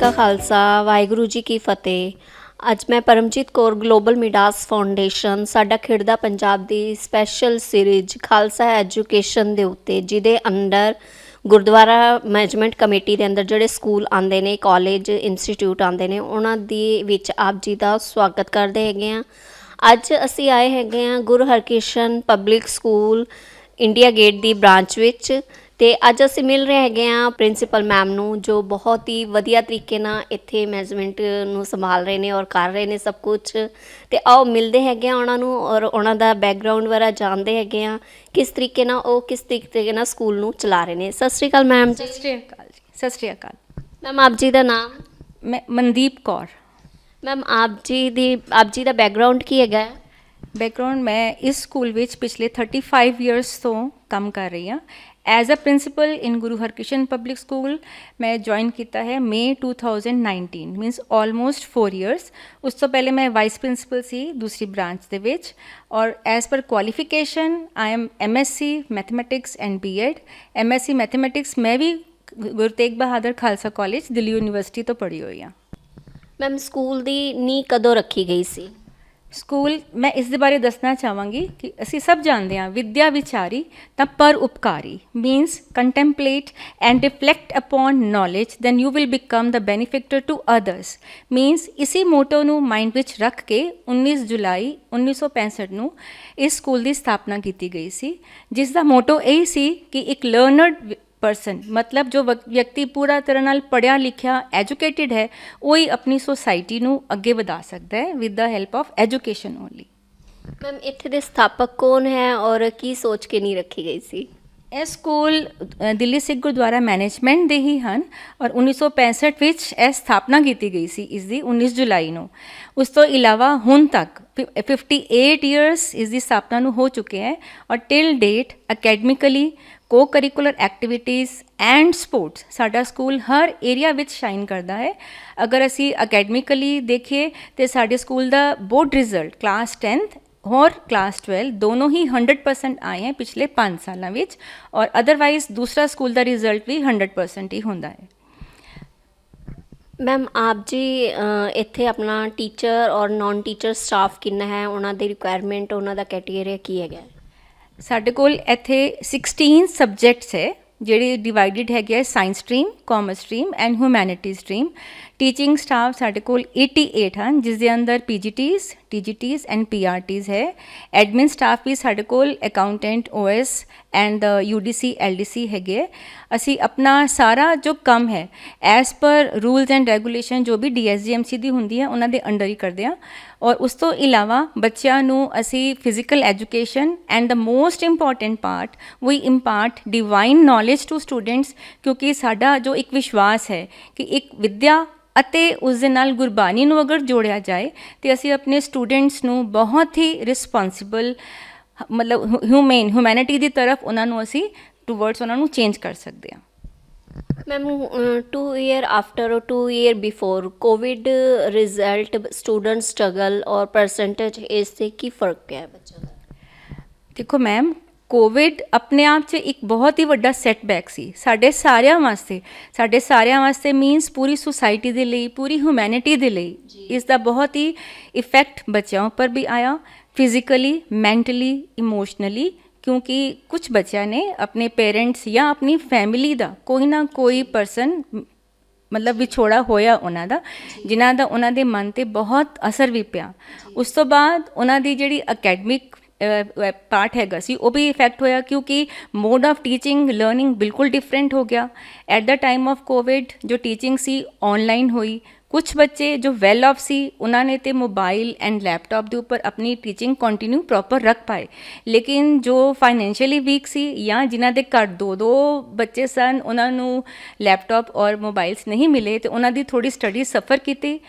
ਕਾ ਖਾਲਸਾ ਵਾਹਿਗੁਰੂ ਜੀ ਕੀ ਫਤਿਹ। ਅੱਜ ਮੈਂ ਪਰਮਜੀਤ ਕੌਰ ਗਲੋਬਲ ਮਿਡਾਸ ਫਾਊਂਡੇਸ਼ਨ ਸਾਡਾ ਖਿੜਦਾ ਪੰਜਾਬ ਦੀ ਸਪੈਸ਼ਲ ਸੀਰੀਜ਼ ਖਾਲਸਾ ਐਜੂਕੇਸ਼ਨ ਦੇ ਉੱਤੇ, ਜਿਹਦੇ ਅੰਡਰ ਗੁਰਦੁਆਰਾ ਮੈਨੇਜਮੈਂਟ ਕਮੇਟੀ ਦੇ ਅੰਦਰ ਜਿਹੜੇ ਸਕੂਲ ਆਉਂਦੇ ਨੇ, ਕਾਲਜ ਇੰਸਟੀਟਿਊਟ ਆਉਂਦੇ ਨੇ, ਉਹਨਾਂ ਦੇ ਵਿੱਚ ਆਪ ਜੀ ਦਾ ਸਵਾਗਤ ਕਰਦੇ ਹੈਗੇ ਹਾਂ। ਅੱਜ ਅਸੀਂ ਆਏ ਹੈਗੇ ਹਾਂ Guru Harkrishan public school India gate ਦੀ ਬ੍ਰਾਂਚ ਵਿੱਚ, ਅਤੇ ਅੱਜ ਅਸੀਂ ਮਿਲ ਰਹੇ ਹੈਗੇ ਹਾਂ ਪ੍ਰਿੰਸੀਪਲ ਮੈਮ ਨੂੰ, ਜੋ ਬਹੁਤ ਹੀ ਵਧੀਆ ਤਰੀਕੇ ਨਾਲ ਇੱਥੇ ਮੈਨੇਜਮੈਂਟ ਨੂੰ ਸੰਭਾਲ ਰਹੇ ਨੇ ਔਰ ਕਰ ਰਹੇ ਨੇ ਸਭ ਕੁਛ। ਅਤੇ ਆਓ ਮਿਲਦੇ ਹੈਗੇ ਹਾਂ ਉਹਨਾਂ ਨੂੰ ਔਰ ਉਹਨਾਂ ਦਾ ਬੈਕਗਰਾਊਂਡ ਵਗੈਰਾ ਜਾਣਦੇ ਹੈਗੇ ਹਾਂ, ਕਿਸ ਤਰੀਕੇ ਨਾਲ ਉਹ ਕਿਸ ਤਰੀਕੇ ਨਾਲ ਸਕੂਲ ਨੂੰ ਚਲਾ ਰਹੇ ਨੇ। ਸਤਿ ਸ਼੍ਰੀ ਅਕਾਲ ਮੈਮ ਜੀ। ਸਤਿ ਸ਼੍ਰੀ ਅਕਾਲ ਜੀ। ਸਤਿ ਸ਼੍ਰੀ ਅਕਾਲ ਮੈਮ ਆਪ ਜੀ ਦਾ ਨਾਮ? ਮੈਂ ਮਨਦੀਪ ਕੌਰ। ਮੈਮ ਆਪ ਜੀ ਦਾ ਬੈਕਗਰਾਊਂਡ ਕੀ ਹੈਗਾ ਹੈ? ਬੈਕਗਰਾਊਂਡ, ਮੈਂ ਇਸ ਸਕੂਲ ਵਿੱਚ ਪਿਛਲੇ 35 ਇਅਰਸ ਤੋਂ ਕੰਮ ਕਰ ਰਹੀ ਹਾਂ as a principal in Guru Harkrishan public school. ਮੈਂ ਜੁਆਇਨ ਕੀਤਾ ਹੈ ਮਈ 2019, ਮੀਨਸ ਆਲਮੋਸਟ 4 ਇਅਰਸ। ਉਸ ਤੋਂ ਪਹਿਲੇ ਮੈਂ ਵਾਈਸ ਪ੍ਰਿੰਸੀਪਲ ਸੀ ਦੂਸਰੀ ਬ੍ਰਾਂਚ ਦੇ ਵਿੱਚ। ਔਰ as per qualification I am MSc mathematics and B.Ed। MSc mathematics ਮੈਂ ਵੀ ਗੁਰੂ ਤੇਗ ਬਹਾਦਰ ਖਾਲਸਾ ਕਾਲਜ ਦਿੱਲੀ ਯੂਨੀਵਰਸਿਟੀ ਤੋਂ ਪੜ੍ਹੀ ਹੋਈ ਹਾਂ। ਮੈਮ ਸਕੂਲ ਦੀ ਨੀਂਹ ਕਦੋਂ ਰੱਖੀ ਗਈ ਸੀ? ਸਕੂਲ, ਮੈਂ ਇਸ ਦੇ ਬਾਰੇ ਦੱਸਣਾ ਚਾਹਾਂਗੀ ਕਿ ਅਸੀਂ ਸਭ ਜਾਣਦੇ ਹਾਂ ਵਿਦਿਆ ਵਿਚਾਰੀ ਤਾਂ ਪਰ ਉਪਕਾਰੀ, means contemplate and reflect upon knowledge then you will become the benefactor to others. Means ਇਸੀ ਮੋਟੋ ਨੂੰ ਮਾਈਂਡ ਵਿੱਚ ਰੱਖ ਕੇ 19 ਜੁਲਾਈ 1965 ਨੂੰ ਇਸ ਸਕੂਲ ਦੀ ਸਥਾਪਨਾ ਕੀਤੀ ਗਈ ਸੀ, ਜਿਸ ਦਾ ਮੋਟੋ ਇਹ ਸੀ ਕਿ ਇੱਕ ਲਰਨਡ ਪਰਸਨ, ਮਤਲਬ ਜੋ ਵਿਅਕਤੀ ਪੂਰਾ ਤਰ੍ਹਾਂ ਨਾਲ ਪੜ੍ਹਿਆ ਲਿਖਿਆ ਐਜੂਕੇਟਿਡ ਹੈ, ਉਹ ਹੀ ਆਪਣੀ ਸੁਸਾਇਟੀ ਨੂੰ ਅੱਗੇ ਵਧਾ ਸਕਦਾ ਹੈ with the help of education only. Ma'am ਇੱਥੇ ਦੇ ਸਥਾਪਕ ਕੌਣ ਹੈ ਔਰ ਕੀ ਸੋਚ ਕੇ ਨਹੀਂ ਰੱਖੀ ਗਈ ਸੀ? ਇਹ ਸਕੂਲ ਦਿੱਲੀ ਸਿੱਖ ਗੁਰਦੁਆਰਾ ਮੈਨੇਜਮੈਂਟ ਦੇ ਹੀ ਹਨ ਔਰ 1965 ਵਿੱਚ ਇਹ ਸਥਾਪਨਾ ਕੀਤੀ ਗਈ ਸੀ ਇਸ ਦੀ 19 ਜੁਲਾਈ ਨੂੰ। ਉਸ ਤੋਂ ਇਲਾਵਾ ਹੁਣ ਤੱਕ 58 ਇਅਰਸ ਇਸ ਦੀ ਸਥਾਪਨਾ ਨੂੰ ਹੋ ਚੁੱਕੇ ਹੈ ਔਰ till date academically co-curricular activities and sports ਸਾਡਾ ਸਕੂਲ ਹਰ ਏਰੀਆ ਵਿੱਚ ਸ਼ਾਈਨ ਕਰਦਾ ਹੈ। ਅਗਰ ਅਸੀਂ ਅਕੈਡਮਿਕਲੀ ਦੇਖੀਏ ਤਾਂ ਸਾਡੇ ਸਕੂਲ ਦਾ ਬੋਰਡ ਰਿਜ਼ਲਟ ਕਲਾਸ 10th और क्लास 12 दोनों ही 100% आए हैं पिछले 5 सालों ਵਿੱਚ, और अदरवाइज दूसरा स्कूल का रिजल्ट भी 100% ही ਹੁੰਦਾ ਹੈ। ਮੈਮ ਆਪ ਜੀ ਇੱਥੇ ਆਪਣਾ ਟੀਚਰ ਔਰ ਨਾਨ ਟੀਚਰ ਸਟਾਫ ਕਿੰਨਾ ਹੈ, ਉਹਨਾਂ ਦੀ ਰਿਕੁਆਇਰਮੈਂਟ, ਉਹਨਾਂ ਦਾ ਕੈਟੇਗਰੀ ਕੀ ਹੈਗਾ? ਸਾਡੇ ਕੋਲ ਇੱਥੇ 16 ਸਬਜੈਕਟਸ ਹੈ ਜਿਹੜੇ ਡਿਵਾਈਡਡ ਹੈਗੇ ਆ science stream, commerce stream and humanity stream. Teaching staff ਸਾਡੇ ਕੋਲ 88 ਹਨ, ਜਿਸ ਦੇ ਅੰਦਰ PGTs, TGTs ਐਂਡ PRTs ਹੈ। ਐਡਮਿਨ ਸਟਾਫ ਵੀ ਸਾਡੇ ਕੋਲ accountant, OS and UDC LDC ਹੈਗੇ। ਅਸੀਂ ਆਪਣਾ ਸਾਰਾ ਜੋ ਕੰਮ ਹੈ as per rules and regulation ਜੋ ਵੀ DSGMC ਦੀ ਹੁੰਦੀ ਹੈ ਉਹਨਾਂ ਦੇ ਅੰਡਰ ਹੀ ਕਰਦੇ ਹਾਂ। ਔਰ ਉਸ ਤੋਂ ਇਲਾਵਾ ਬੱਚਿਆਂ ਨੂੰ ਅਸੀਂ physical education and the most important part ਵੀ impart divine knowledge to students, ਕਿਉਂਕਿ ਸਾਡਾ ਜੋ ਇੱਕ ਵਿਸ਼ਵਾਸ ਹੈ ਕਿ ਇੱਕ ਵਿੱਦਿਆ ਅਤੇ ਉਸ ਦੇ ਨਾਲ ਗੁਰਬਾਣੀ ਨੂੰ ਅਗਰ ਜੋੜਿਆ ਜਾਏ ਤਾਂ ਅਸੀਂ ਆਪਣੇ ਸਟੂਡੈਂਟਸ ਨੂੰ ਬਹੁਤ ਹੀ ਰਿਸਪੋਂਸੀਬਲ, ਮਤਲਬ ਹਿਊਮੈਨਿਟੀ ਦੀ ਤਰਫ ਉਹਨਾਂ ਨੂੰ ਅਸੀਂ ਟੂਵਰਡਸ ਉਹਨਾਂ ਨੂੰ ਚੇਂਜ ਕਰ ਸਕਦੇ ਹਾਂ। ਮੈਮ 2 ਈਅਰ ਆਫਟਰ ਔਰ 2 year before Covid result, student struggle ਔਰ ਪਰਸੈਂਟੇਜ, ਇਸ 'ਤੇ ਕੀ ਫਰਕ ਪਿਆ ਹੈ ਬੱਚਿਆਂ ਦਾ? ਦੇਖੋ ਮੈਮ, ਕੋਵਿਡ ਆਪਣੇ ਆਪ 'ਚ ਇੱਕ ਬਹੁਤ ਹੀ ਵੱਡਾ ਸੈਟਬੈਕ ਸੀ ਸਾਡੇ ਸਾਰਿਆਂ ਵਾਸਤੇ ਮੀਨਸ ਪੂਰੀ ਸੁਸਾਇਟੀ ਦੇ ਲਈ, ਪੂਰੀ ਹਿਊਮੈਨਿਟੀ ਦੇ ਲਈ। ਇਸ ਦਾ ਬਹੁਤ ਹੀ ਇਫੈਕਟ ਬੱਚਿਆਂ ਉੱਪਰ ਵੀ ਆਇਆ, ਫਿਜ਼ੀਕਲੀ, ਮੈਂਟਲੀ, ਇਮੋਸ਼ਨਲੀ, ਕਿਉਂਕਿ ਕੁਝ ਬੱਚਿਆਂ ਨੇ ਆਪਣੇ ਪੇਰੈਂਟਸ ਜਾਂ ਆਪਣੀ ਫੈਮਿਲੀ ਦਾ ਕੋਈ ਨਾ ਕੋਈ ਪਰਸਨ ਮਤਲਬ ਵਿਛੋੜਾ ਹੋਇਆ ਉਹਨਾਂ ਦਾ, ਜਿਨ੍ਹਾਂ ਦਾ ਉਹਨਾਂ ਦੇ ਮਨ 'ਤੇ ਬਹੁਤ ਅਸਰ ਵੀ ਪਿਆ। ਉਸ ਤੋਂ ਬਾਅਦ ਉਹਨਾਂ ਦੀ ਜਿਹੜੀ ਅਕੈਡਮਿਕ ਪਾਰਟ ਹੈਗਾ ਸੀ ਉਹ ਵੀ ਇਫੈਕਟ ਹੋਇਆ, ਕਿਉਂਕਿ ਮੋਡ ਆਫ ਟੀਚਿੰਗ ਲਰਨਿੰਗ ਬਿਲਕੁਲ ਡਿਫਰੈਂਟ ਹੋ ਗਿਆ। At the time of Covid ਜੋ ਟੀਚਿੰਗ ਸੀ ਔਨਲਾਈਨ ਹੋਈ। ਕੁਛ ਬੱਚੇ ਜੋ ਵੈਲ ਆਫ ਸੀ ਉਹਨਾਂ ਨੇ ਤਾਂ ਮੋਬਾਈਲ ਐਂਡ ਲੈਪਟਾਪ ਦੇ ਉੱਪਰ ਆਪਣੀ ਟੀਚਿੰਗ ਕੰਟੀਨਿਊ ਪ੍ਰੋਪਰ ਰੱਖ ਪਾਏ, ਲੇਕਿਨ ਜੋ ਫਾਈਨੈਂਸ਼ੀਅਲੀ ਵੀਕ ਸੀ ਜਾਂ ਜਿਨ੍ਹਾਂ ਦੇ ਘਰ 2 ਬੱਚੇ ਸਨ, ਉਹਨਾਂ ਨੂੰ ਲੈਪਟਾਪ ਔਰ ਮੋਬਾਈਲਸ ਨਹੀਂ ਮਿਲੇ ਅਤੇ ਉਹਨਾਂ ਦੀ ਥੋੜ੍ਹੀ ਸਟੱਡੀ ਸਫਰ ਕੀਤੀ।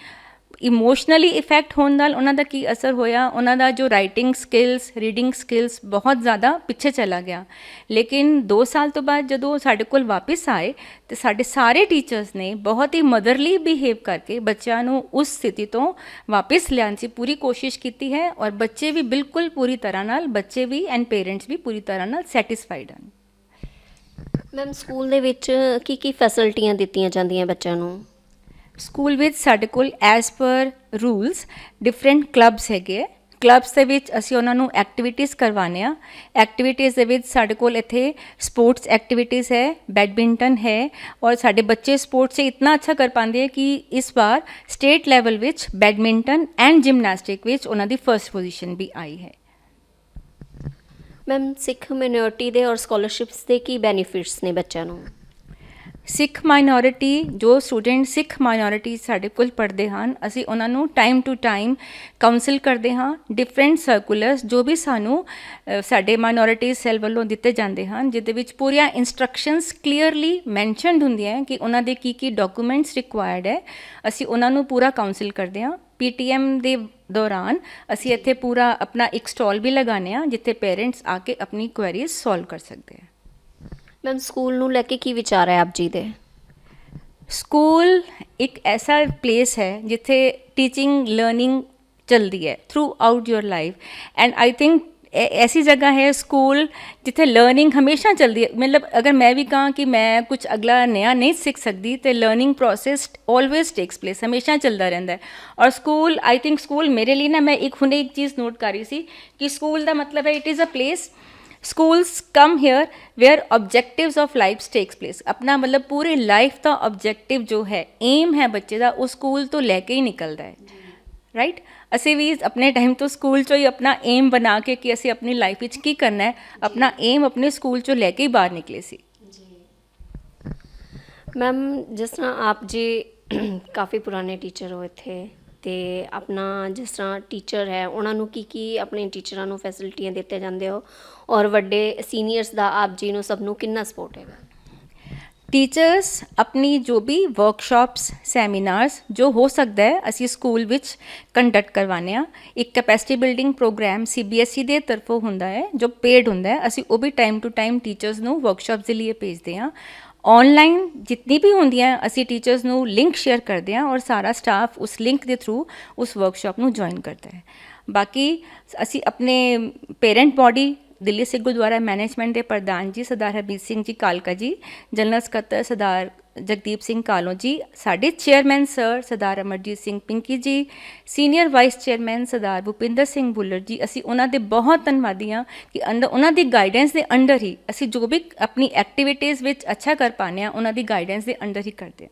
ਇਮੋਸ਼ਨਲੀ ਇਫੈਕਟ ਹੋਣ ਨਾਲ ਉਹਨਾਂ ਦਾ ਕੀ ਅਸਰ ਹੋਇਆ, ਉਹਨਾਂ ਦਾ ਜੋ ਰਾਈਟਿੰਗ ਸਕਿੱਲਸ, ਰੀਡਿੰਗ ਸਕਿੱਲਸ ਬਹੁਤ ਜ਼ਿਆਦਾ ਪਿੱਛੇ ਚਲਾ ਗਿਆ। ਲੇਕਿਨ 2 ਸਾਲ ਤੋਂ ਬਾਅਦ ਜਦੋਂ ਸਾਡੇ ਕੋਲ ਵਾਪਸ ਆਏ ਤੇ ਸਾਡੇ ਸਾਰੇ ਟੀਚਰਸ ਨੇ ਬਹੁਤ ਹੀ ਮਦਰਲੀ ਬਿਹੇਵ ਕਰਕੇ ਬੱਚਿਆਂ ਨੂੰ ਉਸ ਸਥਿਤੀ ਤੋਂ ਵਾਪਸ ਲਿਆਉਣ ਦੀ ਪੂਰੀ ਕੋਸ਼ਿਸ਼ ਕੀਤੀ ਹੈ, ਔਰ ਬੱਚੇ ਵੀ ਬਿਲਕੁਲ ਪੂਰੀ ਤਰ੍ਹਾਂ ਨਾਲ, ਬੱਚੇ ਵੀ ਐਂਡ ਪੇਰੈਂਟਸ ਵੀ ਪੂਰੀ ਤਰ੍ਹਾਂ ਨਾਲ ਸੈਟਿਸਫਾਈਡ ਹਨ। ਮੈਮ ਸਕੂਲ ਦੇ ਵਿੱਚ ਕੀ ਫੈਸਿਲਿਟੀਆਂ ਦਿੱਤੀਆਂ ਜਾਂਦੀਆਂ ਬੱਚਿਆਂ ਨੂੰ? ਸਕੂਲ ਵਿੱਚ ਸਾਡੇ ਕੋਲ as per rules different clubs ਹੈਗੇ। ਕਲੱਬਸ ਦੇ ਵਿੱਚ ਅਸੀਂ ਉਹਨਾਂ ਨੂੰ ਐਕਟੀਵਿਟੀਜ਼ ਕਰਵਾਉਂਦੇ ਹਾਂ। ਐਕਟੀਵਿਟੀਜ਼ ਦੇ ਵਿੱਚ ਸਾਡੇ ਕੋਲ ਇੱਥੇ ਸਪੋਰਟਸ ਐਕਟੀਵਿਟੀਜ਼ ਹੈ, ਬੈਡਮਿੰਟਨ ਹੈ, ਔਰ ਸਾਡੇ ਬੱਚੇ ਸਪੋਰਟਸ 'ਚ ਇਤਨਾ ਅੱਛਾ ਕਰ ਪਾਉਂਦੇ ਹੈ ਕਿ ਇਸ ਵਾਰ ਸਟੇਟ ਲੈਵਲ ਵਿੱਚ ਬੈਡਮਿੰਟਨ ਐਂਡ ਜਿਮਨਾਸਟਿਕ ਵਿੱਚ ਉਹਨਾਂ ਦੀ ਫਰਸਟ ਪੋਜੀਸ਼ਨ ਵੀ ਆਈ ਹੈ। ਮੈਮ ਸਿੱਖ ਮਿਨੋਰਿਟੀ ਦੇ ਔਰ ਸਕਾਲਰਸ਼ਿਪਸ ਦੇ ਕੀ ਬੈਨੀਫਿਟਸ ਨੇ ਬੱਚਿਆਂ ਨੂੰ? ਸਿੱਖ ਮਾਈਨੋਰਿਟੀ, ਜੋ ਸਟੂਡੈਂਟ ਸਿੱਖ ਮਾਈਨੋਰਿਟੀ ਸਾਡੇ ਕੋਲ ਪੜ੍ਹਦੇ ਹਨ, ਅਸੀਂ ਉਹਨਾਂ ਨੂੰ ਟਾਈਮ ਟੂ ਟਾਈਮ ਕਾਉਂਸਲ ਕਰਦੇ ਹਾਂ। ਡਿਫਰੈਂਟ ਸਰਕੂਲਰਸ ਜੋ ਵੀ ਸਾਨੂੰ ਸਾਡੇ ਮਾਈਨੋਰਿਟੀ ਸੈੱਲ ਵੱਲੋਂ ਦਿੱਤੇ ਜਾਂਦੇ ਹਨ, ਜਿਹਦੇ ਵਿੱਚ ਪੂਰੀਆਂ ਇੰਸਟਰਕਸ਼ਨਸ ਕਲੀਅਰਲੀ ਮੈਂਸ਼ਨਡ ਹੁੰਦੀਆਂ ਕਿ ਉਹਨਾਂ ਦੇ ਕੀ ਡਾਕੂਮੈਂਟਸ ਰਿਕੁਆਇਰਡ ਹੈ। ਅਸੀਂ ਉਹਨਾਂ ਨੂੰ ਪੂਰਾ ਕਾਉਂਸਲ ਕਰਦੇ ਹਾਂ। PTM ਦੇ ਦੌਰਾਨ ਅਸੀਂ ਇੱਥੇ ਪੂਰਾ ਆਪਣਾ ਇੱਕ ਸਟਾਲ ਵੀ ਲਗਾਉਂਦੇ ਹਾਂ, ਜਿੱਥੇ ਪੇਰੈਂਟਸ ਆ ਕੇ ਆਪਣੀ ਕੁਐਰੀਜ਼ ਸੋਲਵ ਕਰ ਸਕਦੇ ਹੈ। ਮੈਮ ਸਕੂਲ ਨੂੰ ਲੈ ਕੇ ਕੀ ਵਿਚਾਰ ਹੈ ਆਪ ਜੀ ਦੇ? ਸਕੂਲ ਇੱਕ ਐਸਾ ਪਲੇਸ ਹੈ ਜਿੱਥੇ ਟੀਚਿੰਗ ਲਰਨਿੰਗ ਚਲਦੀ ਹੈ through out your life, and I think ऐसी जगह है स्कूल जिथे लर्निंग हमेशा चलती है। मतलब अगर मैं भी कहाँ कि मैं कुछ अगला नया नहीं सीख सकती, तो learning process always takes place, हमेशा चलता रहता है। और स्कूल, आई थिंक स्कूल मेरे लिए ना, मैं हुणे एक चीज़ नोट कर रही थी कि स्कूल का मतलब है it is a place, schools come here where objectives of life takes place। अपना मतलब पूरी लाइफ का ऑब्जेक्टिव जो है, एम है बच्चे का, वो स्कूल तो लैके ही निकलता है, राइट। ਅਸੀਂ ਵੀ ਆਪਣੇ ਟਾਈਮ ਤੋਂ ਸਕੂਲ 'ਚੋਂ ਹੀ ਆਪਣਾ ਏਮ ਬਣਾ ਕੇ ਕਿ ਅਸੀਂ ਆਪਣੀ ਲਾਈਫ ਵਿੱਚ ਕੀ ਕਰਨਾ ਹੈ, ਆਪਣਾ ਏਮ ਆਪਣੇ ਸਕੂਲ 'ਚੋਂ ਲੈ ਕੇ ਹੀ ਬਾਹਰ ਨਿਕਲੇ ਸੀ। ਮੈਮ ਜਿਸ ਤਰ੍ਹਾਂ ਆਪ ਜੀ ਕਾਫੀ ਪੁਰਾਣੇ ਟੀਚਰ ਹੋ ਇੱਥੇ, ਅਤੇ ਆਪਣਾ ਜਿਸ ਤਰ੍ਹਾਂ ਟੀਚਰ ਹੈ ਉਹਨਾਂ ਨੂੰ ਕੀ ਆਪਣੇ ਟੀਚਰਾਂ ਨੂੰ ਫੈਸਿਲਿਟੀਆਂ ਦਿੱਤੇ ਜਾਂਦੇ ਹੋ, ਔਰ ਵੱਡੇ ਸੀਨੀਅਰਸ ਦਾ ਆਪ ਜੀ ਨੂੰ ਸਭ ਨੂੰ ਕਿੰਨਾ ਸਪੋਰਟ ਹੈਗਾ? ਟੀਚਰਸ ਆਪਣੀ ਜੋ ਵੀ ਵਰਕਸ਼ਾਪਸ, ਸੈਮੀਨਾਰਸ ਜੋ ਹੋ ਸਕਦਾ ਹੈ ਅਸੀਂ ਸਕੂਲ ਵਿੱਚ ਕੰਡਕਟ ਕਰਵਾਉਂਦੇ ਹਾਂ। ਇੱਕ ਕੈਪੈਸਿਟੀ ਬਿਲਡਿੰਗ ਪ੍ਰੋਗਰਾਮ CBSE ਦੇ ਤਰਫੋਂ ਹੁੰਦਾ ਹੈ ਜੋ ਪੇਡ ਹੁੰਦਾ ਹੈ, ਅਸੀਂ ਉਹ ਵੀ ਟਾਈਮ ਟੂ ਟਾਈਮ ਟੀਚਰਸ ਨੂੰ ਵਰਕਸ਼ਾਪਸ ਦੇ ਲਈ ਭੇਜਦੇ ਹਾਂ। ਔਨਲਾਈਨ ਜਿਤਨੀ ਵੀ ਹੁੰਦੀਆਂ ਅਸੀਂ ਟੀਚਰਸ ਨੂੰ ਲਿੰਕ ਸ਼ੇਅਰ ਕਰਦੇ ਹਾਂ, ਔਰ ਸਾਰਾ ਸਟਾਫ ਉਸ ਲਿੰਕ ਦੇ ਥਰੂ ਉਸ ਵਰਕਸ਼ਾਪ ਨੂੰ ਜੁਆਇਨ ਕਰਦਾ ਹੈ। ਬਾਕੀ ਅਸੀਂ ਆਪਣੇ parent body Delhi Sikh Gurdwara management ਦੇ ਪ੍ਰਧਾਨ ਜੀ ਸਰਦਾਰ ਹਰਮੀਤ ਸਿੰਘ ਜੀ ਕਾਲਕਾ ਜੀ, ਜਨਰਲ ਸਕੱਤਰ ਸਰਦਾਰ ਜਗਦੀਪ ਸਿੰਘ ਕਾਲੋਂ ਜੀ, ਸਾਡੇ ਚੇਅਰਮੈਨ ਸਰ ਸਰਦਾਰ ਅਮਰਜੀਤ ਸਿੰਘ ਪਿੰਕੀ ਜੀ, ਸੀਨੀਅਰ ਵਾਈਸ ਚੇਅਰਮੈਨ ਸਰਦਾਰ ਭੁਪਿੰਦਰ ਸਿੰਘ ਭੁੱਲਰ ਜੀ, ਅਸੀਂ ਉਹਨਾਂ ਦੇ ਬਹੁਤ ਧੰਨਵਾਦੀ ਹਾਂ ਕਿ ਉਹਨਾਂ ਦੀ ਗਾਈਡੈਂਸ ਦੇ ਅੰਡਰ ਹੀ ਅਸੀਂ ਜੋ ਵੀ ਆਪਣੀ ਐਕਟੀਵਿਟੀਜ਼ ਵਿੱਚ ਅੱਛਾ ਕਰ ਪਾਉਂਦੇ ਹਾਂ, ਉਹਨਾਂ ਦੀ ਗਾਈਡੈਂਸ ਦੇ ਅੰਡਰ ਹੀ ਕਰਦੇ ਹਾਂ।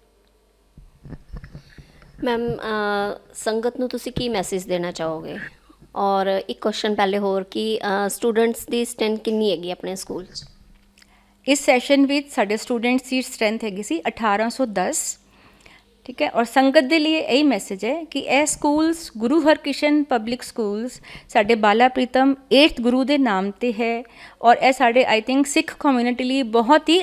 ਮੈਮ ਸੰਗਤ ਨੂੰ ਤੁਸੀਂ ਕੀ ਮੈਸੇਜ ਦੇਣਾ ਚਾਹੋਗੇ? ਔਰ ਇੱਕ ਕੁਐਸਚਨ ਪਹਿਲੇ ਹੋਰ ਕਿ ਸਟੂਡੈਂਟਸ ਦੀ ਸਟਰੈਂਥ ਕਿੰਨੀ ਹੈਗੀ ਆਪਣੇ ਸਕੂਲ 'ਚ? ਇਸ ਸੈਸ਼ਨ ਵਿੱਚ ਸਾਡੇ ਸਟੂਡੈਂਟਸ ਦੀ ਸਟਰੈਂਥ ਹੈਗੀ ਸੀ 1810, ਠੀਕ ਹੈ। ਔਰ ਸੰਗਤ ਦੇ ਲਈ ਇਹੀ ਮੈਸੇਜ ਹੈ ਕਿ ਇਹ ਸਕੂਲਸ ਗੁਰੂ ਹਰਕ੍ਰਿਸ਼ਨ ਪਬਲਿਕ ਸਕੂਲਸ ਸਾਡੇ ਬਾਲਾ ਪ੍ਰੀਤਮ 8th ਗੁਰੂ ਦੇ ਨਾਮ 'ਤੇ ਹੈ, ਔਰ ਇਹ ਸਾਡੇ ਆਈ ਥਿੰਕ ਸਿੱਖ ਕਮਿਊਨਿਟੀ ਲਈ ਬਹੁਤ ਹੀ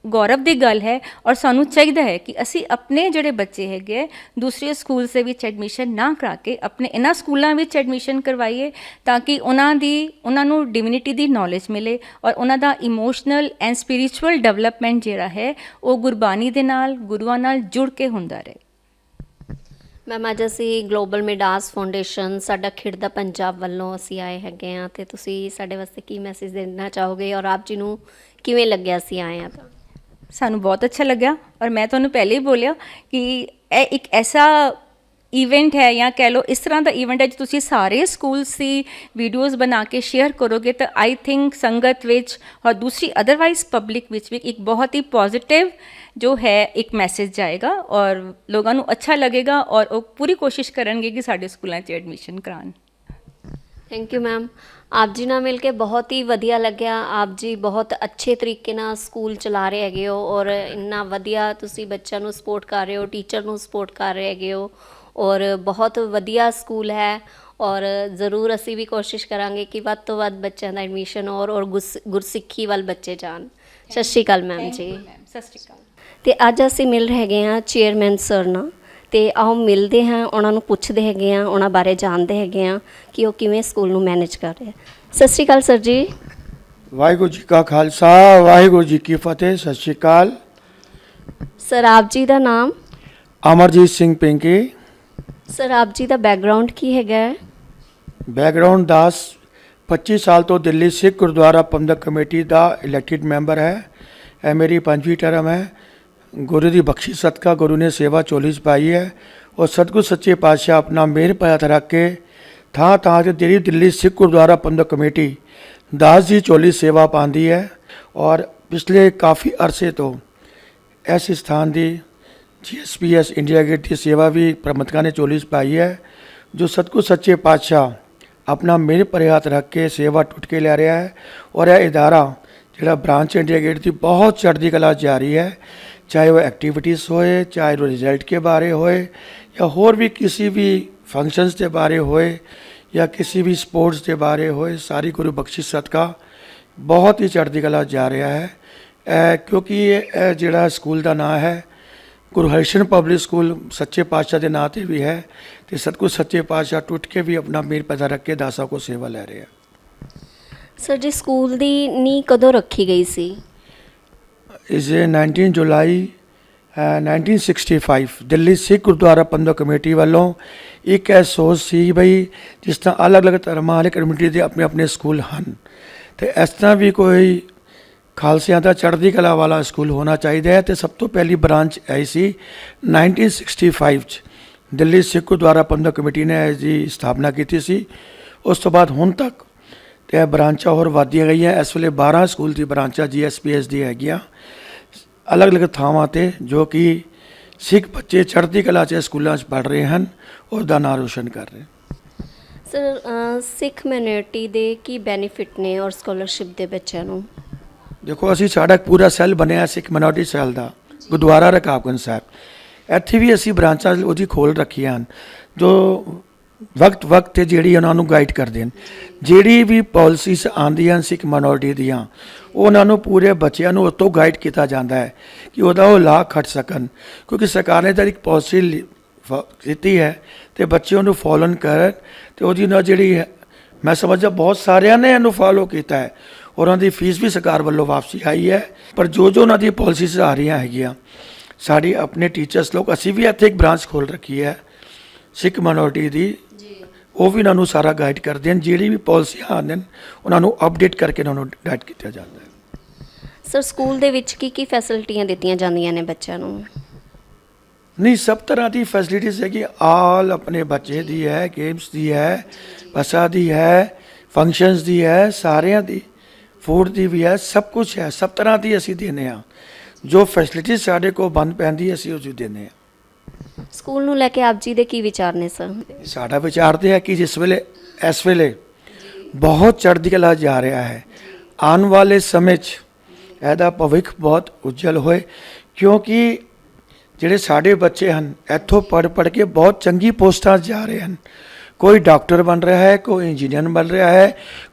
ਗੌਰਵ ਦੀ ਗੱਲ ਹੈ। ਔਰ ਸਾਨੂੰ ਚਾਹੀਦਾ ਹੈ ਕਿ ਅਸੀਂ ਆਪਣੇ ਜਿਹੜੇ ਬੱਚੇ ਹੈਗੇ ਦੂਸਰੇ ਸਕੂਲ ਦੇ ਵਿੱਚ ਐਡਮਿਸ਼ਨ ਨਾ ਕਰਾ ਕੇ ਆਪਣੇ ਇਹਨਾਂ ਸਕੂਲਾਂ ਵਿੱਚ ਐਡਮਿਸ਼ਨ ਕਰਵਾਈਏ, ਤਾਂ ਕਿ ਉਹਨਾਂ ਨੂੰ ਡਿਵਿਨਿਟੀ ਦੀ ਨੌਲੇਜ ਮਿਲੇ, ਔਰ ਉਹਨਾਂ ਦਾ ਇਮੋਸ਼ਨਲ ਐਂਡ ਸਪਿਰਿਚੁਅਲ ਡਿਵੈਲਪਮੈਂਟ ਜਿਹੜਾ ਹੈ ਉਹ ਗੁਰਬਾਣੀ ਦੇ ਨਾਲ, ਗੁਰੂਆਂ ਨਾਲ ਜੁੜ ਕੇ ਹੁੰਦਾ ਰਹੇ। ਮੈਮ ਅੱਜ ਅਸੀਂ ਗਲੋਬਲ ਮਿਡਾਸ ਫਾਊਂਡੇਸ਼ਨ ਸਾਡਾ ਖਿੜਦਾ ਪੰਜਾਬ ਵੱਲੋਂ ਅਸੀਂ ਆਏ ਹੈਗੇ ਹਾਂ, ਅਤੇ ਤੁਸੀਂ ਸਾਡੇ ਵਾਸਤੇ ਕੀ ਮੈਸੇਜ ਦੇਣਾ ਚਾਹੋਗੇ, ਔਰ ਆਪ ਜੀ ਨੂੰ ਕਿਵੇਂ ਲੱਗਿਆ ਅਸੀਂ ਆਏ ਹਾਂ ਤਾਂ? ਸਾਨੂੰ ਬਹੁਤ ਅੱਛਾ ਲੱਗਿਆ, ਔਰ ਮੈਂ ਤੁਹਾਨੂੰ ਪਹਿਲੇ ਹੀ ਬੋਲਿਆ ਕਿ ਇਹ ਇੱਕ ਐਸਾ ਇਵੈਂਟ ਹੈ, ਜਾਂ ਕਹਿ ਲਓ ਇਸ ਤਰ੍ਹਾਂ ਦਾ ਇਵੈਂਟ ਹੈ, ਜੇ ਤੁਸੀਂ ਸਾਰੇ ਸਕੂਲਸ ਦੀ ਵੀਡੀਓਜ਼ ਬਣਾ ਕੇ ਸ਼ੇਅਰ ਕਰੋਗੇ ਤਾਂ ਆਈ ਥਿੰਕ ਸੰਗਤ ਵਿੱਚ ਔਰ ਦੂਸਰੀ ਅਦਰਵਾਈਜ਼ ਪਬਲਿਕ ਵਿੱਚ ਵੀ ਇੱਕ ਬਹੁਤ ਹੀ ਪੋਜ਼ਿਟਿਵ ਜੋ ਹੈ ਇੱਕ ਮੈਸੇਜ ਜਾਏਗਾ, ਔਰ ਲੋਕਾਂ ਨੂੰ ਅੱਛਾ ਲੱਗੇਗਾ, ਔਰ ਉਹ ਪੂਰੀ ਕੋਸ਼ਿਸ਼ ਕਰਨਗੇ ਕਿ ਸਾਡੇ ਸਕੂਲਾਂ 'ਚ ਐਡਮਿਸ਼ਨ ਕਰਾਉਣ। ਥੈਂਕ ਯੂ ਮੈਮ, ਆਪ ਜੀ ਨਾਲ ਮਿਲ ਕੇ ਬਹੁਤ ਹੀ ਵਧੀਆ ਲੱਗਿਆ। ਆਪ ਜੀ ਬਹੁਤ ਅੱਛੇ ਤਰੀਕੇ ਨਾਲ ਸਕੂਲ ਚਲਾ ਰਹੇ ਹੈਗੇ ਹੋ, ਔਰ ਇੰਨਾ ਵਧੀਆ ਤੁਸੀਂ ਬੱਚਿਆਂ ਨੂੰ ਸਪੋਰਟ ਕਰ ਰਹੇ ਹੋ, ਟੀਚਰ ਨੂੰ ਸਪੋਰਟ ਕਰ ਰਹੇ ਹੈਗੇ ਹੋ, ਔਰ ਬਹੁਤ ਵਧੀਆ ਸਕੂਲ ਹੈ। ਔਰ ਜ਼ਰੂਰ ਅਸੀਂ ਵੀ ਕੋਸ਼ਿਸ਼ ਕਰਾਂਗੇ ਕਿ ਵੱਧ ਤੋਂ ਵੱਧ ਬੱਚਿਆਂ ਦਾ ਐਡਮਿਸ਼ਨ ਔਰ ਗੁਰਸਿੱਖੀ ਵੱਲ ਬੱਚੇ ਜਾਣ। ਸਤਿ ਸ਼੍ਰੀ ਅਕਾਲ ਮੈਮ ਜੀ। ਸਤਿ ਸ਼੍ਰੀ ਅਕਾਲ। ਅਤੇ ਅੱਜ ਅਸੀਂ ਮਿਲ ਰਹੇ ਹੈਗੇ ਹਾਂ ਚੇਅਰਮੈਨ ਸਰ ਨਾਲ, ਅਤੇ ਆਓ ਮਿਲਦੇ ਹਾਂ, ਉਹਨਾਂ ਨੂੰ ਪੁੱਛਦੇ ਹੈਗੇ ਹਾਂ, ਉਹਨਾਂ ਬਾਰੇ ਜਾਣਦੇ ਹੈਗੇ ਹਾਂ ਕਿ ਉਹ ਕਿਵੇਂ ਸਕੂਲ ਨੂੰ ਮੈਨੇਜ ਕਰ ਰਹੇ। ਸਤਿ ਸ਼੍ਰੀ ਅਕਾਲ ਸਰ ਜੀ। ਵਾਹਿਗੁਰੂ ਜੀ ਕਾ ਖਾਲਸਾ, ਵਾਹਿਗੁਰੂ ਜੀ ਕੀ ਫਤਿਹ। ਸਤਿ ਸ਼੍ਰੀ ਅਕਾਲ ਸਰ। ਆਪ ਜੀ ਦਾ ਨਾਮ? ਅਮਰਜੀਤ ਸਿੰਘ ਪਿੰਕੀ। ਸਰ ਆਪ ਜੀ ਦਾ ਬੈਕਗਰਾਉਂਡ ਕੀ ਹੈਗਾ ਹੈ? ਬੈਕਗਰਾਉਂਡ 25 ਸਾਲ ਤੋਂ ਦਿੱਲੀ ਸਿੱਖ ਗੁਰਦੁਆਰਾ ਪ੍ਰਬੰਧਕ ਕਮੇਟੀ ਦਾ ਇਲੈਕਟਿਡ ਮੈਂਬਰ ਹੈ। ਇਹ ਮੇਰੀ 5ਵੀਂ ਟਰਮ ਹੈ। गुरु की बख्शी सदका गुरु ने सेवा चोली च पाई है और सतगुरु सच्चे पातशाह अपना मेहर पैत रख के थां थां ते ਜਿਹੜੀ ਦਿੱਲੀ ਸਿੱਖ ਗੁਰਦੁਆਰਾ ਪ੍ਰਬੰਧਕ ਕਮੇਟੀ दास जी चोली सेवा पाती है और पिछले काफ़ी अरसे तो इस स्थान की GSPS इंडिया गेट की सेवा भी प्रबंधकों ने चोली च पाई है जो सतगुरु सच्चे पातशाह अपना मेहर भरे हाथ रख के सेवा टुट के ले रहा है और यह इदारा जोड़ा ब्रांच इंडिया गेट की बहुत चढ़ती कला जारी है, चाहे वह एक्टिविटीज़ होए, चाहे वो रिजल्ट के बारे होए या होर भी किसी भी फंक्शनस के बारे होए या किसी भी स्पोर्ट्स के बारे होए, सारी गुरु बख्शिश सदका बहुत ही चढ़ती कला जा रहा है। क्योंकि ये जोड़ा स्कूल का नाम है गुरु हरिशन पब्लिक स्कूल सच्चे पातशाह के नाम से भी है, तो सतगुरु सच्चे पातशाह टुट के भी अपना मेहर पैदा रख के दासा को सेवा ले रहे हैं। सर जी स्कूल की नींह कदों रखी गई सी? इसे 19 जुलाई 1965 दिल्ली सिख गुरुद्वारा प्रबंधक कमेटी वालों एक यह सोच सी बई जिस तरह अलग अलग धर्म वाले कम्यूनिटी के अपने अपने स्कूल हैं, तो इस तरह भी कोई खालसिया का चढ़ती कला वाला स्कूल होना चाहिए है। तो सब तो पहली ब्रांच आई सी 1965 च दिल्ली सिख गुरुद्वारा प्रबंधक कमेटी ने इसकी स्थापना की सी। उस तो बाद हुण तक तो यह ब्रांचा होर वधिया गई हैं। इस वे 12 स्कूल की ब्रांचा GSPS दी हैगियां अलग अलग थावां ते जो कि सिख बच्चे चढ़ती कला च स्कूलों पढ़ रहे हैं और उसका नाम रोशन कर रहे हैं। सर सिख कम्यूनिटी के की बेनीफिट ने और स्कॉलरशिप के बच्चों नूं? देखो असी साड़ा पूरा सैल बनया सिख मिनोरिटी सैल का गुरुद्वारा रकाबगंज साहब, ਇੱਥੇ भी असी ब्रांचा ਉਹਦੀ खोल रखी हैं जो वक्त वक्त ਤੇ ਜਿਹੜੀ ਉਹਨਾਂ ਨੂੰ ਗਾਈਡ ਕਰਦੇ ਹਨ। ਜਿਹੜੀ ਵੀ ਪਾਲਿਸੀਜ਼ ਆਉਂਦੀਆਂ ਸਿੱਖ ਮਿਨੋਰਿਟੀ ਦੀਆਂ ਉਹਨਾਂ ਨੂੰ ਪੂਰੇ ਬੱਚਿਆਂ ਨੂੰ ਉਤੋਂ ਗਾਈਡ ਕੀਤਾ ਜਾਂਦਾ ਹੈ ਕਿ ਉਹਦਾ ਉਹ ਲਾਭ ਖੱਟ ਸਕਣ, ਕਿਉਂਕਿ ਸਰਕਾਰ ਨੇ ਤਾਂ ਇੱਕ ਪਾਲਿਸੀ ਕੀਤੀ ਹੈ ਤੇ ਬੱਚੇ ਉਹਨੂੰ ਫੋਲੋ ਕਰਨ ਤੇ ਉਹਦੀ ਨਾਲ ਜਿਹੜੀ ਮੈਂ ਸਮਝਦਾ ਬਹੁਤ ਸਾਰਿਆਂ ਨੇ ਇਹਨੂੰ ਫੋਲੋ ਕੀਤਾ ਹੈ ਔਰ ਉਹਨਾਂ ਦੀ ਫੀਸ ਵੀ ਸਰਕਾਰ ਵੱਲੋਂ ਵਾਪਸੀ ਆਈ ਹੈ। ਪਰ ਜੋ ਉਹਨਾਂ ਦੀ ਪਾਲਿਸੀਜ਼ ਆ ਰਹੀਆਂ ਹੈਗੀਆਂ साड़ी अपने टीचर्स लोग असी भी इत्थे एक ब्रांच खोल रखी है सिख माइनॉरिटी की, वो भी इन्होंने सारा गाइड करते हैं। जी भी पॉलिसियाँ आने उन्होंने अपडेट करके उन्होंने गाइड किया जाता है। सर स्कूल दे विच की फैसिलिटियां दित्तियां जांदियां ने बच्चों नूं? नहीं सब तरह की फैसिलिटीज़ है कि आल अपने बच्चे दी है, गेम्स दी है, बसा दी है, फंक्शनस दी है, सारियां दी फूड दी भी है, सब कुछ है, सब तरह की असी देने हाँ जो फैसिलिटी साढ़े को बंद पैंदी असी उस देने। स्कूल नूं लैके आप जी दे की विचार ने सर? साडा विचार तो है कि जिस वेले इस वेले बहुत चढ़ती कला जा रहा है, आने वाले समय ਇਹਦਾ ਭਵਿੱਖ बहुत उज्जवल होए, क्योंकि ਜਿਹੜੇ साढ़े बच्चे हैं इत्थों पढ़ पढ़ के बहुत चंगी पोस्टां जा रहे हैं। कोई डॉक्टर बन रहा है, कोई इंजीनियर बन रहा है,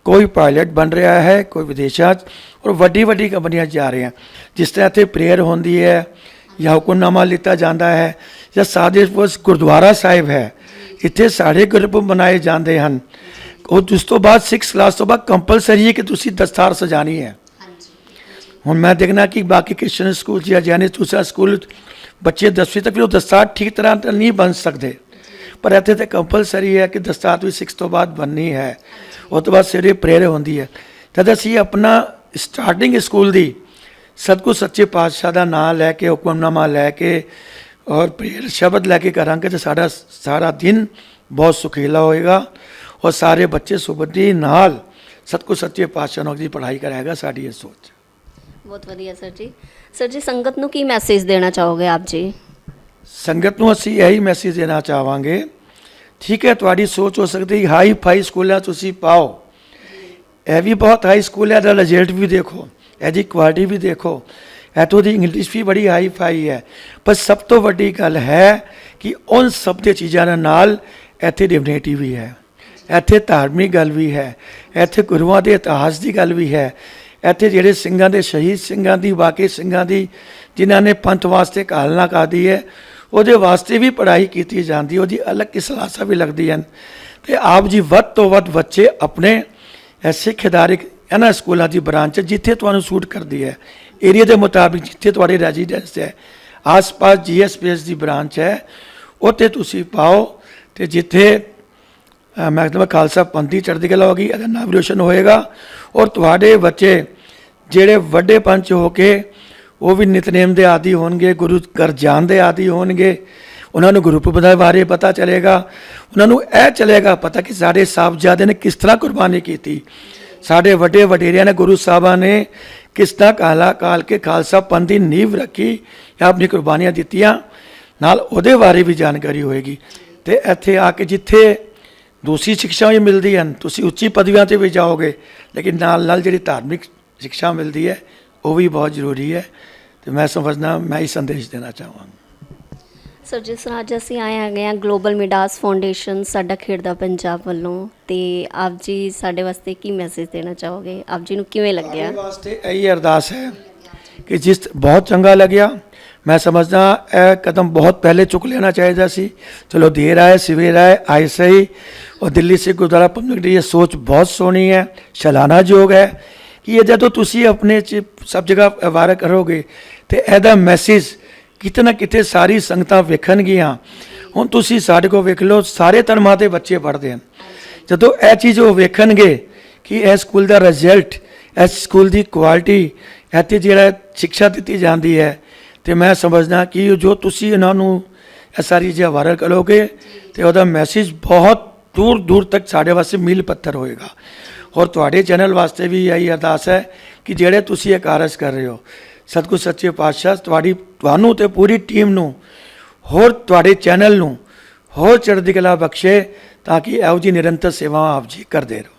कोई पायलट बन रहा है, कोई विदेशों और वड्डी वड्डी कंपनियां जा रही हैं। जिस तरह इत्थे प्रेयर होंदी है या हुक्मनामा लिता जाता है या सादे गुरुद्वारा साहिब है, इत्थे साढ़े ग्रुप बनाए जाते हैं और उस तो बाद 6 क्लास तो बाद कंपलसरी है कि तुसी दस्तार सजानी है। हुण मैं देखना कि बाकी क्रिश्चन स्कूल या जैन दूसरा स्कूल बच्चे 10वीं तक भी वो दस्तार ठीक तरह नहीं बन सकते, पर इत्थे तो कंपलसरी है कि दस्तार भी 6 तो बाद बननी है। उस तो बाद सवेरे प्रेयर होंदी है। जब असी अपना स्टार्टिंग स्कूल की सतगुरु सच्चे पातशाह का नाम लैके हुक्मनामा लैके और प्रेयर शब्द लैके करांगे तो साड़ा सारा दिन बहुत सुखीला होएगा और सारे बच्चे सुबुद्धि नाल सतगुरु सच्चे पातशाह की पढ़ाई कराएगा। साड़ी ये सोच बहुत वधिया सर जी। सर जी संगत नूं की मैसेज देना चाहोगे आप जी? संगत ਨੂੰ ਅਸੀਂ यही मैसेज देना चाहांगे, ठीक है ਤੁਹਾਡੀ सोच हो सकती है हाई फाई स्कूलों ਤੁਸੀਂ पाओ, यह भी बहुत हाई स्कूल है, ਇਹਦਾ रिजल्ट भी देखो, ਇਹਦੀ क्वालिटी भी देखो, ਇੱਥੋਂ ਦੀ इंग्लिश भी बड़ी हाई फाई है। पर सब तो वड्डी गल है कि उन सब ਦੇ ਚੀਜ਼ਾਂ ਦੇ ਨਾਲ ਇੱਥੇ ਡਿਵਿਨਿਟੀ भी है, ਇੱਥੇ धार्मिक गल भी है, ਇੱਥੇ ਗੁਰੂਆਂ ਦੇ ਇਤਿਹਾਸ ਦੀ ਗੱਲ भी है, ਇੱਥੇ ਜਿਹੜੇ ਸਿੰਘਾਂ ਦੇ ਸ਼ਹੀਦ ਸਿੰਘਾਂ ਦੀ ਵਾਕਈ ਸਿੰਘਾਂ ਦੀ ਜਿਨ੍ਹਾਂ ਨੇ ਪੰਥ ਵਾਸਤੇ ਕਾਲਨਾ ਕਾਦੀ ਹੈ ਉਹਦੇ ਵਾਸਤੇ ਵੀ ਪੜ੍ਹਾਈ ਕੀਤੀ ਜਾਂਦੀ, ਉਹਦੀ ਅਲੱਗ ਕਲਾਸਾਂ ਵੀ ਲੱਗਦੀਆਂ ਹਨ। ਤੇ ਆਪ ਜੀ ਵੱਧ ਤੋਂ ਵੱਧ ਬੱਚੇ ਆਪਣੇ ਸਿੱਖ ਅਦਾਰੇ ਇਹਨਾਂ ਸਕੂਲਾਂ ਦੀ ਬ੍ਰਾਂਚ ਜਿੱਥੇ ਤੁਹਾਨੂੰ ਸੂਟ ਕਰਦੀ ਹੈ ਏਰੀਆ ਦੇ ਮੁਤਾਬਿਕ, ਜਿੱਥੇ ਤੁਹਾਡੀ ਰੈਜ਼ੀਡੈਂਸ ਹੈ ਆਸ-ਪਾਸ GSPS ਦੀ ਬ੍ਰਾਂਚ ਹੈ ਉੱਥੇ ਤੁਸੀਂ ਪਾਓ। ਤੇ ਜਿੱਥੇ ਮੈਂ ਕਹਿੰਦਾ ਖਾਲਸਾ ਪੰਥ ਦੀ ਚੜ੍ਹਦੀ ਕਲਾ ਹੋਗੀ, ਇਹਦਾ ਨਾਮ ਰੋਸ਼ਨ ਹੋਏਗਾ ਔਰ ਤੁਹਾਡੇ ਬੱਚੇ ਜਿਹੜੇ ਵੱਡੇ ਪੰਚ ਹੋ ਕੇ ਉਹ ਵੀ ਨਿਤਨੇਮ ਦੇ ਆਦੀ ਹੋਣਗੇ, ਗੁਰੂ ਘਰ ਜਾਣ ਦੇ ਆਦੀ ਹੋਣਗੇ। ਉਹਨਾਂ ਨੂੰ ਗਰੁੱਪ ਦੇ ਬਾਰੇ ਪਤਾ ਚੱਲੇਗਾ, ਉਹਨਾਂ ਨੂੰ ਇਹ ਚੱਲੇਗਾ ਪਤਾ ਕਿ ਸਾਡੇ ਸਾਹਿਬਜ਼ਾਦੇ ਨੇ ਕਿਸ ਤਰ੍ਹਾਂ ਕੁਰਬਾਨੀ ਕੀਤੀ, ਸਾਡੇ ਵੱਡੇ ਵਡੇਰਿਆਂ ਨੇ, ਗੁਰੂ ਸਾਹਿਬਾਂ ਨੇ ਕਿਸ ਤਰ੍ਹਾਂ ਕਾਲ ਕੇ ਖਾਲਸਾ ਪੰਥ ਦੀ ਨੀਂਹ ਰੱਖੀ ਜਾਂ ਆਪਣੀ ਕੁਰਬਾਨੀਆਂ ਦਿੱਤੀਆਂ, ਨਾਲ ਉਹਦੇ ਬਾਰੇ ਵੀ ਜਾਣਕਾਰੀ ਹੋਏਗੀ। ਅਤੇ ਇੱਥੇ ਆ ਕੇ ਜਿੱਥੇ ਦੂਸਰੀ ਸਿੱਖਿਆ ਵੀ ਮਿਲਦੀ ਹਨ, ਤੁਸੀਂ ਉੱਚੀ ਪਦਵੀਆਂ 'ਤੇ ਵੀ ਜਾਓਗੇ, ਲੇਕਿਨ ਨਾਲ ਨਾਲ ਜਿਹੜੀ ਧਾਰਮਿਕ ਸਿੱਖਿਆ ਮਿਲਦੀ ਹੈ ਉਹ ਵੀ ਬਹੁਤ ਜ਼ਰੂਰੀ ਹੈ। ਅਤੇ ਮੈਂ ਸਮਝਦਾ ਮੈਂ ਹੀ ਸੰਦੇਸ਼ ਦੇਣਾ ਚਾਹਾਂਗਾ। ਸਰ, ਜਿਸ ਤਰ੍ਹਾਂ ਅੱਜ ਅਸੀਂ ਆਏ ਹੈਗੇ ਹਾਂ ਗਲੋਬਲ ਮਿਡਾਸ ਫਾਊਂਡੇਸ਼ਨ ਸਾਡਾ ਖੇਡਦਾ ਪੰਜਾਬ ਵੱਲੋਂ, ਅਤੇ ਆਪ ਜੀ ਸਾਡੇ ਵਾਸਤੇ ਕੀ ਮੈਸੇਜ ਦੇਣਾ ਚਾਹੋਗੇ? ਆਪ ਜੀ ਨੂੰ ਕਿਵੇਂ ਲੱਗਿਆ? ਸਾਡੇ ਵਾਸਤੇ ਇਹੀ ਅਰਦਾਸ ਹੈ ਕਿ ਜਿਸ ਬਹੁਤ ਚੰਗਾ ਲੱਗਿਆ। ਮੈਂ ਸਮਝਦਾ ਇਹ ਕਦਮ ਬਹੁਤ ਪਹਿਲੇ ਚੁੱਕ ਲੈਣਾ ਚਾਹੀਦਾ ਸੀ। ਚਲੋ ਦੇਰ ਆਏ ਸਵੇਰ ਆਏ ਸਹੀ। और दिल्ली से गुरुद्वारा प्रबंधक ये सोच बहुत सोहनी है, सराहनायोग है कि ये ਜਦੋਂ ਤੁਸੀਂ ਆਪਣੇ 'ਚ ਸਭ ਜਗ੍ਹਾ ਵਾਰ ਕਰੋਗੇ ਤੇ ਇਹਦਾ ਮੈਸੇਜ ਕਿਤੇ ਨਾ ਕਿਤੇ ਸਾਰੀ ਸੰਗਤਾਂ ਵੇਖਣਗੀਆਂ। ਹੁਣ ਤੁਸੀਂ ਸਾਡੇ ਕੋਲ ਵੇਖ ਲਓ, ਸਾਰੇ ਧਰਮਾਂ ਦੇ ਬੱਚੇ ਪੜ੍ਹਦੇ ਹਨ। ਜਦੋਂ ਇਹ ਚੀਜ਼ ਉਹ ਵੇਖਣਗੇ ਕਿ ਇਹ ਸਕੂਲ ਦਾ ਰਿਜ਼ਲਟ, ਇਸ ਸਕੂਲ ਦੀ ਕੁਆਲਿਟੀ, ਇੱਥੇ ਜਿਹੜਾ ਸਿੱਖਿਆ ਦਿੱਤੀ ਜਾਂਦੀ ਹੈ, ਤੇ ਮੈਂ ਸਮਝਦਾ ਕਿ ਜੋ ਤੁਸੀਂ ਇਹਨਾਂ ਨੂੰ ਇਹ ਸਾਰੀ ਚੀਜ਼ਾਂ ਵਾਇਰਲ ਕਰੋਗੇ ਤੇ ਉਹਦਾ ਮੈਸੇਜ ਬਹੁਤ ਦੂਰ ਦੂਰ ਤੱਕ ਸਾਡੇ ਵਾਸਤੇ ਮੀਲ ਪੱਥਰ ਹੋਏਗਾ। ਔਰ ਤੁਹਾਡੇ ਚੈਨਲ ਵਾਸਤੇ ਵੀ ਇਹੀ ਅਰਦਾਸ ਹੈ ਕਿ ਜਿਹੜੇ ਤੁਸੀਂ ਇਹ ਕਾਰਜ ਕਰ ਰਹੇ ਹੋ, ਸਤਿਗੁਰ ਸੱਚੇ ਪਾਤਸ਼ਾਹ ਤੁਹਾਨੂੰ ਤੇ ਪੂਰੀ ਟੀਮ ਨੂੰ, ਹੋਰ ਤੁਹਾਡੇ ਚੈਨਲ ਨੂੰ ਹੋਰ ਚੜ੍ਹਦੀ ਕਲਾ ਬਖਸ਼ੇ, ਤਾਂ ਕਿ ਇਹੋ ਜਿਹੀ ਨਿਰੰਤਰ ਸੇਵਾ ਆਪ ਜੀ ਕਰਦੇ ਰਹੋ।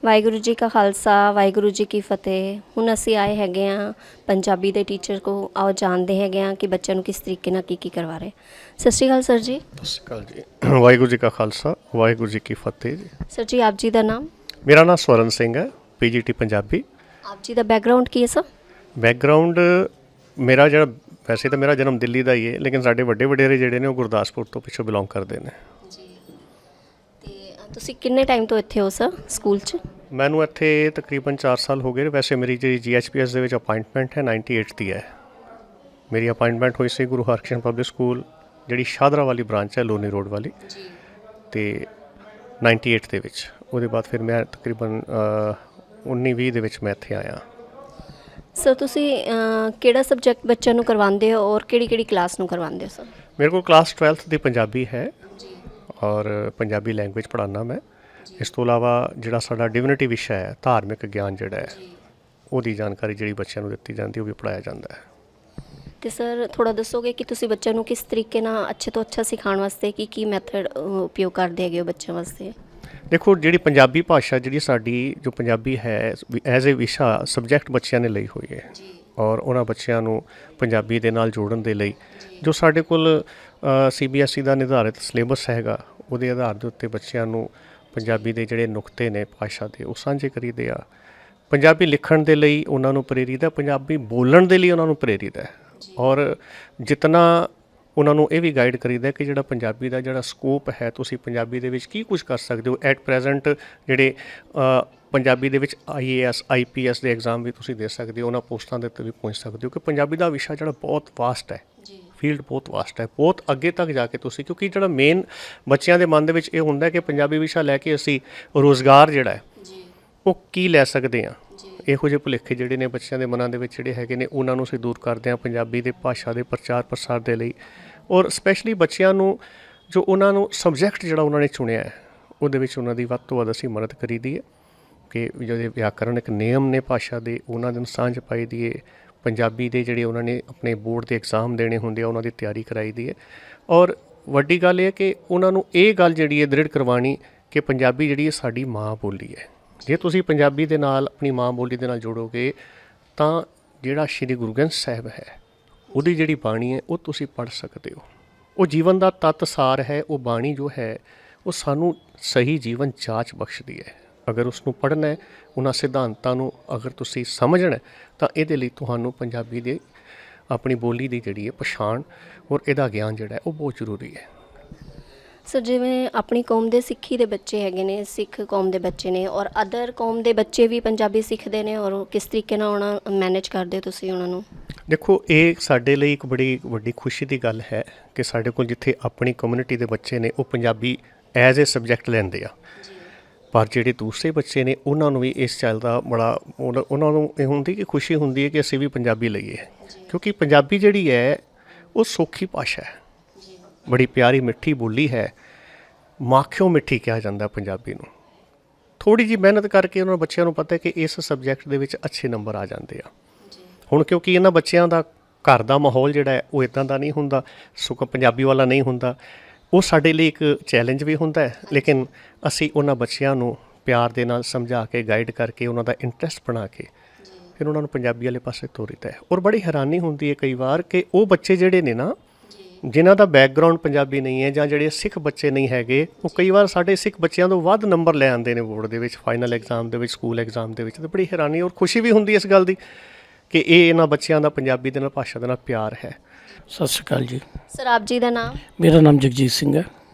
ਵਾਹਿਗੁਰੂ ਜੀ ਕਾ ਖਾਲਸਾ, ਵਾਹਿਗੁਰੂ ਜੀ ਕੀ ਫਤਿਹ। ਹੁਣ ਅਸੀਂ ਆਏ ਹੈਗੇ ਹਾਂ ਪੰਜਾਬੀ ਦੇ ਟੀਚਰ ਕੋ, ਆਓ ਜਾਣਦੇ ਹੈਗੇ ਹਾਂ ਕਿ ਬੱਚਿਆਂ ਨੂੰ ਕਿਸ ਤਰੀਕੇ ਨਾਲ ਕੀ ਕਰਵਾ ਰਹੇ। ਸਤਿ ਸ਼੍ਰੀ ਅਕਾਲ ਸਰ ਜੀ। ਸਤਿ ਸ਼੍ਰੀ ਅਕਾਲ ਜੀ। ਵਾਹਿਗੁਰੂ ਜੀ ਕਾ ਖਾਲਸਾ, ਵਾਹਿਗੁਰੂ ਜੀ ਕੀ ਫਤਿਹ ਜੀ। ਸਰ ਜੀ, ਆਪ ਜੀ ਦਾ ਨਾਮ? ਮੇਰਾ ਨਾਮ ਸਵਰਨ ਸਿੰਘ ਹੈ, PGT ਪੰਜਾਬੀ। ਆਪ ਜੀ ਦਾ ਬੈਕਗਰਾਉਂਡ ਕੀ ਹੈ ਸਰ? ਬੈਕਗਰਾਉਂਡ ਮੇਰਾ ਜਿਹੜਾ, ਵੈਸੇ ਤਾਂ ਮੇਰਾ ਜਨਮ ਦਿੱਲੀ ਦਾ ਹੀ ਹੈ, ਲੇਕਿਨ ਸਾਡੇ ਵੱਡੇ ਵਡੇਰੇ ਜਿਹੜੇ ਨੇ ਉਹ ਗੁਰਦਾਸਪੁਰ ਤੋਂ ਪਿੱਛੋਂ ਬਿਲੋਂਗ ਕਰਦੇ ਨੇ ਜੀ। ਤੇ ਤੁਸੀਂ ਕਿੰਨੇ ਟਾਈਮ ਤੋਂ ਇੱਥੇ ਹੋ ਸਰ ਸਕੂਲ 'ਚ? ਮੈਨੂੰ ਇੱਥੇ ਤਕਰੀਬਨ 4 ਸਾਲ ਹੋ ਗਏ। ਵੈਸੇ ਮੇਰੀ ਜਿਹੜੀ GHPS ਦੇ ਵਿੱਚ ਅਪਾਇੰਟਮੈਂਟ ਹੈ 98 ਦੀ ਹੈ। ਮੇਰੀ ਅਪਾਇੰਟਮੈਂਟ ਹੋਈ ਸੀ ਗੁਰੂ ਹਰਕ੍ਰਿਸ਼ਨ ਪਬਲਿਕ ਸਕੂਲ, ਜਿਹੜੀ ਸ਼ਾਹਦਰਾ ਵਾਲੀ ਬ੍ਰਾਂਚ ਹੈ, ਲੋਨੀ ਰੋਡ ਵਾਲੀ, ਅਤੇ 98 ਦੇ ਵਿੱਚ। ਉਹਦੇ ਬਾਅਦ ਫਿਰ ਮੈਂ ਤਕਰੀਬਨ 19-20 ਦੇ ਵਿੱਚ ਮੈਂ ਇੱਥੇ ਆਇਆ। ਸਰ, ਤੁਸੀਂ ਕਿਹੜਾ ਸਬਜੈਕਟ ਬੱਚਿਆਂ ਨੂੰ ਕਰਵਾਉਂਦੇ ਹੋ ਔਰ ਕਿਹੜੀ ਕਿਹੜੀ ਕਲਾਸ ਨੂੰ ਕਰਵਾਉਂਦੇ ਹੋ ਸਰ? ਮੇਰੇ ਕੋਲ ਕਲਾਸ 12th ਦੀ ਪੰਜਾਬੀ ਹੈ ਔਰ ਪੰਜਾਬੀ ਲੈਂਗੁਏਜ ਪੜ੍ਹਾਉਣਾ ਮੈਂ। ਇਸ ਤੋਂ ਇਲਾਵਾ ਜਿਹੜਾ ਸਾਡਾ ਡਿਵਿਨਿਟੀ ਵਿਸ਼ਾ ਹੈ, ਧਾਰਮਿਕ ਗਿਆਨ ਜਿਹੜਾ ਹੈ, ਉਹਦੀ ਜਾਣਕਾਰੀ ਜਿਹੜੀ ਬੱਚਿਆਂ ਨੂੰ ਦਿੱਤੀ ਜਾਂਦੀ ਉਹ ਵੀ ਪੜ੍ਹਾਇਆ ਜਾਂਦਾ ਹੈ। ਤੇ ਸਰ, ਥੋੜ੍ਹਾ ਦੱਸੋਗੇ ਕਿ ਤੁਸੀਂ ਬੱਚਿਆਂ ਨੂੰ ਕਿਸ ਤਰੀਕੇ ਨਾਲ ਅੱਛੇ ਤੋਂ ਅੱਛਾ ਸਿਖਾਉਣ ਵਾਸਤੇ ਕੀ ਮੈਥਡ ਉਪਯੋਗ ਕਰਦੇ ਹੈਗੇ ਹੋ ਬੱਚਿਆਂ ਵਾਸਤੇ? ਦੇਖੋ, ਜਿਹੜੀ ਪੰਜਾਬੀ ਭਾਸ਼ਾ, ਜਿਹੜੀ ਸਾਡੀ ਜੋ ਪੰਜਾਬੀ ਹੈ ਐਜ਼ ਏ ਵਿਸ਼ਾ ਸਬਜੈਕਟ ਬੱਚਿਆਂ ਨੇ ਲਈ ਹੋਈ ਹੈ, ਔਰ ਉਹਨਾਂ ਬੱਚਿਆਂ ਨੂੰ ਪੰਜਾਬੀ ਦੇ ਨਾਲ ਜੋੜਨ ਦੇ ਲਈ ਜੋ ਸਾਡੇ ਕੋਲ CBSE ਦਾ ਨਿਰਧਾਰਿਤ ਸਿਲੇਬਸ ਹੈਗਾ, ਉਹਦੇ ਆਧਾਰ ਦੇ ਉੱਤੇ ਬੱਚਿਆਂ ਨੂੰ ਪੰਜਾਬੀ ਦੇ ਜਿਹੜੇ ਨੁਕਤੇ ਨੇ ਭਾਸ਼ਾ ਦੇ ਉਹ ਸਾਂਝੇ ਕਰੀਦੇ ਆ। ਪੰਜਾਬੀ ਲਿਖਣ ਦੇ ਲਈ ਉਹਨਾਂ ਨੂੰ ਪ੍ਰੇਰਿਤ ਹੈ, ਪੰਜਾਬੀ ਬੋਲਣ ਦੇ ਲਈ ਉਹਨਾਂ ਨੂੰ ਪ੍ਰੇਰਿਤ ਹੈ, ਔਰ ਜਿਤਨਾ ਉਹਨਾਂ ਨੂੰ ਇਹ ਵੀ ਗਾਈਡ ਕਰੀਦਾ ਕਿ ਜਿਹੜਾ ਪੰਜਾਬੀ ਦਾ ਜਿਹੜਾ ਸਕੋਪ ਹੈ, ਤੁਸੀਂ ਪੰਜਾਬੀ ਦੇ ਵਿੱਚ ਕੀ ਕੁਝ ਕਰ ਸਕਦੇ ਹੋ। ਐਟ ਪ੍ਰੈਜ਼ੈਂਟ ਜਿਹੜੇ ਪੰਜਾਬੀ ਦੇ ਵਿੱਚ IAS IPS ਦੇ ਐਗਜ਼ਾਮ ਵੀ ਤੁਸੀਂ ਦੇ ਸਕਦੇ ਹੋ, ਉਹਨਾਂ ਪੋਸਟਾਂ ਦੇ ਉੱਤੇ ਵੀ ਪਹੁੰਚ ਸਕਦੇ ਹੋ, ਕਿ ਪੰਜਾਬੀ ਦਾ ਵਿਸ਼ਾ ਜਿਹੜਾ ਬਹੁਤ ਵਾਸਟ ਹੈ, ਫੀਲਡ ਬਹੁਤ ਵਾਸਟ ਹੈ, ਬਹੁਤ ਅੱਗੇ ਤੱਕ ਜਾ ਕੇ ਤੁਸੀਂ, ਕਿਉਂਕਿ ਜਿਹੜਾ ਮੇਨ ਬੱਚਿਆਂ ਦੇ ਮਨ ਦੇ ਵਿੱਚ ਇਹ ਹੁੰਦਾ ਕਿ ਪੰਜਾਬੀ ਵਿਸ਼ਾ ਲੈ ਕੇ ਅਸੀਂ ਰੋਜ਼ਗਾਰ ਜਿਹੜਾ ਹੈ ਉਹ ਕੀ ਲੈ ਸਕਦੇ ਹਾਂ। ਇਹੋ ਜਿਹੇ ਭੁਲੇਖੇ ਜਿਹੜੇ ਨੇ ਬੱਚਿਆਂ ਦੇ ਮਨਾਂ ਦੇ ਵਿੱਚ ਜਿਹੜੇ ਹੈਗੇ ਨੇ, ਉਹਨਾਂ ਨੂੰ ਅਸੀਂ ਦੂਰ ਕਰਦੇ ਹਾਂ ਪੰਜਾਬੀ ਦੇ ਭਾਸ਼ਾ ਦੇ ਪ੍ਰਚਾਰ ਪ੍ਰਸਾਰ ਦੇ ਲਈ। ਔਰ ਸਪੈਸ਼ਲੀ ਬੱਚਿਆਂ ਨੂੰ ਜੋ ਉਹਨਾਂ ਨੂੰ ਸਬਜੈਕਟ ਜਿਹੜਾ ਉਹਨਾਂ ਨੇ ਚੁਣਿਆ ਹੈ, ਉਹਦੇ ਵਿੱਚ ਉਹਨਾਂ ਦੀ ਵੱਧ ਤੋਂ ਵੱਧ ਅਸੀਂ ਮਦਦ ਕਰੀ ਦੀ ਹੈ ਕਿ ਜਿਹੜੇ ਵਿਆਕਰਨਿਕ ਨਿਯਮ ਨੇ ਭਾਸ਼ਾ ਦੇ, ਉਹਨਾਂ ਦੇ ਸਾਂਝ ਪਾਈ ਦੀਏ। ਪੰਜਾਬੀ ਦੇ ਜਿਹੜੇ ਉਹਨਾਂ ਨੇ ਆਪਣੇ ਬੋਰਡ ਦੇ ਐਗਜ਼ਾਮ ਦੇਣੇ ਹੁੰਦੇ ਆ ਉਹਨਾਂ ਦੀ ਤਿਆਰੀ ਕਰਾਈ ਦੀ ਹੈ। ਔਰ ਵੱਡੀ ਗੱਲ ਇਹ ਹੈ ਕਿ ਉਹਨਾਂ ਨੂੰ ਇਹ ਗੱਲ ਜਿਹੜੀ ਹੈ ਦ੍ਰਿੜ ਕਰਵਾਉਣੀ ਕਿ ਪੰਜਾਬੀ ਜਿਹੜੀ ਹੈ ਸਾਡੀ ਮਾਂ ਬੋਲੀ ਹੈ। ਜੇ ਤੁਸੀਂ ਪੰਜਾਬੀ ਦੇ ਨਾਲ ਆਪਣੀ ਮਾਂ ਬੋਲੀ ਦੇ ਨਾਲ ਜੋੜੋਗੇ ਤਾਂ ਜਿਹੜਾ ਸ਼੍ਰੀ ਗੁਰੂ ਗ੍ਰੰਥ ਸਾਹਿਬ ਹੈ ਉਹਦੀ ਜਿਹੜੀ ਬਾਣੀ ਹੈ ਉਹ ਤੁਸੀਂ ਪੜ੍ਹ ਸਕਦੇ ਹੋ। ਉਹ ਜੀਵਨ ਦਾ ਤੱਤ ਸਾਰ ਹੈ। ਉਹ ਬਾਣੀ ਜੋ ਹੈ ਉਹ ਸਾਨੂੰ ਸਹੀ ਜੀਵਨ ਜਾਚ ਬਖਸ਼ਦੀ ਹੈ। ਅਗਰ ਉਸ ਨੂੰ ਪੜ੍ਹਨਾ ਹੈ, ਉਹਨਾਂ ਸਿਧਾਂਤਾਂ ਨੂੰ ਅਗਰ ਤੁਸੀਂ ਸਮਝਣਾ ਤਾਂ ਇਹਦੇ ਲਈ ਤੁਹਾਨੂੰ ਪੰਜਾਬੀ ਦੇ ਆਪਣੀ ਬੋਲੀ ਦੀ ਜਿਹੜੀ ਹੈ ਪਛਾਣ ਔਰ ਇਹਦਾ ਗਿਆਨ ਜਿਹੜਾ ਹੈ ਉਹ ਬਹੁਤ ਜ਼ਰੂਰੀ ਹੈ। ਸਰ ਜਿਵੇਂ ਆਪਣੀ ਕੌਮ ਦੇ ਸਿੱਖੀ ਦੇ ਬੱਚੇ ਹੈਗੇ ਨੇ, ਸਿੱਖ ਕੌਮ ਦੇ ਬੱਚੇ ਨੇ ਔਰ ਅਦਰ ਕੌਮ ਦੇ ਬੱਚੇ ਵੀ ਪੰਜਾਬੀ ਸਿੱਖਦੇ ਨੇ ਔਰ ਕਿਸ ਤਰੀਕੇ ਨਾਲ ਉਹਨਾਂ ਮੈਨੇਜ ਕਰਦੇ ਹੋ ਤੁਸੀਂ ਉਹਨਾਂ ਨੂੰ? ਦੇਖੋ, ਇਹ ਸਾਡੇ ਲਈ ਇੱਕ ਬੜੀ ਵੱਡੀ ਖੁਸ਼ੀ ਦੀ ਗੱਲ ਹੈ ਕਿ ਸਾਡੇ ਕੋਲ ਜਿੱਥੇ ਆਪਣੀ ਕਮਿਊਨਿਟੀ ਦੇ ਬੱਚੇ ਨੇ ਉਹ ਪੰਜਾਬੀ ਐਜ਼ ਏ ਸਬਜੈਕਟ ਲੈਂਦੇ ਆ, ਪਰ ਜਿਹੜੇ ਦੂਸਰੇ ਬੱਚੇ ਨੇ ਉਹਨਾਂ ਨੂੰ ਵੀ ਇਸ ਚੱਲ ਦਾ ਬੜਾ ਉਹਨਾਂ ਨੂੰ ਇਹ ਹੁੰਦੀ ਕਿ ਖੁਸ਼ੀ ਹੁੰਦੀ ਹੈ ਕਿ ਅਸੀਂ ਵੀ ਪੰਜਾਬੀ ਲਈਏ, ਕਿਉਂਕਿ ਪੰਜਾਬੀ ਜਿਹੜੀ ਹੈ ਉਹ ਸੌਖੀ ਭਾਸ਼ਾ ਹੈ, ਬੜੀ ਪਿਆਰੀ ਮਿੱਠੀ ਬੋਲੀ ਹੈ। ਮਾਖਿਓ ਮਿੱਠੀ ਕਿਹਾ ਜਾਂਦਾ ਪੰਜਾਬੀ ਨੂੰ। ਥੋੜ੍ਹੀ ਜਿਹੀ ਮਿਹਨਤ ਕਰਕੇ ਉਹਨਾਂ ਬੱਚਿਆਂ ਨੂੰ ਪਤਾ ਹੈ ਕਿ ਇਸ ਸਬਜੈਕਟ ਦੇ ਵਿੱਚ ਅੱਛੇ ਨੰਬਰ ਆ ਜਾਂਦੇ ਆ। ਹੁਣ ਕਿਉਂਕਿ ਇਹਨਾਂ ਬੱਚਿਆਂ ਦਾ ਘਰ ਦਾ ਮਾਹੌਲ ਜਿਹੜਾ ਹੈ ਉਹ ਇੱਦਾਂ ਦਾ ਨਹੀਂ ਹੁੰਦਾ, ਸੁੱਕਾ ਪੰਜਾਬੀ ਵਾਲਾ ਨਹੀਂ ਹੁੰਦਾ, ਉਹ ਸਾਡੇ ਲਈ ਇੱਕ ਚੈਲੰਜ ਵੀ ਹੁੰਦਾ ਹੈ। ਲੇਕਿਨ ਅਸੀਂ ਉਹਨਾਂ ਬੱਚਿਆਂ ਨੂੰ ਪਿਆਰ ਦੇ ਨਾਲ ਸਮਝਾ ਕੇ ਗਾਈਡ ਕਰਕੇ ਉਹਨਾਂ ਦਾ ਇੰਟਰਸਟ ਬਣਾ ਕੇ ਫਿਰ ਉਹਨਾਂ ਨੂੰ ਪੰਜਾਬੀ ਵਾਲੇ ਪਾਸੇ ਤੋਰੀਦਾ ਹੈ। ਔਰ ਬੜੀ ਹੈਰਾਨੀ ਹੁੰਦੀ ਹੈ ਕਈ ਵਾਰ ਕਿ ਉਹ ਬੱਚੇ ਜਿਹੜੇ ਨੇ ਨਾ ਜਿਨ੍ਹਾਂ ਦਾ ਬੈਕਗਰਾਉਂਡ ਪੰਜਾਬੀ ਨਹੀਂ ਹੈ ਜਾਂ ਜਿਹੜੇ ਸਿੱਖ ਬੱਚੇ ਨਹੀਂ ਹੈਗੇ, ਉਹ ਕਈ ਵਾਰ ਸਾਡੇ ਸਿੱਖ ਬੱਚਿਆਂ ਤੋਂ ਵੱਧ ਨੰਬਰ ਲੈ ਆਉਂਦੇ ਨੇ ਬੋਰਡ ਦੇ ਵਿੱਚ, ਫਾਈਨਲ ਐਗਜ਼ਾਮ ਦੇ ਵਿੱਚ, ਸਕੂਲ ਐਗਜ਼ਾਮ ਦੇ ਵਿੱਚ। ਤਾਂ ਬੜੀ ਹੈਰਾਨੀ ਔਰ ਖੁਸ਼ੀ ਵੀ ਹੁੰਦੀ ਇਸ ਗੱਲ ਦੀ ਕਿ ਇਹਨਾਂ ਬੱਚਿਆਂ ਦਾ ਪੰਜਾਬੀ ਦੇ ਨਾਲ, ਭਾਸ਼ਾ ਦੇ ਨਾਲ ਪਿਆਰ ਹੈ। ਸਤਿ ਸ਼੍ਰੀ ਅਕਾਲ ਜੀ। ਸਰ ਆਪ ਜੀ ਦਾ ਨਾਮ? ਮੇਰਾ ਨਾਮ ਜਗਜੀਤ ਸਿੰਘ ਹੈ।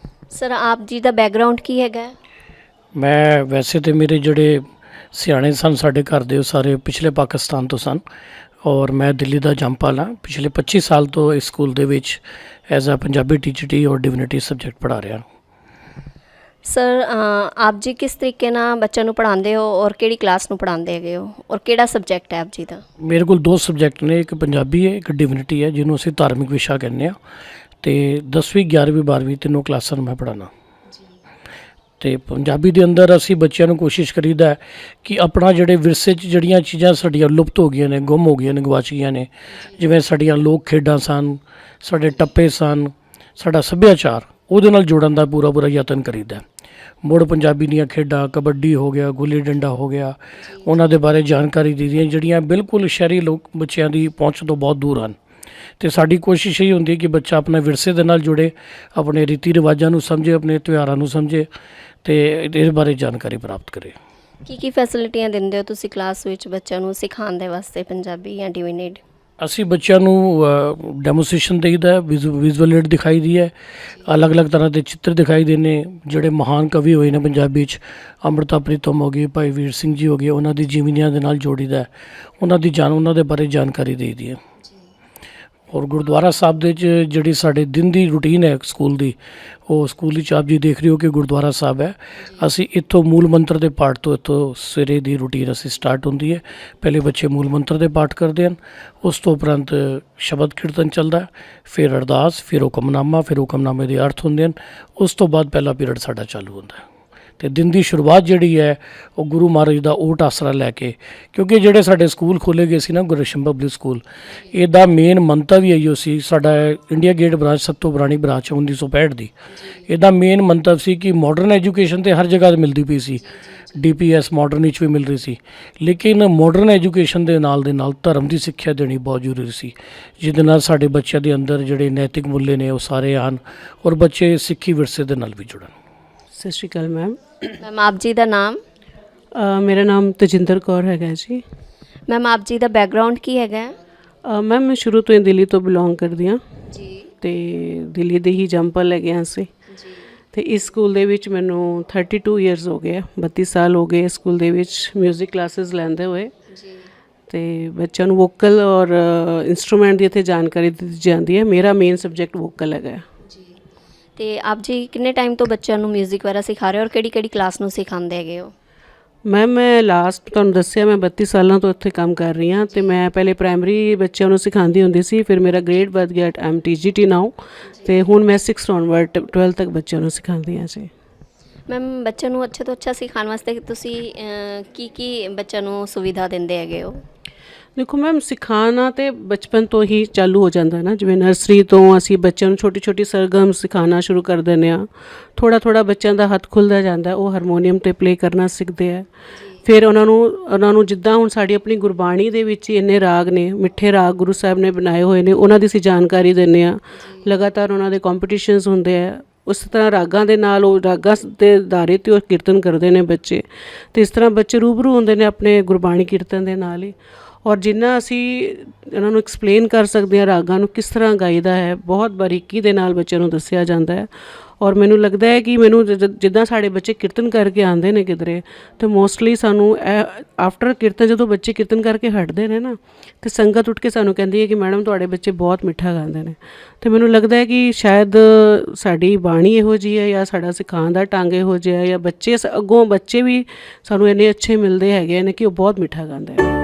ਸਰ ਆਪ ਜੀ ਦਾ ਬੈਕਗਰਾਉਂਡ ਕੀ ਹੈਗਾ? ਮੈਂ ਵੈਸੇ ਤੇ ਮੇਰੇ ਜਿਹੜੇ ਸਿਆਣੇ ਸਨ ਸਾਡੇ ਘਰ ਦੇ ਉਹ ਸਾਰੇ ਪਿਛਲੇ ਪਾਕਿਸਤਾਨ ਤੋਂ ਸਨ ਔਰ ਮੈਂ ਦਿੱਲੀ ਦਾ ਜੰਮਪਲ ਹਾਂ। ਪਿਛਲੇ 25 ਸਾਲ ਤੋਂ ਇਸ ਸਕੂਲ ਦੇ ਵਿੱਚ ਐਜ਼ ਅ ਪੰਜਾਬੀ ਟੀਚਰ ਔਰ ਡਿਵਿਨਿਟੀ ਸਬਜੈਕਟ ਪੜ੍ਹਾ ਰਿਹਾ। ਸਰ ਆਪ ਜੀ ਕਿਸ ਤਰੀਕੇ ਨਾਲ ਬੱਚਿਆਂ ਨੂੰ ਪੜ੍ਹਾਉਂਦੇ ਹੋ ਔਰ ਕਿਹੜੀ ਕਲਾਸ ਨੂੰ ਪੜ੍ਹਾਉਂਦੇ ਹੈਗੇ ਹੋ ਔਰ ਕਿਹੜਾ ਸਬਜੈਕਟ ਹੈ ਆਪ ਜੀ ਦਾ? ਮੇਰੇ ਕੋਲ 2 ਸਬਜੈਕਟ ਨੇ, ਇੱਕ ਪੰਜਾਬੀ ਹੈ, ਇੱਕ ਡਿਵਿਨਿਟੀ ਹੈ, ਜਿਹਨੂੰ ਅਸੀਂ ਧਾਰਮਿਕ ਵਿਸ਼ਾ ਕਹਿੰਦੇ ਹਾਂ। ਅਤੇ 10ਵੀਂ 11ਵੀਂ 12ਵੀਂ ਤਿੰਨੋਂ ਕਲਾਸਾਂ ਨੂੰ ਮੈਂ ਪੜ੍ਹਾਉਣਾ। ਅਤੇ ਪੰਜਾਬੀ ਦੇ ਅੰਦਰ ਅਸੀਂ ਬੱਚਿਆਂ ਨੂੰ ਕੋਸ਼ਿਸ਼ ਕਰੀਦਾ ਕਿ ਆਪਣਾ ਜਿਹੜੇ ਵਿਰਸੇ 'ਚ ਜਿਹੜੀਆਂ ਚੀਜ਼ਾਂ ਸਾਡੀਆਂ ਲੁਪਤ ਹੋ ਗਈਆਂ ਨੇ, ਗੁੰਮ ਹੋ ਗਈਆਂ ਨੇ, ਗਵਾਚ ਗਈਆਂ ਨੇ, ਜਿਵੇਂ ਸਾਡੀਆਂ ਲੋਕ ਖੇਡਾਂ ਸਨ, ਸਾਡੇ ਟੱਪੇ ਸਨ, ਸਾਡਾ ਸੱਭਿਆਚਾਰ, ਉਹਦੇ ਨਾਲ ਜੋੜਨ ਦਾ ਪੂਰਾ ਯਤਨ ਕਰੀਦਾ। ਮੁੜ ਪੰਜਾਬੀ ਦੀਆਂ ਖੇਡਾਂ, ਕਬੱਡੀ ਹੋ ਗਿਆ, ਗੁੱਲੀ ਡੰਡਾ ਹੋ ਗਿਆ, ਉਹਨਾਂ ਦੇ ਬਾਰੇ ਜਾਣਕਾਰੀ ਦੇਦੀਆਂ ਜਿਹੜੀਆਂ ਬਿਲਕੁਲ ਸ਼ਹਿਰੀ ਲੋਕ ਬੱਚਿਆਂ ਦੀ ਪਹੁੰਚ ਤੋਂ ਬਹੁਤ ਦੂਰ ਹਨ। ਅਤੇ ਸਾਡੀ ਕੋਸ਼ਿਸ਼ ਇਹ ਹੁੰਦੀ ਹੈ ਕਿ ਬੱਚਾ ਆਪਣੇ ਵਿਰਸੇ ਦੇ ਨਾਲ ਜੁੜੇ, ਆਪਣੇ ਰੀਤੀ ਰਿਵਾਜਾਂ ਨੂੰ ਸਮਝੇ, ਆਪਣੇ ਤਿਉਹਾਰਾਂ ਨੂੰ ਸਮਝੇ ਅਤੇ ਇਸ ਬਾਰੇ ਜਾਣਕਾਰੀ ਪ੍ਰਾਪਤ ਕਰੇ। ਕੀ ਫੈਸਿਲਿਟੀਆਂ ਦਿੰਦੇ ਹੋ ਤੁਸੀਂ ਕਲਾਸ ਵਿੱਚ ਬੱਚਿਆਂ ਨੂੰ ਸਿਖਾਉਣ ਦੇ ਵਾਸਤੇ ਪੰਜਾਬੀ ਜਾਂ ਡਿਵਿਨਿਟੀ? ਅਸੀਂ ਬੱਚਿਆਂ ਨੂੰ ਡੈਮੋਸਟ੍ਰੇਸ਼ਨ ਦੇਈਦਾ, ਵਿਜ਼ੂਅਲ ਏਡ ਦਿਖਾਈ ਦੀ ਹੈ, ਅਲੱਗ-ਅਲੱਗ ਤਰ੍ਹਾਂ ਦੇ ਚਿੱਤਰ ਦਿਖਾਈ ਦੇ ਨੇ। ਜਿਹੜੇ ਮਹਾਨ ਕਵੀ ਹੋਏ ਨੇ ਪੰਜਾਬੀ 'ਚ, ਅੰਮ੍ਰਿਤਾ ਪ੍ਰੀਤਮ ਹੋ ਗਈ, ਭਾਈ ਵੀਰ ਸਿੰਘ ਜੀ ਹੋ ਗਏ, ਉਹਨਾਂ ਦੀ ਜੀਵਨੀਆਂ ਦੇ ਨਾਲ ਜੋੜੀਦਾ, ਉਹਨਾਂ ਦੇ ਬਾਰੇ ਜਾਣਕਾਰੀ ਦੇਈਦੀ ਹੈ। ਔਰ ਗੁਰਦੁਆਰਾ ਸਾਹਿਬ ਦੇ 'ਚ ਜਿਹੜੀ ਸਾਡੇ ਦਿਨ ਦੀ ਰੂਟੀਨ ਹੈ ਸਕੂਲ ਦੀ, ਉਹ ਸਕੂਲ ਵਿੱਚ ਆਪ ਜੀ ਦੇਖ ਰਹੇ ਹੋ ਕਿ ਗੁਰਦੁਆਰਾ ਸਾਹਿਬ ਹੈ। ਅਸੀਂ ਇੱਥੋਂ ਮੂਲ ਮੰਤਰ ਦੇ ਪਾਠ ਤੋਂ ਇੱਥੋਂ ਸਵੇਰੇ ਦੀ ਰੂਟੀਨ ਅਸੀਂ ਸਟਾਰਟ ਹੁੰਦੀ ਹੈ। ਪਹਿਲੇ ਬੱਚੇ ਮੂਲ ਮੰਤਰ ਦੇ ਪਾਠ ਕਰਦੇ ਹਨ, ਉਸ ਤੋਂ ਉਪਰੰਤ ਸ਼ਬਦ ਕੀਰਤਨ ਚੱਲਦਾ, ਫਿਰ ਅਰਦਾਸ, ਫਿਰ ਹੁਕਮਨਾਮਾ, ਫਿਰ ਹੁਕਮਨਾਮੇ ਦੇ ਅਰਥ ਹੁੰਦੇ ਹਨ। ਉਸ ਤੋਂ ਬਾਅਦ ਪਹਿਲਾ ਪੀਰੀਅਡ ਸਾਡਾ ਚਾਲੂ ਹੁੰਦਾ। ਅਤੇ ਦਿਨ ਦੀ ਸ਼ੁਰੂਆਤ ਜਿਹੜੀ ਹੈ ਉਹ ਗੁਰੂ ਮਹਾਰਾਜ ਦਾ ਓਟ ਆਸਰਾ ਲੈ ਕੇ, ਕਿਉਂਕਿ ਜਿਹੜੇ ਸਾਡੇ ਸਕੂਲ ਖੋਲ੍ਹੇ ਗਏ ਸੀ ਨਾ, ਗੁਰਦਿੱਤਾ ਪਬਲਿਕ ਸਕੂਲ, ਇਹਦਾ ਮੇਨ ਮੰਤਵ ਹੀ ਇਹੋ ਸੀ। ਸਾਡਾ ਇੰਡੀਆ ਗੇਟ ਬ੍ਰਾਂਚ ਸਭ ਤੋਂ ਪੁਰਾਣੀ ਬ੍ਰਾਂਚ 1965 ਦੀ। ਇਹਦਾ ਮੇਨ ਮੰਤਵ ਸੀ ਕਿ ਮਾਡਰਨ ਐਜੂਕੇਸ਼ਨ ਤਾਂ ਹਰ ਜਗ੍ਹਾ ਮਿਲਦੀ ਪਈ ਸੀ, DPS ਮਾਡਰਨ ਵਿੱਚ ਵੀ ਮਿਲ ਰਹੀ ਸੀ, ਲੇਕਿਨ ਮਾਡਰਨ ਐਜੂਕੇਸ਼ਨ ਦੇ ਨਾਲ ਧਰਮ ਦੀ ਸਿੱਖਿਆ ਦੇਣੀ ਬਹੁਤ ਜ਼ਰੂਰੀ ਸੀ, ਜਿਹਦੇ ਨਾਲ ਸਾਡੇ ਬੱਚਿਆਂ ਦੇ ਅੰਦਰ ਜਿਹੜੇ ਨੈਤਿਕ ਮੁੱਲੇ ਨੇ ਉਹ ਸਾਰੇ ਆਉਣ ਔਰ ਬੱਚੇ ਸਿੱਖੀ ਵਿਰਸੇ ਦੇ ਨਾਲ ਵੀ ਜੁੜਨ। ਸਤਿ ਸ਼੍ਰੀ ਅਕਾਲ ਮੈਮ। ਮੈਮ ਆਪ ਜੀ ਦਾ ਨਾਮ? ਮੇਰਾ ਨਾਮ ਤਜਿੰਦਰ ਕੌਰ ਹੈਗਾ ਜੀ। ਮੈਮ ਆਪ ਜੀ ਦਾ ਬੈਕਗਰਾਉਂਡ ਕੀ ਹੈਗਾ? ਮੈਮ ਮੈਂ ਸ਼ੁਰੂ ਤੋਂ ਹੀ ਦਿੱਲੀ ਤੋਂ ਬਿਲੋਂਗ ਕਰਦੀ ਹਾਂ ਜੀ। ਅਤੇ ਦਿੱਲੀ ਦੇ ਹੀ ਜੰਮਪਲ ਹੈਗੇ ਹਾਂ ਅਸੀਂ। ਜੀ। ਅਤੇ ਇਸ ਸਕੂਲ ਦੇ ਵਿੱਚ ਮੈਨੂੰ 32 ਈਅਰਸ ਹੋ ਗਏ, 32 ਸਾਲ ਹੋ ਗਏ ਸਕੂਲ ਦੇ ਵਿੱਚ ਮਿਊਜ਼ਿਕ ਕਲਾਸਿਸ ਲੈਂਦੇ ਹੋਏ। ਜੀ। ਅਤੇ ਬੱਚਿਆਂ ਨੂੰ ਵੋਕਲ ਔਰ ਇੰਸਟਰੂਮੈਂਟ ਦੀ ਇੱਥੇ ਜਾਣਕਾਰੀ ਦਿੱਤੀ ਜਾਂਦੀ ਹੈ। ਮੇਰਾ ਮੇਨ ਸਬਜੈਕਟ ਵੋਕਲ ਹੈਗਾ। ਅਤੇ ਆਪ ਜੀ ਕਿੰਨੇ ਟਾਈਮ ਤੋਂ ਬੱਚਿਆਂ ਨੂੰ ਮਿਊਜ਼ਿਕ ਵਗੈਰਾ ਸਿਖਾ ਰਹੇ ਹੋ ਔਰ ਕਿਹੜੀ ਕਲਾਸ ਨੂੰ ਸਿਖਾਉਂਦੇ ਹੈਗੇ ਹੋ? ਮੈਮ ਮੈਂ ਲਾਸਟ ਤੁਹਾਨੂੰ ਦੱਸਿਆ ਮੈਂ 32 ਸਾਲਾਂ ਤੋਂ ਇੱਥੇ ਕੰਮ ਕਰ ਰਹੀ ਹਾਂ। ਅਤੇ ਮੈਂ ਪਹਿਲੇ ਪ੍ਰਾਇਮਰੀ ਬੱਚਿਆਂ ਨੂੰ ਸਿਖਾਉਂਦੀ ਹੁੰਦੀ ਸੀ, ਫਿਰ ਮੇਰਾ ਗ੍ਰੇਡ ਵੱਧ ਗਿਆ, I'm TGT ਨਾਓ, ਅਤੇ ਹੁਣ ਮੈਂ 6th onward 12 ਤੱਕ ਬੱਚਿਆਂ ਨੂੰ ਸਿਖਾਉਂਦੀ ਹਾਂ ਜੀ। ਮੈਮ ਬੱਚਿਆਂ ਨੂੰ ਅੱਛੇ ਤੋਂ ਅੱਛਾ ਸਿਖਾਉਣ ਵਾਸਤੇ ਤੁਸੀਂ ਕੀ ਬੱਚਿਆਂ ਨੂੰ ਸੁਵਿਧਾ ਦਿੰਦੇ ਹੈਗੇ ਹੋ? ਦੇਖੋ ਮੈਮ, ਸਿਖਾਉਣਾ ਤੇ ਬਚਪਨ ਤੋਂ ਹੀ ਚਾਲੂ ਹੋ ਜਾਂਦਾ ਨਾ। ਜਿਵੇਂ ਨਰਸਰੀ ਤੋਂ ਅਸੀਂ ਬੱਚਿਆਂ ਨੂੰ ਛੋਟੀ ਛੋਟੀ ਸਰਗਮ ਸਿਖਾਉਣਾ ਸ਼ੁਰੂ ਕਰ ਦਿੰਦੇ ਹਾਂ। ਥੋੜ੍ਹਾ ਥੋੜ੍ਹਾ ਬੱਚਿਆਂ ਦਾ ਹੱਥ ਖੁੱਲ੍ਹਦਾ ਜਾਂਦਾ, ਉਹ ਹਾਰਮੋਨੀਅਮ 'ਤੇ ਪਲੇ ਕਰਨਾ ਸਿੱਖਦੇ ਆ। ਫਿਰ ਉਹਨਾਂ ਨੂੰ ਜਿੱਦਾਂ ਹੁਣ ਸਾਡੀ ਆਪਣੀ ਗੁਰਬਾਣੀ ਦੇ ਵਿੱਚ ਹੀ ਇੰਨੇ ਰਾਗ ਨੇ, ਮਿੱਠੇ ਰਾਗ ਗੁਰੂ ਸਾਹਿਬ ਨੇ ਬਣਾਏ ਹੋਏ ਨੇ, ਉਹਨਾਂ ਦੀ ਅਸੀਂ ਜਾਣਕਾਰੀ ਦਿੰਦੇ ਹਾਂ। ਲਗਾਤਾਰ ਉਹਨਾਂ ਦੇ ਕੰਪੀਟੀਸ਼ਨਸ ਹੁੰਦੇ ਆ। ਉਸ ਤਰ੍ਹਾਂ ਰਾਗਾਂ ਦੇ ਨਾਲ, ਉਹ ਰਾਗਾਂ ਦੇ ਅਦਾਰੇ 'ਤੇ ਉਹ ਕੀਰਤਨ ਕਰਦੇ ਨੇ ਬੱਚੇ, ਅਤੇ ਇਸ ਤਰ੍ਹਾਂ ਬੱਚੇ ਰੂਬਰੂ ਹੁੰਦੇ ਨੇ ਆਪਣੇ ਗੁਰਬਾਣੀ ਕੀਰਤਨ ਦੇ ਨਾਲ ਹੀ। ਔਰ ਜਿੰਨਾ ਅਸੀਂ ਇਹਨਾਂ ਨੂੰ ਐਕਸਪਲੇਨ ਕਰ ਸਕਦੇ ਹਾਂ ਰਾਗਾਂ ਨੂੰ ਕਿਸ ਤਰ੍ਹਾਂ ਗਾਈਦਾ ਹੈ, ਬਹੁਤ ਬਾਰੀਕੀ ਦੇ ਨਾਲ ਬੱਚਿਆਂ ਨੂੰ ਦੱਸਿਆ ਜਾਂਦਾ ਹੈ। ਔਰ ਮੈਨੂੰ ਲੱਗਦਾ ਹੈ ਕਿ ਮੈਨੂੰ ਜਿੱਦਾਂ ਸਾਡੇ ਬੱਚੇ ਕੀਰਤਨ ਕਰਕੇ ਆਉਂਦੇ ਨੇ ਕਿਧਰੇ, ਤਾਂ ਮੋਸਟਲੀ ਸਾਨੂੰ ਆਫਟਰ ਕੀਰਤਨ ਜਦੋਂ ਬੱਚੇ ਕੀਰਤਨ ਕਰਕੇ ਹਟਦੇ ਨੇ ਨਾ, ਅਤੇ ਸੰਗਤ ਉੱਠ ਕੇ ਸਾਨੂੰ ਕਹਿੰਦੀ ਹੈ ਕਿ ਮੈਡਮ ਤੁਹਾਡੇ ਬੱਚੇ ਬਹੁਤ ਮਿੱਠਾ ਗਾਉਂਦੇ ਨੇ। ਅਤੇ ਮੈਨੂੰ ਲੱਗਦਾ ਹੈ ਕਿ ਸ਼ਾਇਦ ਸਾਡੀ ਬਾਣੀ ਇਹੋ ਜਿਹੀ ਹੈ, ਜਾਂ ਸਾਡਾ ਸਿਖਾਉਣ ਦਾ ਢੰਗ ਇਹੋ ਜਿਹਾ ਹੈ, ਜਾਂ ਬੱਚੇ ਅੱਗੋਂ ਬੱਚੇ ਵੀ ਸਾਨੂੰ ਇੰਨੇ ਅੱਛੇ ਮਿਲਦੇ ਹੈਗੇ ਨੇ ਕਿ ਉਹ ਬਹੁਤ ਮਿੱਠਾ ਗਾਉਂਦੇ ਨੇ।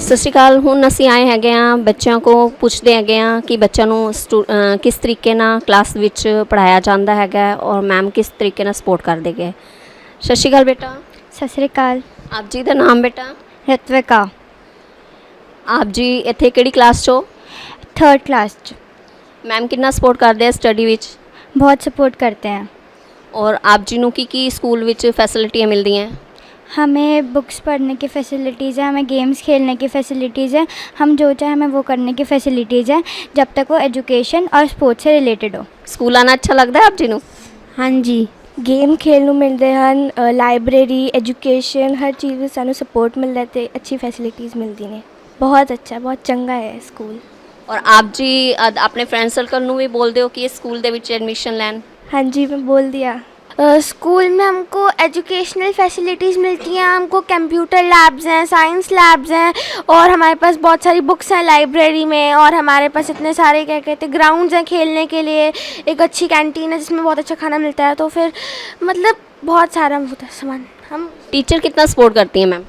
ਸਤਿ ਸ਼੍ਰੀ ਅਕਾਲ। ਹੁਣ ਅਸੀਂ ਆਏ ਹੈਗੇ ਆ ਬੱਚਿਆਂ ਕੋ ਪੁੱਛਦੇ ਹੈਗੇ ਆ ਕਿ ਬੱਚਿਆਂ ਨੂੰ ਕਿਸ ਤਰੀਕੇ ਨਾਲ ਕਲਾਸ ਵਿੱਚ ਪੜਾਇਆ ਜਾਂਦਾ ਹੈਗਾ ਔਰ ਮੈਮ ਕਿਸ ਤਰੀਕੇ ਨਾਲ ਸਪੋਰਟ ਕਰਦੇ ਗਏ। ਸਤਿ ਸ਼੍ਰੀ ਅਕਾਲ ਬੇਟਾ। ਸਤਿ ਸ਼੍ਰੀ ਅਕਾਲ। ਆਪ ਜੀ ਦਾ ਨਾਮ ਬੇਟਾ? ਰਿਤਵਿਕਾ। ਆਪ ਜੀ ਇੱਥੇ ਕਿਹੜੀ ਕਲਾਸ 'ਚੋ? 3rd क्लास च। ਮੈਮ ਕਿੰਨਾ ਸਪੋਰਟ ਕਰਦੇ ਆ ਸਟੱਡੀ ਵਿੱਚ? बहुत सपोर्ट करते हैं। ਔਰ ਆਪ ਜੀ ਨੂੰ ਕੀ ਸਕੂਲ ਵਿੱਚ ਫੈਸਿਲਿਟੀਆਂ ਮਿਲਦੀਆਂ? हमें बुक्स पढ़ने की फ़ैसिलिटीज़ है, हमें गेम्स खेलने की फ़ैसिलिटीज़ है, हम जो चाहे हमें वो करने की फ़ैसिलिटीज़ है, जब तक वो एजुकेशन और स्पोर्ट्स से रिलेटेड हो। ਸਕੂਲ ਆਉਣਾ ਅੱਛਾ ਲੱਗਦਾ ਆਪ ਜੀ ਨੂੰ? हाँ जी, गेम खेलने ਨੂੰ ਮਿਲਦੇ ਹਨ, ਲਾਇਬ੍ਰੇਰੀ, एजुकेशन हर चीज़ में सानू सपोर्ट मिलता है, अच्छी फैसिलिटीज़ मिलती ने। बहुत अच्छा, बहुत चंगा है स्कूल। ਔਰ ਆਪ ਜੀ ਆਪਣੇ ਫਰੈਂਡ ਸਰਕਲ ਨੂੰ ਵੀ ਬੋਲਦੇ ਹੋ ਕਿ ਇਸ ਸਕੂਲ ਦੇ ਵਿੱਚ ਐਡਮਿਸ਼ਨ ਲੈਣ? हाँ जी, मैं बोल दिया। स्कूल में हमको एजुकेशनल फैसिलिटीज़ मिलती हैं, हमको कंप्यूटर लैब्स हैं, साइंस लैब्स हैं, और हमारे पास बहुत सारी बुक्स हैं लाइब्रेरी में, और हमारे पास इतने सारे क्या कहते हैं ग्राउंड्स हैं खेलने के लिए, एक अच्छी कैंटीन है जिसमें बहुत अच्छा खाना मिलता है। तो फिर मतलब बहुत सारा होता है सामान। हम टीचर कितना सपोर्ट करती हैं मैम?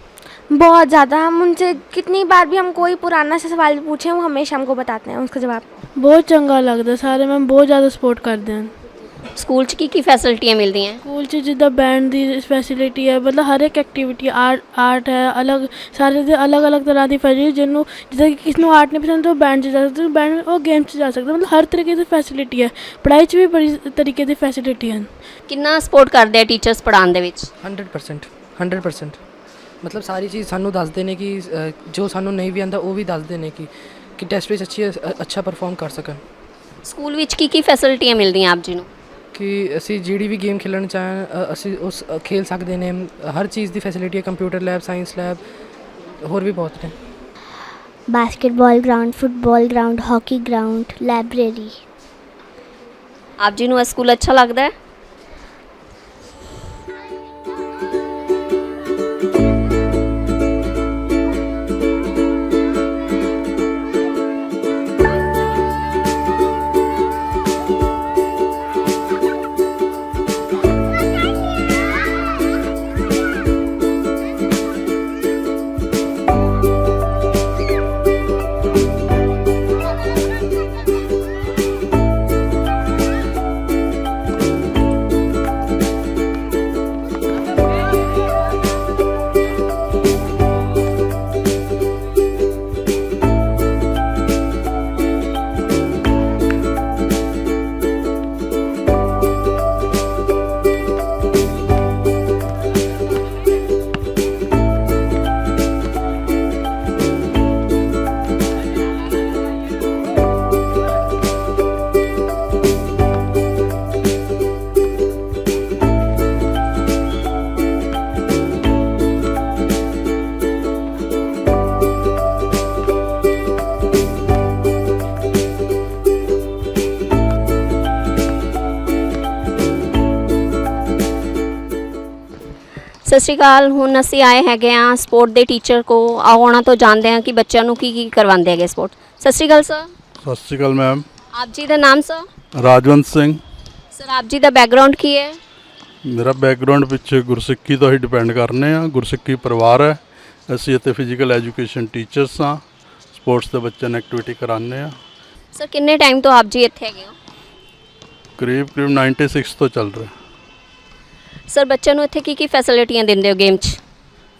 बहुत ज़्यादा, हम उनसे कितनी बार भी हम कोई पुराना सा सवाल पूछें वो हमेशा हमको बताते हैं उसका जवाब। बहुत चंगा लगता सारे मैम बहुत ज़्यादा सपोर्ट करते हैं। ਸਕੂਲ 'ਚ ਕੀ ਫੈਸਿਲਿਟੀਆਂ ਮਿਲਦੀਆਂ? ਸਕੂਲ 'ਚ ਜਿੱਦਾਂ ਬੈਂਡ ਦੀ ਫੈਸਿਲਿਟੀ ਹੈ, ਮਤਲਬ ਹਰ ਇੱਕ ਐਕਟੀਵਿਟੀ ਆਰਟ ਹੈ, ਅਲੱਗ ਸਾਰੇ ਦੇ ਅਲੱਗ ਕਿਤਰ੍ਹਾਂ ਦੀ ਫੈਸਿਲਿਟੀ, ਜਿਹਨੂੰ ਜਿੱਦਾਂ ਕਿ ਕਿਸ ਨੂੰ ਆਰਟ ਨਹੀਂ ਪਸੰਦ ਉਹ ਬੈਂਡ 'ਚ ਜਾ ਸਕਦਾ, ਬੈਂਡ ਉਹ ਗੇਮ 'ਚ ਜਾ ਸਕਦਾ, ਮਤਲਬ ਹਰ ਤਰੀਕੇ ਦੀ ਫੈਸਿਲਿਟੀ ਹੈ। ਪੜ੍ਹਾਈ 'ਚ ਵੀ ਬੜੀ ਤਰੀਕੇ ਦੀ ਫੈਸਿਲਿਟੀ ਹਨ। ਕਿੰਨਾ ਸਪੋਰਟ ਕਰਦੇ ਆ ਟੀਚਰਸ ਪੜ੍ਹਾਉਣ ਦੇ ਵਿੱਚ? 100% ਮਤਲਬ ਸਾਰੀ ਚੀਜ਼ ਸਾਨੂੰ ਦੱਸਦੇ ਨੇ ਕਿ ਜੋ ਸਾਨੂੰ ਨਹੀਂ ਵੀ ਆਉਂਦਾ ਉਹ ਵੀ ਦੱਸਦੇ ਨੇ ਕਿ ਟੈਸਟ ਵਿੱਚ ਅੱਛਾ ਪਰਫਾਰਮ ਕਰ ਸਕਣ। ਸਕੂਲ ਵਿੱਚ ਕੀ ਫੈਸਿਲਿਟੀਆਂ ਮਿਲਦੀਆਂ ਆਪ ਜੀ ਨੂੰ? ਕਿ ਅਸੀਂ ਜਿਹੜੀ ਵੀ ਗੇਮ ਖੇਲਣ ਚਾहें ਅਸੀਂ ਉਸ ਖੇਲ ਸਕਦੇ ਨੇ। ਹਰ ਚੀਜ਼ ਦੀ ਫੈਸਿਲਿਟੀ ਹੈ, ਕੰਪਿਊਟਰ ਲੈਬ, ਸਾਇੰਸ ਲੈਬ, ਹੋਰ ਵੀ ਬਹੁਤ ਨੇ। Basketball ground, football ground, hockey ground, library. ਆਪ ਜੀ ਨੂੰ ਇਹ ਸਕੂਲ ਅੱਛਾ ਲੱਗਦਾ ਹੈ? ਸਤਿ ਸ਼੍ਰੀ ਅਕਾਲ। ਹੁਣ ਅਸੀਂ ਆਏ ਹੈਗੇ ਆ ਸਪੋਰਟ ਦੇ ਟੀਚਰ ਕੋ, ਆਓ ਉਹਨਾਂ ਤੋਂ ਜਾਣਦੇ ਹਾਂ ਕਿ ਬੱਚਿਆਂ ਨੂੰ ਕੀ ਕਰਵਾਉਂਦੇ ਹੈਗੇ ਸਪੋਰਟ। ਸਤਿ ਸ਼੍ਰੀ ਅਕਾਲ ਸਰ। ਸਤਿ ਸ਼੍ਰੀ ਅਕਾਲ ਮੈਮ। ਆਪ ਜੀ ਦਾ ਨਾਮ ਸਰ? ਰਾਜਵੰਤ ਸਿੰਘ। ਸਰ ਆਪ ਜੀ ਦਾ ਬੈਕਗ੍ਰਾਉਂਡ ਕੀ ਹੈ? ਮੇਰਾ ਬੈਕਗ੍ਰਾਉਂਡ ਪਿੱਛੇ ਗੁਰਸਿੱਖੀ ਤੋਂ ਹੀ ਡਿਪੈਂਡ ਕਰਨੇ ਆ। ਗੁਰਸਿੱਖੀ ਪਰਿਵਾਰ ਹੈ। ਅਸੀਂ ਇੱਥੇ ਫਿਜ਼ੀਕਲ ਐਜੂਕੇਸ਼ਨ ਟੀਚਰਸ ਹਾਂ। ਸਪੋਰਟਸ ਦੇ ਬੱਚਿਆਂ ਨੂੰ ਐਕਟੀਵਿਟੀ ਕਰਾਉਂਦੇ ਆ। ਸਰ ਕਿੰਨੇ ਟਾਈਮ ਤੋਂ ਆਪ ਜੀ ਇੱਥੇ ਹੈਗੇ ਹੋ? ਕਰੀਬ 96 ਤੋਂ ਚੱਲ ਰਿਹਾ। ਸਰ ਬੱਚਿਆਂ ਨੂੰ ਇੱਥੇ ਕੀ ਫੈਸਿਲਿਟੀਆਂ ਦਿੰਦੇ ਹੋ ਗੇਮ 'ਚ?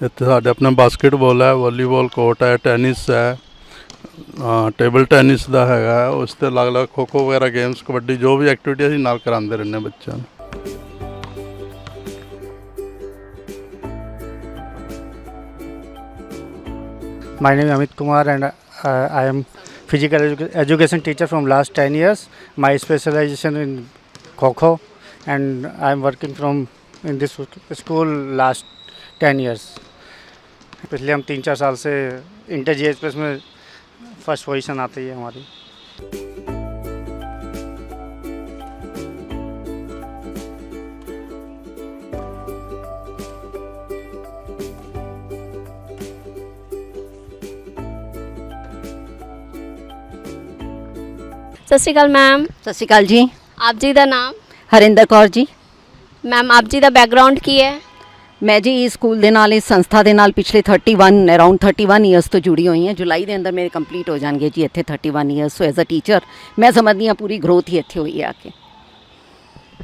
ਇੱਥੇ ਸਾਡੇ ਆਪਣਾ ਬਾਸਕਟਬਾਲ ਹੈ, ਵਾਲੀਬਾਲ ਕੋਰਟ ਹੈ, ਟੈਨਿਸ ਹੈ, ਟੇਬਲ ਟੈਨਿਸ ਦਾ ਹੈਗਾ। ਉਸ ਤੋਂ ਅਲੱਗ-ਅਲੱਗ ਖੋ-ਖੋ ਵਗੈਰਾ ਗੇਮਸ, ਕਬੱਡੀ, ਜੋ ਵੀ ਐਕਟੀਵਿਟੀ ਅਸੀਂ ਨਾਲ ਕਰਾਉਂਦੇ ਰਹਿੰਦੇ ਬੱਚਿਆਂ ਨੂੰ। My name is Amit Kumar and I am physical education teacher from last 10 years. My specialization in Kho-Kho and I am working in this school last 10 years. पिछले हम 3-4 साल से इंटर जी एच में फर्स्ट पोजीशन आती है हमारी। ਸਤਿ ਸ਼੍ਰੀ ਅਕਾਲ ma'am. ਸਤਿ ਸ਼੍ਰੀ ਅਕਾਲ ਜੀ। ਆਪ ਜੀ ਦਾ ਨਾਮ? ਹਰਿੰਦਰ ਕੌਰ ਜੀ। ਮੈਮ ਆਪ ਜੀ ਦਾ ਬੈਕਗ੍ਰਾਉਂਡ ਕੀ ਹੈ? ਮੈਂ ਜੀ ਇਸ ਸਕੂਲ ਦੇ ਨਾਲ, ਇਸ ਸੰਸਥਾ ਦੇ ਨਾਲ ਪਿਛਲੇ ਅਰਾਊਂਡ 31 ਇਅਰਸ ਤੋਂ ਜੁੜੀ ਹੋਈ ਹਾਂ। ਜੁਲਾਈ ਦੇ ਅੰਦਰ ਮੇਰੇ ਕੰਪਲੀਟ ਹੋ ਜਾਣਗੇ ਜੀ ਇੱਥੇ 31 years. So as a teacher ਮੈਂ ਸਮਝਦੀ ਹਾਂ ਪੂਰੀ ਗਰੋਥ ਹੀ ਇੱਥੇ ਹੋਈ ਹੈ ਆ ਕੇ।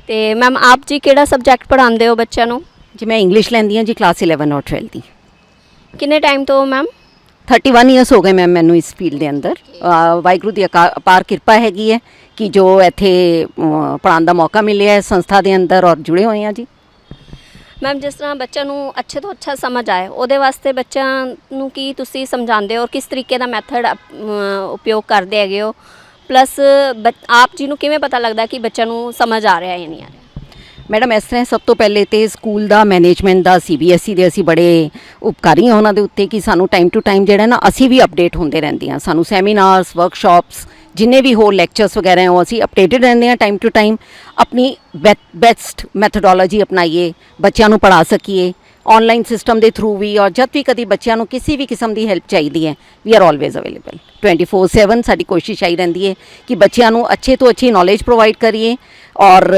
ਤੇ ਮੈਮ ਆਪ ਜੀ ਕਿਹੜਾ ਸਬਜੈਕਟ ਪੜ੍ਹਾਉਂਦੇ ਹੋ ਬੱਚਿਆਂ ਨੂੰ? ਜੀ ਮੈਂ ਇੰਗਲਿਸ਼ ਲੈਂਦੀ ਹਾਂ ਜੀ, ਕਲਾਸ 11 ਔਰ 12 ਦੀ। ਕਿੰਨੇ ਟਾਈਮ ਤੋਂ ਮੈਮ? 31 ਇਅਰਸ ਹੋ ਗਏ ਮੈਮ ਮੈਨੂੰ ਇਸ ਫੀਲਡ ਦੇ ਅੰਦਰ। ਵਾਹਿਗੁਰੂ ਦੀ ਅਪਾਰ ਕਿਰਪਾ ਹੈਗੀ ਹੈ ਕਿ ਜੋ ਇੱਥੇ ਪੜ੍ਹਾਉਣ ਦਾ ਮੌਕਾ ਮਿਲਿਆ ਹੈ ਸੰਸਥਾ ਦੇ ਅੰਦਰ ਔਰ ਜੁੜੇ ਹੋਏ ਹਾਂ ਜੀ। ਮੈਮ ਜਿਸ ਤਰ੍ਹਾਂ ਬੱਚਿਆਂ ਨੂੰ ਅੱਛੇ ਤੋਂ ਅੱਛਾ ਸਮਝ ਆਏ, ਉਹਦੇ ਵਾਸਤੇ ਬੱਚਿਆਂ ਨੂੰ ਕੀ ਤੁਸੀਂ ਸਮਝਾਉਂਦੇ ਹੋ ਔਰ ਕਿਸ ਤਰੀਕੇ ਦਾ ਮੈਥਡ ਉਪਯੋਗ ਕਰਦੇ ਹੈਗੇ ਹੋ? ਪਲੱਸ ਆਪ ਜੀ ਨੂੰ ਕਿਵੇਂ ਪਤਾ ਲੱਗਦਾ ਕਿ ਬੱਚਿਆਂ ਨੂੰ ਸਮਝ ਆ ਰਿਹਾ ਜਾਂ ਨਹੀਂ ਆ ਰਿਹਾ? ਮੈਡਮ ਇਸ ਤਰ੍ਹਾਂ ਸਭ ਤੋਂ ਪਹਿਲੇ ਤੇ ਸਕੂਲ ਦਾ ਮੈਨੇਜਮੈਂਟ ਦਾ CBSE ਦੇ ਅਸੀਂ ਬੜੇ ਉਪਕਾਰੀ ਹਾਂ ਉਹਨਾਂ ਦੇ ਉੱਤੇ ਕਿ ਸਾਨੂੰ ਟਾਈਮ ਟੂ ਟਾਈਮ ਜਿਹੜਾ ਨਾ ਅਸੀਂ ਵੀ ਅਪਡੇਟ ਹੁੰਦੇ ਰਹਿੰਦੇ ਹਾਂ। ਸਾਨੂੰ ਸੈਮੀਨਾਰਸ, ਵਰਕਸ਼ਾਪਸ, ਜਿੰਨੇ ਵੀ ਹੋਰ ਲੈਕਚਰਸ ਵਗੈਰਾ ਹੈ ਉਹ ਅਸੀਂ ਅਪਡੇਟਡ ਰਹਿੰਦੇ ਹਾਂ ਟਾਈਮ ਟੂ ਟਾਈਮ। ਆਪਣੀ ਬੈਸਟ ਮੈਥਡੋਲੋਜੀ ਅਪਣਾਈਏ, ਬੱਚਿਆਂ ਨੂੰ ਪੜ੍ਹਾ ਸਕੀਏ ਆਨਲਾਈਨ ਸਿਸਟਮ ਦੇ ਥਰੂ ਵੀ। ਔਰ ਜਦ ਵੀ ਕਦੀ ਬੱਚਿਆਂ ਨੂੰ ਕਿਸੇ ਵੀ ਕਿਸਮ ਦੀ ਹੈਲਪ ਚਾਹੀਦੀ ਹੈ, ਵੀ ਆਰ ਆਲਵੇਜ਼ ਅਵੇਲੇਬਲ 24/7। ਸਾਡੀ ਕੋਸ਼ਿਸ਼ ਆਈ ਰਹਿੰਦੀ ਹੈ ਕਿ ਬੱਚਿਆਂ ਨੂੰ ਅੱਛੇ ਤੋਂ ਅੱਛੀ ਨੌਲੇਜ ਪ੍ਰੋਵਾਈਡ ਕਰੀਏ ਔਰ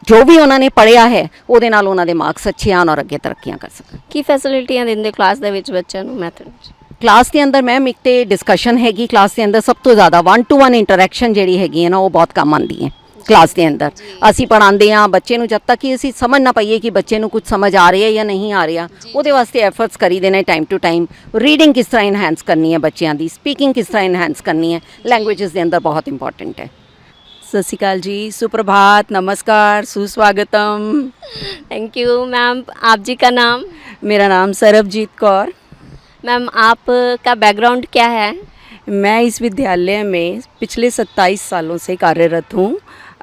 ਜੋ ਵੀ ਉਹਨਾਂ ਨੇ ਪੜ੍ਹਿਆ ਹੈ ਉਹਦੇ ਨਾਲ ਉਹਨਾਂ ਦੇ ਮਾਰਕਸ ਅੱਛੇ ਆਉਣ ਔਰ ਅੱਗੇ ਤਰੱਕੀਆਂ ਕਰ ਸਕਣ। ਕੀ ਫੈਸਿਲਿਟੀਆਂ ਦਿੰਦੇ ਕਲਾਸ ਦੇ ਵਿੱਚ ਬੱਚਿਆਂ ਨੂੰ ਮੈਥਡ ਵਿੱਚ? ਕਲਾਸ ਦੇ ਅੰਦਰ ਮੈਮ ਇੱਕ ਤੇ ਡਿਸਕਸ਼ਨ ਹੈਗੀ ਕਲਾਸ ਦੇ ਅੰਦਰ। ਸਭ ਤੋਂ ਜ਼ਿਆਦਾ 1-to-1 ਇੰਟਰੈਕਸ਼ਨ ਜਿਹੜੀ ਹੈਗੀ ਹੈ ਨਾ ਉਹ ਬਹੁਤ ਕੰਮ ਆਉਂਦੀ ਹੈ। ਕਲਾਸ ਦੇ ਅੰਦਰ ਅਸੀਂ ਪੜ੍ਹਾਉਂਦੇ ਹਾਂ ਬੱਚੇ ਨੂੰ, ਜਦ ਤੱਕ ਕਿ ਅਸੀਂ ਸਮਝ ਨਾ ਪਾਈਏ ਕਿ ਬੱਚੇ ਨੂੰ ਕੁਝ ਸਮਝ ਆ ਰਿਹਾ ਜਾਂ ਨਹੀਂ ਆ ਰਿਹਾ, ਉਹਦੇ ਵਾਸਤੇ ਐਫਰਟਸ ਕਰੀ ਦੇਣੇ ਟਾਈਮ ਟੂ ਟਾਈਮ। ਰੀਡਿੰਗ ਕਿਸ ਤਰ੍ਹਾਂ ਇਨਹੈਂਸ ਕਰਨੀ ਹੈ ਬੱਚਿਆਂ ਦੀ, ਸਪੀਕਿੰਗ ਕਿਸ ਤਰ੍ਹਾਂ ਇਨਹੈਂਸ ਕਰਨੀ ਹੈ, ਲੈਂਗੁਏजेस ਦੇ ਅੰਦਰ ਬਹੁਤ ਇੰਪॉर्टेंट ਹੈ। सत श्रीकाल जी, सुप्रभात, नमस्कार, सुस्वागतम। Thank you ma'am. आप जी का नाम? मेरा नाम सरबजीत कौर। मैम आपका बैकग्राउंड क्या है? मैं इस विद्यालय में पिछले 27 सालों से कार्यरत हूँ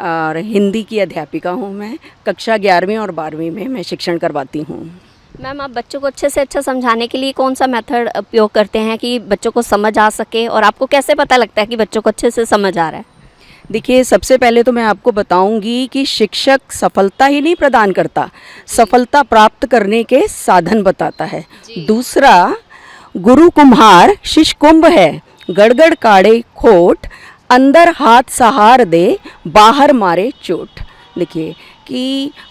और हिंदी की अध्यापिका हूँ। मैं कक्षा 11वीं और 12वीं में मैं शिक्षण करवाती हूँ। मैम आप बच्चों को अच्छे से अच्छा समझाने के लिए कौन सा मेथड उपयोग करते हैं कि बच्चों को समझ आ सके, और आपको कैसे पता लगता है कि बच्चों को अच्छे से समझ आ रहा है? देखिए, सबसे पहले तो मैं आपको बताऊंगी कि शिक्षक सफलता ही नहीं प्रदान करता, सफलता प्राप्त करने के साधन बताता है। दूसरा, गुरु कुम्हार शिष्य कुंभ है, गड़गड़ काढ़े खोट, अंदर हाथ सहार दे, बाहर मारे चोट। देखिए कि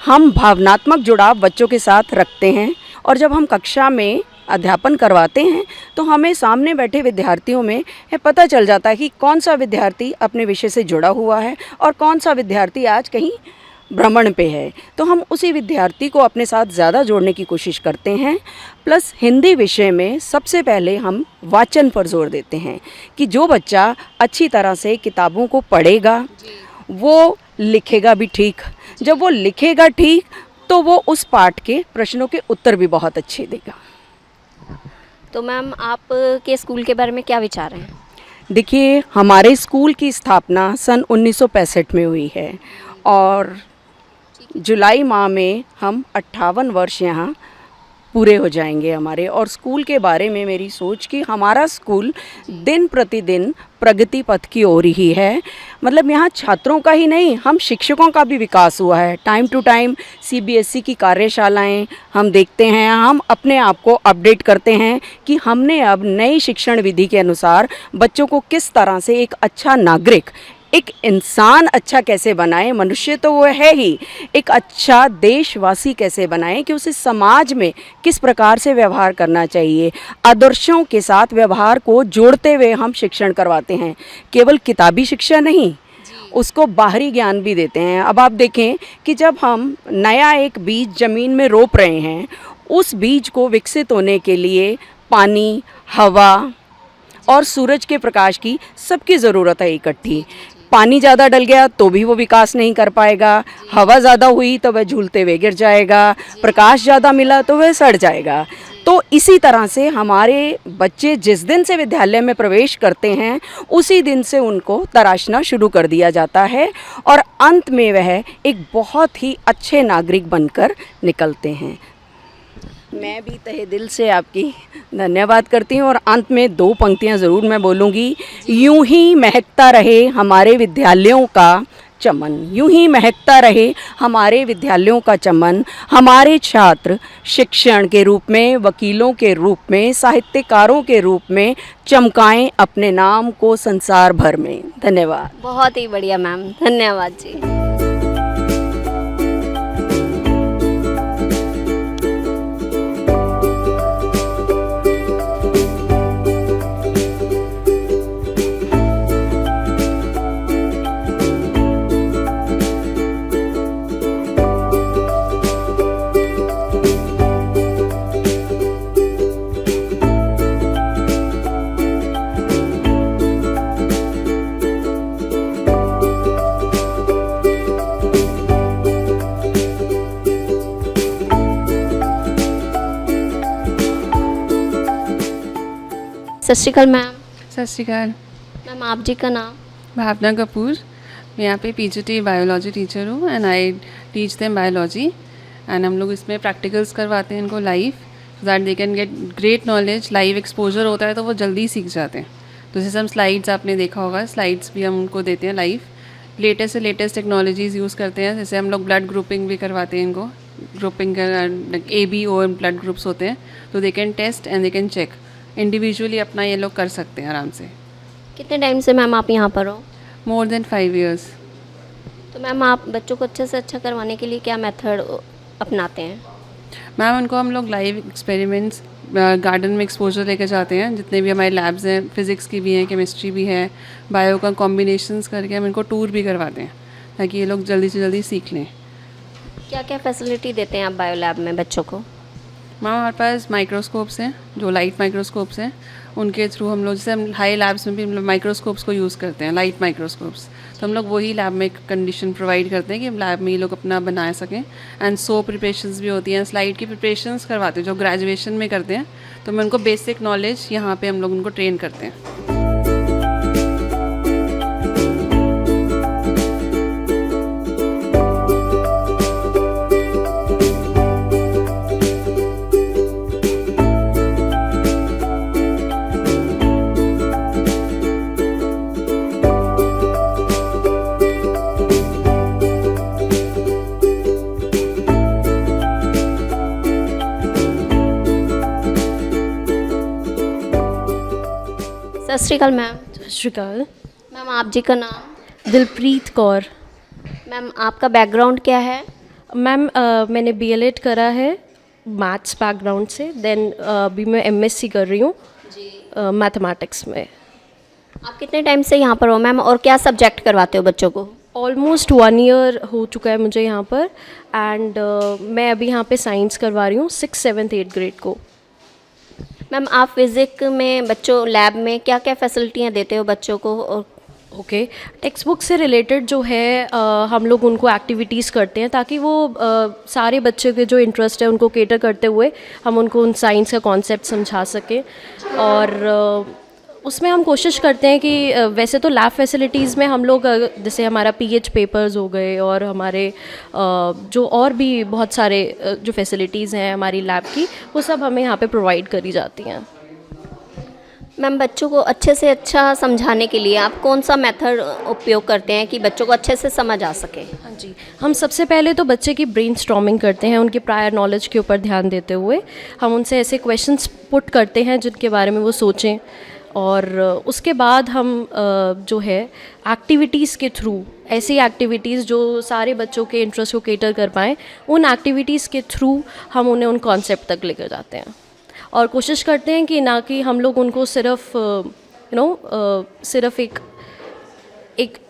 हम भावनात्मक जुड़ाव बच्चों के साथ रखते हैं, और जब हम कक्षा में अध्यापन करवाते हैं तो हमें सामने बैठे विद्यार्थियों में पता चल जाता है कि कौन सा विद्यार्थी अपने विषय से जुड़ा हुआ है और कौन सा विद्यार्थी आज कहीं भ्रमण पे है। तो हम उसी विद्यार्थी को अपने साथ ज़्यादा जोड़ने की कोशिश करते हैं। प्लस हिंदी विषय में सबसे पहले हम वाचन पर जोर देते हैं कि जो बच्चा अच्छी तरह से किताबों को पढ़ेगा वो लिखेगा भी ठीक। जब वो लिखेगा ठीक तो वो उस पाठ के प्रश्नों के उत्तर भी बहुत अच्छे देगा। तो मैम आपके स्कूल के बारे में क्या विचार हैं? देखिए, हमारे स्कूल की स्थापना सन 1965 में हुई है और जुलाई माह में हम 58 वर्ष यहाँ पूरे हो जाएंगे हमारे। और स्कूल के बारे में मेरी सोच कि हमारा स्कूल दिन प्रतिदिन प्रगति पथ की ओर ही है। मतलब यहाँ छात्रों का ही नहीं, हम शिक्षकों का भी विकास हुआ है। टाइम टू टाइम CBSE की कार्यशालाएं हम देखते हैं, हम अपने आप को अपडेट करते हैं कि हमने अब नई शिक्षण विधि के अनुसार बच्चों को किस तरह से एक अच्छा नागरिक, एक इंसान अच्छा कैसे बनाएं, मनुष्य तो वो है ही, एक अच्छा देशवासी कैसे बनाएं, कि उसे समाज में किस प्रकार से व्यवहार करना चाहिए। आदर्शों के साथ व्यवहार को जोड़ते हुए हम शिक्षण करवाते हैं, केवल किताबी शिक्षा नहीं, उसको बाहरी ज्ञान भी देते हैं। अब आप देखें कि जब हम नया एक बीज ज़मीन में रोप रहे हैं, उस बीज को विकसित होने के लिए पानी, हवा और सूरज के प्रकाश की सबकी ज़रूरत है इकट्ठी। पानी ज़्यादा डल गया तो भी वो विकास नहीं कर पाएगा, हवा ज़्यादा हुई तो वह झूलते हुए गिर जाएगा, प्रकाश ज़्यादा मिला तो वह सड़ जाएगा। तो इसी तरह से हमारे बच्चे जिस दिन से विद्यालय में प्रवेश करते हैं उसी दिन से उनको तराशना शुरू कर दिया जाता है और अंत में वह एक बहुत ही अच्छे नागरिक बनकर निकलते हैं। मैं भी तहे दिल से आपकी धन्यवाद करती हूँ और अंत में 2 पंक्तियाँ ज़रूर मैं बोलूँगी। यूं ही महकता रहे हमारे विद्यालयों का चमन, यूं ही महकता रहे हमारे विद्यालयों का चमन, हमारे छात्र शिक्षण के रूप में, वकीलों के रूप में, साहित्यकारों के रूप में चमकाएं अपने नाम को संसार भर में। धन्यवाद। बहुत ही बढ़िया मैम, धन्यवाद जी। सत श्रीकाल मैम। सत श्रीकाल मैम, आप जी का नाम? भावना कपूर। मैं यहाँ पे PGT बायोलॉजी टीचर हूँ and I teach them biology and हम लोग इसमें प्रैक्टिकल्स करवाते हैं इनको live, so that they can get great knowledge. Live exposure होता है तो वो जल्दी सीख जाते हैं। तो जैसे हम स्लाइड्स, आपने देखा होगा, स्लाइड्स भी हम उनको देते हैं लाइव। लेटेस्ट से लेटेस्ट टेक्नोलॉजीज़ यूज़ करते हैं। जैसे हम लोग ब्लड ग्रुपिंग भी करवाते हैं इनको, ग्रुपिंग ABO ब्लड ग्रुप्स होते हैं, तो they can test and they can check individually अपना ये लोग कर सकते हैं आराम से। कितने टाइम से मैम आप यहाँ पर हो? More than 5 years। तो मैम आप बच्चों को अच्छे से अच्छा करवाने के लिए क्या मेथड अपनाते हैं? मैम उनको हम लोग लाइव एक्सपेरिमेंट्स गार्डन में एक्सपोजर लेकर जाते हैं। जितने भी हमारे लैब्स हैं, फिज़िक्स की भी हैं, केमिस्ट्री भी है, बायो का कॉम्बिनेशंस करके हम इनको टूर भी करवाते हैं ताकि ये लोग जल्दी से जल्दी सीख लें। क्या क्या फैसिलिटी देते हैं आप बायो लैब में बच्चों को? मैम हमारे पास माइक्रोस्कोप्स हैं, जो लाइट माइक्रोस्कोप्स हैं, उनके थ्रू हम लोग, जैसे हम हाई लैब्स में भी हम लोग माइक्रोस्कोप्स को यूज़ करते हैं, लाइट माइक्रोस्कोप्स, तो हम लोग वही लैब में कंडीशन प्रोवाइड करते हैं कि लैब में ये लोग अपना बना सकें। एंड सो प्रिपरेशंस भी होती हैं, स्लाइड की प्रिपरेशंस करवाते हैं जो ग्रेजुएशन में करते हैं, तो मैं उनको बेसिक नॉलेज यहाँ पे हम लोग उनको ट्रेन करते हैं। सत श्री अकाल मैम। सत श्री अकाल मैम, आप जी का नाम? दिलप्रीत कौर। मैम, आपका बैकग्राउंड क्या है? मैम मैंने बीएलएड करा है मैथ्स बैकग्राउंड से, देन अभी मैं एमएससी कर रही हूँ मैथमेटिक्स में। आप कितने टाइम से यहाँ पर हो मैम, और क्या सब्जेक्ट करवाते हो बच्चों को? ऑलमोस्ट 1 ईयर हो चुका है मुझे यहाँ पर, एंड मैं अभी यहाँ पे साइंस करवा रही हूँ 6th 7th 8th ग्रेड को। मैम, आप फिज़िक में बच्चों लैब में क्या क्या फैसिलिटियाँ देते हो बच्चों को? और ओके, टेक्स्ट बुक से रिलेटेड जो है हम लोग उनको एक्टिविटीज़ करते हैं ताकि वो सारे बच्चे के जो इंटरेस्ट है उनको केटर करते हुए हम उनको उन साइंस का कॉन्सेप्ट समझा सकें। और उसमें हम कोशिश करते हैं कि वैसे तो लैब फैसिलिटीज़ में हम लोग जैसे हमारा पीएच पेपर्स हो गए और हमारे जो और भी बहुत सारे जो फैसिलिटीज़ हैं हमारी लैब की, वो सब हमें यहाँ पे प्रोवाइड करी जाती हैं। मैम, बच्चों को अच्छे से अच्छा समझाने के लिए आप कौन सा मेथड उपयोग करते हैं कि बच्चों को अच्छे से समझ आ सके? हाँ जी, हम सबसे पहले तो बच्चे की ब्रेनस्टॉर्मिंग करते हैं, उनके प्रायर नॉलेज के ऊपर ध्यान देते हुए हम उनसे ऐसे क्वेश्चंस पुट करते हैं जिनके बारे में वो सोचें, और उसके बाद हम जो है एक्टिविटीज़ के थ्रू, ऐसी एक्टिविटीज़ जो सारे बच्चों के इंटरेस्ट को केटर कर पाएँ, उन एक्टिविटीज़ के थ्रू हम उन्हें उन कॉन्सेप्ट तक लेकर जाते हैं। और कोशिश करते हैं कि ना कि हम लोग उनको सिर्फ सिर्फ एक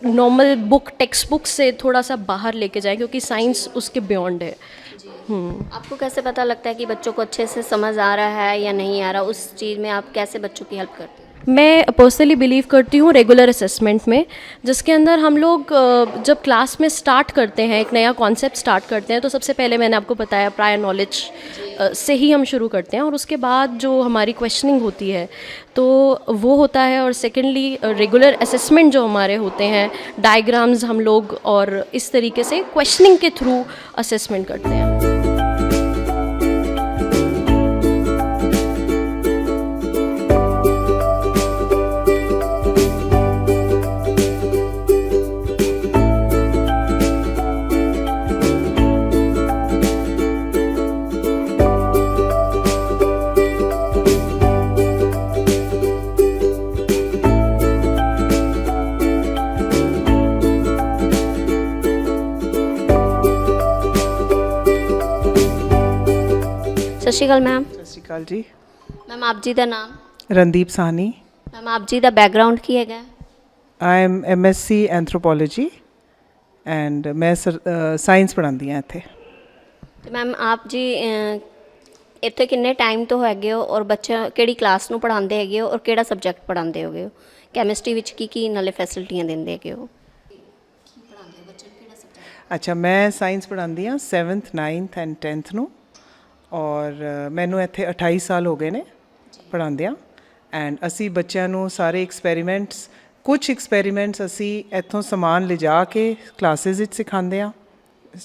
नॉर्मल बुक, टेक्स्ट बुक से थोड़ा सा बाहर लेके जाएं, क्योंकि साइंस उसके बियॉन्ड है। आपको कैसे पता लगता है कि बच्चों को अच्छे से समझ आ रहा है या नहीं आ रहा? उस चीज़ में आप कैसे बच्चों की हेल्प करते हैं? मैं पर्सनली बिलीव करती हूँ रेगुलर असेसमेंट में, जिसके अंदर हम लोग जब क्लास में स्टार्ट करते हैं, एक नया कॉन्सेप्ट स्टार्ट करते हैं, तो सबसे पहले मैंने आपको बताया प्रायर नॉलेज से ही हम शुरू करते हैं, और उसके बाद जो हमारी क्वेश्चनिंग होती है तो वो होता है, और सेकेंडली रेगुलर असेसमेंट जो हमारे होते हैं, डायग्राम्स हम लोग और इस तरीके से क्वेश्चनिंग के थ्रू असेसमेंट करते हैं। ਸਤਿ ਸ਼੍ਰੀ ਅਕਾਲ ਮੈਮ। ਸਤਿ ਸ਼੍ਰੀ ਅਕਾਲ ਜੀ। ਮੈਮ, ਆਪ ਜੀ ਦਾ ਨਾਮ? ਰਣਦੀਪ ਸਾਹਨੀ। ਮੈਮ, ਆਪ ਜੀ ਦਾ ਬੈਕਗਰਾਉਂਡ ਕੀ ਹੈਗਾ? I M MSc anthropology and ਮੈਂ ਸਾਇੰਸ ਪੜ੍ਹਾਉਂਦੀ ਹਾਂ ਇੱਥੇ। ਤੇ ਮੈਮ, ਆਪ ਜੀ ਇੱਥੇ ਕਿੰਨੇ ਟਾਈਮ ਤੋਂ ਹੈਗੇ ਹੋ, ਔਰ ਬੱਚਾ ਕਿਹੜੀ ਕਲਾਸ ਨੂੰ ਪੜ੍ਹਾਉਂਦੇ ਹੈਗੇ ਹੋ, ਔਰ ਕਿਹੜਾ ਸਬਜੈਕਟ ਪੜ੍ਹਾਉਂਦੇ ਹੋਗੇ ਹੋ? ਕੈਮਿਸਟਰੀ ਵਿੱਚ ਕੀ ਨਾਲੇ ਫੈਸਿਲਿਟੀਆਂ ਦਿੰਦੇ ਹੈਗੇ ਹੋ? ਅੱਛਾ, ਮੈਂ ਸਾਇੰਸ ਪੜ੍ਹਾਉਂਦੀ ਹਾਂ 7th 9th ਐਂਡ 10th ਨੂੰ, ਔਰ ਮੈਨੂੰ ਇੱਥੇ 28 ਸਾਲ ਹੋ ਗਏ ਨੇ ਪੜ੍ਹਾਉਂਦਿਆਂ। ਐਂਡ ਅਸੀਂ ਬੱਚਿਆਂ ਨੂੰ ਸਾਰੇ ਐਕਸਪੈਰੀਮੈਂਟਸ, ਕੁਝ ਐਕਸਪੈਰੀਮੈਂਟਸ ਅਸੀਂ ਇੱਥੋਂ ਸਮਾਨ ਲਿਜਾ ਕੇ ਕਲਾਸਿਸ ਵਿੱਚ ਸਿਖਾਉਂਦੇ ਹਾਂ,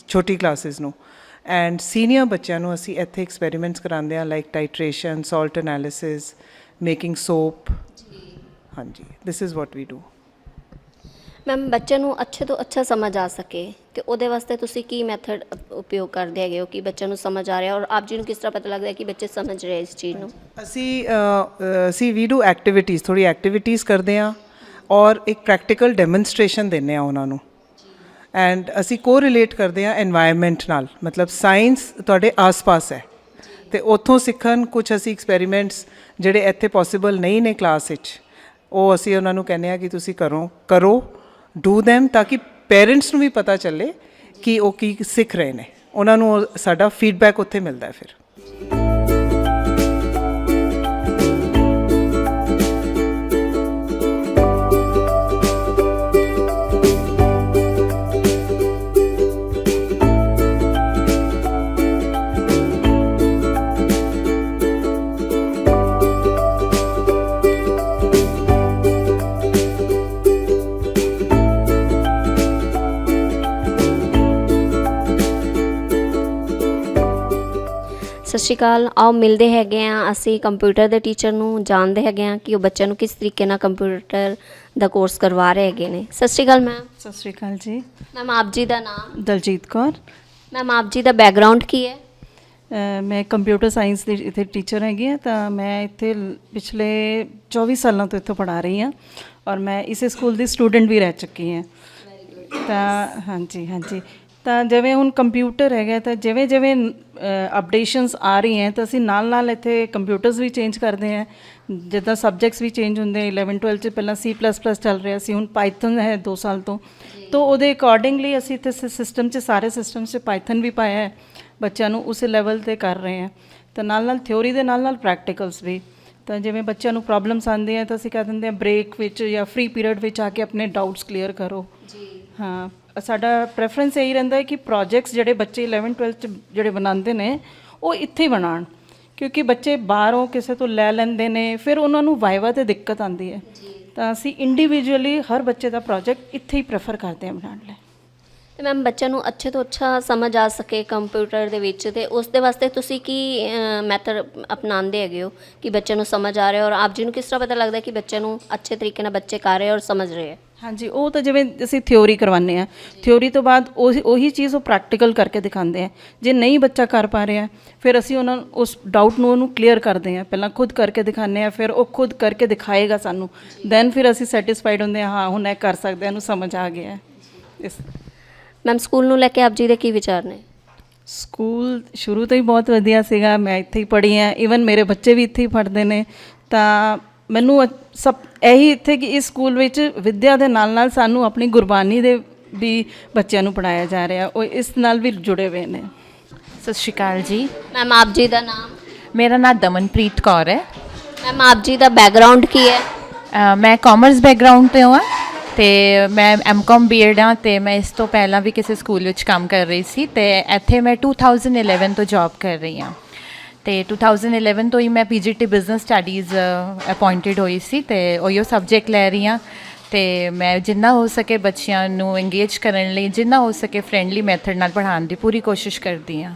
ਛੋਟੀ ਕਲਾਸਿਸ ਨੂੰ। ਐਂਡ ਸੀਨੀਅਰ ਬੱਚਿਆਂ ਨੂੰ ਅਸੀਂ ਇੱਥੇ ਐਕਸਪੈਰੀਮੈਂਟਸ ਕਰਾਉਂਦੇ ਹਾਂ, like titration, salt analysis, making soap. ਹਾਂਜੀ, this is what we do. Ma'am, ਬੱਚੇ ਨੂੰ ਅੱਛੇ ਤੋਂ ਅੱਛਾ ਸਮਝ ਆ ਸਕੇ ਤੇ ਉਹਦੇ ਵਾਸਤੇ ਤੁਸੀਂ ਕੀ ਮੈਥਡ ਉਪਯੋਗ ਕਰਦੇ ਹੈਗੇ ਹੋ ਕਿ ਬੱਚਿਆਂ ਨੂੰ ਸਮਝ ਆ ਰਿਹਾ, ਔਰ ਆਪ ਜੀ ਨੂੰ ਕਿਸ ਤਰ੍ਹਾਂ ਪਤਾ ਲੱਗਦਾ ਹੈ ਕਿ ਬੱਚੇ ਸਮਝ ਰਹੇ ਇਸ ਚੀਜ਼ ਨੂੰ? ਅਸੀਂ ਵੀ ਡੂ ਐਕਟੀਵਿਟੀਜ਼, ਥੋੜ੍ਹੀ ਐਕਟੀਵਿਟੀਜ਼ ਕਰਦੇ ਹਾਂ ਔਰ ਇੱਕ ਪ੍ਰੈਕਟੀਕਲ ਡੈਮੋਨਸਟ੍ਰੇਸ਼ਨ ਦਿੰਦੇ ਹਾਂ ਉਹਨਾਂ ਨੂੰ। ਐਂਡ ਅਸੀਂ ਕੋ ਰਿਲੇਟ ਕਰਦੇ ਹਾਂ ਐਨਵਾਇਰਨਮੈਂਟ ਨਾਲ, ਮਤਲਬ ਸਾਇੰਸ ਤੁਹਾਡੇ ਆਸ-ਪਾਸ ਹੈ ਅਤੇ ਉੱਥੋਂ ਸਿੱਖਣ। ਕੁਛ ਅਸੀਂ ਐਕਸਪੈਰੀਮੈਂਟਸ ਜਿਹੜੇ ਇੱਥੇ ਪੋਸੀਬਲ ਨਹੀਂ ਨੇ ਕਲਾਸ ਵਿੱਚ, ਉਹ ਅਸੀਂ ਉਹਨਾਂ ਨੂੰ ਕਹਿੰਦੇ ਹਾਂ ਕਿ ਤੁਸੀਂ ਕਰੋ ਡੂ ਦੈਮ, ਤਾਂ ਕਿ ਪੇਰੈਂਟਸ ਨੂੰ ਵੀ ਪਤਾ ਚੱਲੇ ਕਿ ਉਹ ਕੀ ਸਿੱਖ ਰਹੇ ਨੇ, ਉਹਨਾਂ ਨੂੰ ਸਾਡਾ ਫੀਡਬੈਕ ਉੱਥੇ ਮਿਲਦਾ ਹੈ ਫਿਰ। ਸਤਿ ਸ਼੍ਰੀ ਅਕਾਲ। ਆਓ ਮਿਲਦੇ ਹੈਗੇ ਆ ਅਸੀਂ ਕੰਪਿਊਟਰ ਦੇ ਟੀਚਰ ਨੂੰ, ਜਾਣਦੇ ਹੈਗੇ ਆ ਕਿ ਉਹ ਬੱਚਿਆਂ ਨੂੰ ਕਿਸ ਤਰੀਕੇ ਨਾਲ ਕੰਪਿਊਟਰ ਦਾ ਕੋਰਸ ਕਰਵਾ ਰਹੇ ਹੈਗੇ ਨੇ। ਸਤਿ ਸ਼੍ਰੀ ਅਕਾਲ ਮੈਮ। ਸਤਿ ਸ਼੍ਰੀ ਅਕਾਲ ਜੀ। ਮੈਮ ਆਪ ਜੀ ਦਾ ਨਾਮ? ਦਲਜੀਤ ਕੌਰ। ਮੈਮ ਆਪ ਜੀ ਦਾ ਬੈਕਗਰਾਉਂਡ ਕੀ ਹੈ? ਮੈਂ ਕੰਪਿਊਟਰ ਸਾਇੰਸ ਦੀ ਇੱਥੇ ਟੀਚਰ ਹੈਗੀ ਹਾਂ। ਤਾਂ ਮੈਂ ਇੱਥੇ ਪਿਛਲੇ 24 ਸਾਲਾਂ ਤੋਂ ਇੱਥੋਂ ਪੜ੍ਹਾ ਰਹੀ ਹਾਂ ਔਰ ਮੈਂ ਇਸੇ ਸਕੂਲ ਦੀ ਸਟੂਡੈਂਟ ਵੀ ਰਹਿ ਚੁੱਕੀ ਹਾਂ। ਤਾਂ ਹਾਂਜੀ ਤਾਂ ਜਿਵੇਂ ਹੁਣ ਕੰਪਿਊਟਰ ਹੈਗਾ ਤਾਂ ਜਿਵੇਂ ਜਿਵੇਂ ਅਪਡੇਸ਼ਨਸ ਆ ਰਹੀ ਹੈ ਤਾਂ ਅਸੀਂ ਨਾਲ ਇੱਥੇ ਕੰਪਿਊਟਰਸ ਵੀ ਚੇਂਜ ਕਰਦੇ ਹਾਂ। ਜਿੱਦਾਂ ਸਬਜੈਕਟਸ ਵੀ ਚੇਂਜ ਹੁੰਦੇ 11 12 'ਚ ਪਹਿਲਾਂ C++ ਚੱਲ ਰਿਹਾ ਸੀ, ਹੁਣ ਪਾਈਥਨ ਹੈ 2 ਸਾਲ ਤੋਂ। ਤਾਂ ਉਹਦੇ ਅਕੋਰਡਿੰਗਲੀ ਅਸੀਂ ਇੱਥੇ ਸਿਸਟਮ 'ਚ ਸਾਰੇ ਸਿਸਟਮ 'ਚ ਪਾਈਥਨ ਵੀ ਪਾਇਆ ਹੈ, ਬੱਚਿਆਂ ਨੂੰ ਉਸੇ ਲੈਵਲ 'ਤੇ ਕਰ ਰਹੇ ਹਾਂ। ਤਾਂ ਨਾਲ ਥਿਓਰੀ ਦੇ ਨਾਲ ਪ੍ਰੈਕਟੀਕਲਸ ਵੀ। ਤਾਂ ਜਿਵੇਂ ਬੱਚਿਆਂ ਨੂੰ ਪ੍ਰੋਬਲਮਸ ਆਉਂਦੇ ਆ ਤਾਂ ਅਸੀਂ ਕਹਿ ਦਿੰਦੇ ਹਾਂ ਬ੍ਰੇਕ ਵਿੱਚ ਜਾਂ ਫ੍ਰੀ ਪੀਰੀਅਡ ਵਿੱਚ ਆ ਕੇ ਆਪਣੇ ਡਾਊਟਸ ਕਲੀਅਰ ਕਰੋ ਜੀ। ਹਾਂ, ਸਾਡਾ ਪ੍ਰੈਫਰੈਂਸ ਇਹੀ ਰਹਿੰਦਾ ਹੈ ਕਿ ਪ੍ਰੋਜੈਕਟਸ ਜਿਹੜੇ ਬੱਚੇ 11 12 'ਚ ਜਿਹੜੇ ਬਣਾਉਂਦੇ ਨੇ ਉਹ ਇੱਥੇ ਹੀ ਬਣਾਉਣ, ਕਿਉਂਕਿ ਬੱਚੇ ਬਾਹਰੋਂ ਕਿਸੇ ਤੋਂ ਲੈ ਲੈਂਦੇ ਨੇ, ਫਿਰ ਉਹਨਾਂ ਨੂੰ ਵਾਈਵਾ 'ਤੇ ਦਿੱਕਤ ਆਉਂਦੀ ਹੈ। ਤਾਂ ਅਸੀਂ ਇੰਡੀਵਿਜੂਅਲੀ ਹਰ ਬੱਚੇ ਦਾ ਪ੍ਰੋਜੈਕਟ ਇੱਥੇ ਹੀ ਪ੍ਰੈਫਰ ਕਰਦੇ ਹਾਂ ਬਣਾਉਣ ਲਈ। ਤੇ ਮੈਮ ਬੱਚਿਆਂ ਨੂੰ ਅੱਛੇ ਤੋਂ ਅੱਛਾ ਸਮਝ ਆ ਸਕੇ ਕੰਪਿਊਟਰ ਦੇ ਵਿੱਚ, ਤੇ ਉਸ ਦੇ ਵਾਸਤੇ ਤੁਸੀਂ ਕੀ ਮੈਥਡ ਅਪਣਾਉਂਦੇ ਹੈਗੇ ਹੋ ਕਿ ਬੱਚਿਆਂ ਨੂੰ ਸਮਝ ਆ ਰਿਹਾ, ਔਰ ਆਪ ਜੀ ਨੂੰ ਕਿਸ ਤਰ੍ਹਾਂ ਪਤਾ ਲੱਗਦਾ ਕਿ ਬੱਚਿਆਂ ਨੂੰ ਅੱਛੇ ਤਰੀਕੇ ਨਾਲ ਬੱਚੇ ਕਰ ਰਹੇ ਔਰ ਸਮਝ ਰਹੇ ਹੈ? ਹਾਂਜੀ, ਉਹ ਤਾਂ ਜਿਵੇਂ ਅਸੀਂ ਥਿਓਰੀ ਕਰਵਾਉਂਦੇ ਹਾਂ, ਥਿਓਰੀ ਤੋਂ ਬਾਅਦ ਉਹੀ ਚੀਜ਼ ਉਹ ਪ੍ਰੈਕਟੀਕਲ ਕਰਕੇ ਦਿਖਾਉਂਦੇ ਆ। ਜੇ ਨਹੀਂ ਬੱਚਾ ਕਰ ਪਾ ਰਿਹਾ ਫਿਰ ਅਸੀਂ ਉਹਨਾਂ ਨੂੰ ਉਸ ਡਾਊਟ ਨੂੰ ਉਹਨੂੰ ਕਲੀਅਰ ਕਰਦੇ ਹਾਂ, ਪਹਿਲਾਂ ਖੁਦ ਕਰਕੇ ਦਿਖਾਉਂਦੇ ਹਾਂ, ਫਿਰ ਉਹ ਖੁਦ ਕਰਕੇ ਦਿਖਾਏਗਾ ਸਾਨੂੰ, ਦੈਨ ਫਿਰ ਅਸੀਂ ਸੈਟਿਸਫਾਈਡ ਹੁੰਦੇ ਹਾਂ, ਹਾਂ ਹੁਣ ਇਹ ਕਰ ਸਕਦੇ, ਇਹਨੂੰ ਸਮਝ ਆ ਗਿਆ। ਇਸ ਮੈਮ ਸਕੂਲ ਨੂੰ ਲੈ ਕੇ ਆਪ ਜੀ ਦੇ ਕੀ ਵਿਚਾਰ ਨੇ? ਸਕੂਲ ਸ਼ੁਰੂ ਤੋਂ ਹੀ ਬਹੁਤ ਵਧੀਆ ਸੀਗਾ, ਮੈਂ ਇੱਥੇ ਹੀ ਪੜ੍ਹੀ ਹਾਂ, ਈਵਨ ਮੇਰੇ ਬੱਚੇ ਵੀ ਇੱਥੇ ਹੀ ਪੜ੍ਹਦੇ ਨੇ। ਤਾਂ ਮੈਨੂੰ ਸਭ ਇਹੀ ਇੱਥੇ ਕਿ ਇਸ ਸਕੂਲ ਵਿੱਚ ਵਿੱਦਿਆ ਦੇ ਨਾਲ ਸਾਨੂੰ ਆਪਣੀ ਗੁਰਬਾਣੀ ਦੇ ਵੀ ਬੱਚਿਆਂ ਨੂੰ ਪੜ੍ਹਾਇਆ ਜਾ ਰਿਹਾ, ਉਹ ਇਸ ਨਾਲ ਵੀ ਜੁੜੇ ਹੋਏ ਨੇ। ਸਤਿ ਸ਼੍ਰੀ ਅਕਾਲ ਜੀ। ਮੈਮ ਆਪ ਜੀ ਦਾ ਨਾਮ? ਮੇਰਾ ਨਾਮ ਦਮਨਪ੍ਰੀਤ ਕੌਰ ਹੈ। ਮੈਮ ਆਪ ਜੀ ਦਾ ਬੈਕਗਰਾਉਂਡ ਕੀ ਹੈ? ਮੈਂ ਕਾਮਰਸ ਬੈਕਗਰਾਉਂਡ ਤੋਂ ਹਾਂ ਅਤੇ ਮੈਂ M.Com B.Ed ਹਾਂ, ਅਤੇ ਮੈਂ ਇਸ ਤੋਂ ਪਹਿਲਾਂ ਵੀ ਕਿਸੇ ਸਕੂਲ ਵਿੱਚ ਕੰਮ ਕਰ ਰਹੀ ਸੀ, ਅਤੇ ਇੱਥੇ ਮੈਂ 2011 ਤੋਂ ਜੋਬ ਕਰ ਰਹੀ ਹਾਂ। ਅਤੇ 2011 ਤੋਂ ਹੀ ਮੈਂ PGT ਬਿਜ਼ਨਸ ਸਟੱਡੀਜ਼ ਅਪੋਇੰਟਡ ਹੋਈ ਸੀ, ਅਤੇ ਉਹੀਓ ਸਬਜੈਕਟ ਲੈ ਰਹੀ ਹਾਂ। ਅਤੇ ਮੈਂ ਜਿੰਨਾ ਹੋ ਸਕੇ ਬੱਚਿਆਂ ਨੂੰ ਇੰਗੇਜ ਕਰਨ ਲਈ, ਜਿੰਨਾ ਹੋ ਸਕੇ ਫਰੈਂਡਲੀ ਮੈਥਡ ਨਾਲ ਪੜ੍ਹਾਉਣ ਦੀ ਪੂਰੀ ਕੋਸ਼ਿਸ਼ ਕਰਦੀ ਹਾਂ।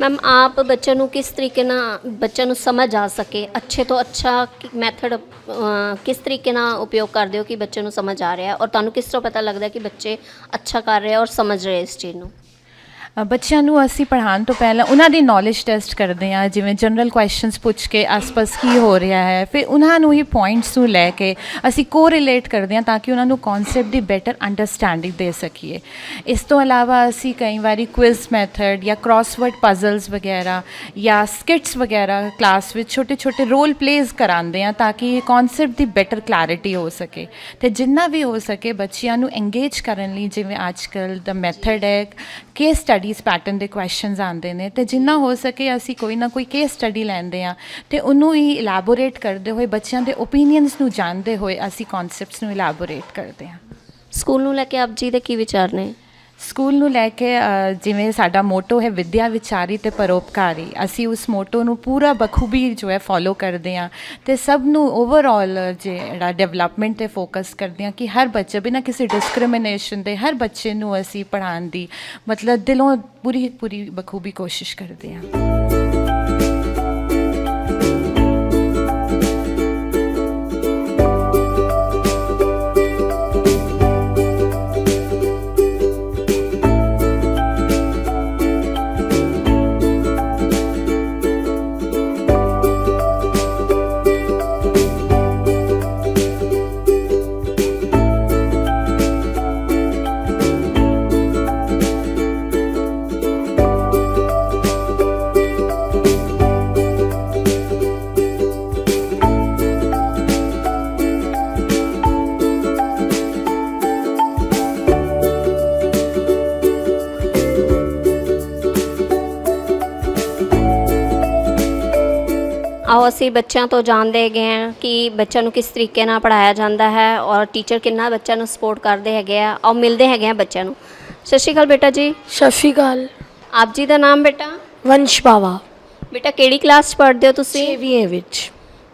ਮੈਮ ਆਪ ਬੱਚਿਆਂ ਨੂੰ ਕਿਸ ਤਰੀਕੇ ਨਾਲ ਬੱਚਿਆਂ ਨੂੰ ਸਮਝ ਆ ਸਕੇ, ਅੱਛੇ ਤੋਂ ਅੱਛਾ ਮੈਥਡ ਕਿਸ ਤਰੀਕੇ ਨਾਲ ਉਪਯੋਗ ਕਰਦੇ ਹੋ ਕਿ ਬੱਚੇ ਨੂੰ ਸਮਝ ਆ ਰਿਹਾ, ਔਰ ਤੁਹਾਨੂੰ ਕਿਸ ਤਰ੍ਹਾਂ ਪਤਾ ਲੱਗਦਾ ਕਿ ਬੱਚੇ ਅੱਛਾ ਕਰ ਰਹੇ ਔਰ ਸਮਝ ਰਹੇ ਇਸ ਚੀਜ਼ ਨੂੰ? ਬੱਚਿਆਂ ਨੂੰ ਅਸੀਂ ਪੜ੍ਹਾਉਣ ਤੋਂ ਪਹਿਲਾਂ ਉਹਨਾਂ ਦੀ ਨੌਲੇਜ ਟੈਸਟ ਕਰਦੇ ਹਾਂ, ਜਿਵੇਂ ਜਨਰਲ ਕੁਐਸਚਨਸ ਪੁੱਛ ਕੇ ਆਸ-ਪਾਸ ਕੀ ਹੋ ਰਿਹਾ ਹੈ, ਫਿਰ ਉਹਨਾਂ ਨੂੰ ਹੀ ਪੁਆਇੰਟਸ ਨੂੰ ਲੈ ਕੇ ਅਸੀਂ ਕੋਰਿਲੇਟ ਕਰਦੇ ਹਾਂ ਤਾਂ ਕਿ ਉਹਨਾਂ ਨੂੰ ਕਨਸੈਪਟ ਦੀ ਬੈਟਰ ਅੰਡਰਸਟੈਂਡਿੰਗ ਦੇ ਸਕੀਏ। ਇਸ ਤੋਂ ਇਲਾਵਾ ਅਸੀਂ ਕਈ ਵਾਰੀ ਕੁਇਜ਼ ਮੈਥਡ ਜਾਂ ਕ੍ਰਾਸਵਰਡ ਪਜ਼ਲਸ ਵਗੈਰਾ ਜਾਂ ਸਕਿਟਸ ਵਗੈਰਾ ਕਲਾਸ ਵਿੱਚ ਛੋਟੇ ਰੋਲ ਪਲੇਜ਼ ਕਰਾਉਂਦੇ ਹਾਂ ਤਾਂ ਕਿ ਕਨਸੈਪਟ ਦੀ ਬੈਟਰ ਕਲੈਰਿਟੀ ਹੋ ਸਕੇ। ਅਤੇ ਜਿੰਨਾ ਵੀ ਹੋ ਸਕੇ ਬੱਚਿਆਂ ਨੂੰ ਇੰਗੇਜ ਕਰਨ ਲਈ, ਜਿਵੇਂ ਅੱਜ ਕੱਲ੍ਹ ਦਾ ਮੈਥਡ ਹੈ ਕੇਸ ਸਟੱਡੀ ਪੈਟਰਨ ਦੇ ਕੁਐਸਚਨਸ ਆਉਂਦੇ ਨੇ, ਅਤੇ ਜਿੰਨਾ ਹੋ ਸਕੇ ਅਸੀਂ ਕੋਈ ਨਾ ਕੋਈ ਕੇਸ ਸਟੱਡੀ ਲੈਂਦੇ ਹਾਂ ਅਤੇ ਉਹਨੂੰ ਹੀ ਇਲੈਬੋਰੇਟ ਕਰਦੇ ਹੋਏ, ਬੱਚਿਆਂ ਦੇ ਓਪੀਨੀਅਨਸ ਨੂੰ ਜਾਣਦੇ ਹੋਏ ਅਸੀਂ ਕਨਸੈਪਟਸ ਨੂੰ ਇਲੈਬੋਰੇਟ ਕਰਦੇ ਹਾਂ। ਸਕੂਲ ਨੂੰ ਲੈ ਕੇ ਆਪ ਜੀ ਦੇ ਕੀ ਵਿਚਾਰ ਨੇ? ਸਕੂਲ ਨੂੰ ਲੈ ਕੇ ਜਿਵੇਂ ਸਾਡਾ ਮੋਟੋ ਹੈ ਵਿਦਿਆ ਵਿਚਾਰੀ ਅਤੇ ਪਰਉਪਕਾਰੀ, ਅਸੀਂ ਉਸ ਮੋਟੋ ਨੂੰ ਪੂਰਾ ਬਖੂਬੀ ਜੋ ਹੈ ਫੋਲੋ ਕਰਦੇ ਹਾਂ ਅਤੇ ਸਭ ਨੂੰ ਓਵਰਆਲ ਜਿਹੜਾ ਡਿਵੈਲਪਮੈਂਟ 'ਤੇ ਫੋਕਸ ਕਰਦੇ ਹਾਂ ਕਿ ਹਰ ਬੱਚੇ ਬਿਨਾਂ ਕਿਸੇ ਡਿਸਕ੍ਰਿਮੀਨੇਸ਼ਨ ਦੇ ਹਰ ਬੱਚੇ ਨੂੰ ਅਸੀਂ ਪੜ੍ਹਾਉਣ ਦੀ ਮਤਲਬ ਦਿਲੋਂ ਪੂਰੀ ਬਖੂਬੀ ਕੋਸ਼ਿਸ਼ ਕਰਦੇ ਹਾਂ। ਆਓ ਅਸੀਂ ਬੱਚਿਆਂ ਤੋਂ ਜਾਣਦੇ ਹੈਗੇ ਹਾਂ ਕਿ ਬੱਚਿਆਂ ਨੂੰ ਕਿਸ ਤਰੀਕੇ ਨਾਲ ਪੜ੍ਹਾਇਆ ਜਾਂਦਾ ਹੈ ਔਰ ਟੀਚਰ ਕਿੰਨਾ ਬੱਚਿਆਂ ਨੂੰ ਸਪੋਰਟ ਕਰਦੇ ਹੈਗੇ ਆ। ਆਓ ਮਿਲਦੇ ਹੈਗੇ ਆ ਬੱਚਿਆਂ ਨੂੰ। ਸਤਿ ਸ਼੍ਰੀ ਅਕਾਲ ਬੇਟਾ ਜੀ। ਸਤਿ ਸ਼੍ਰੀ ਅਕਾਲ। ਆਪ ਜੀ ਦਾ ਨਾਮ ਬੇਟਾ? ਵੰਸ਼ ਬਾਵਾ। ਬੇਟਾ ਕਿਹੜੀ ਕਲਾਸ 'ਚ ਪੜ੍ਹਦੇ ਹੋ ਤੁਸੀਂ? 6ਵੀਂ ਵਿੱਚ।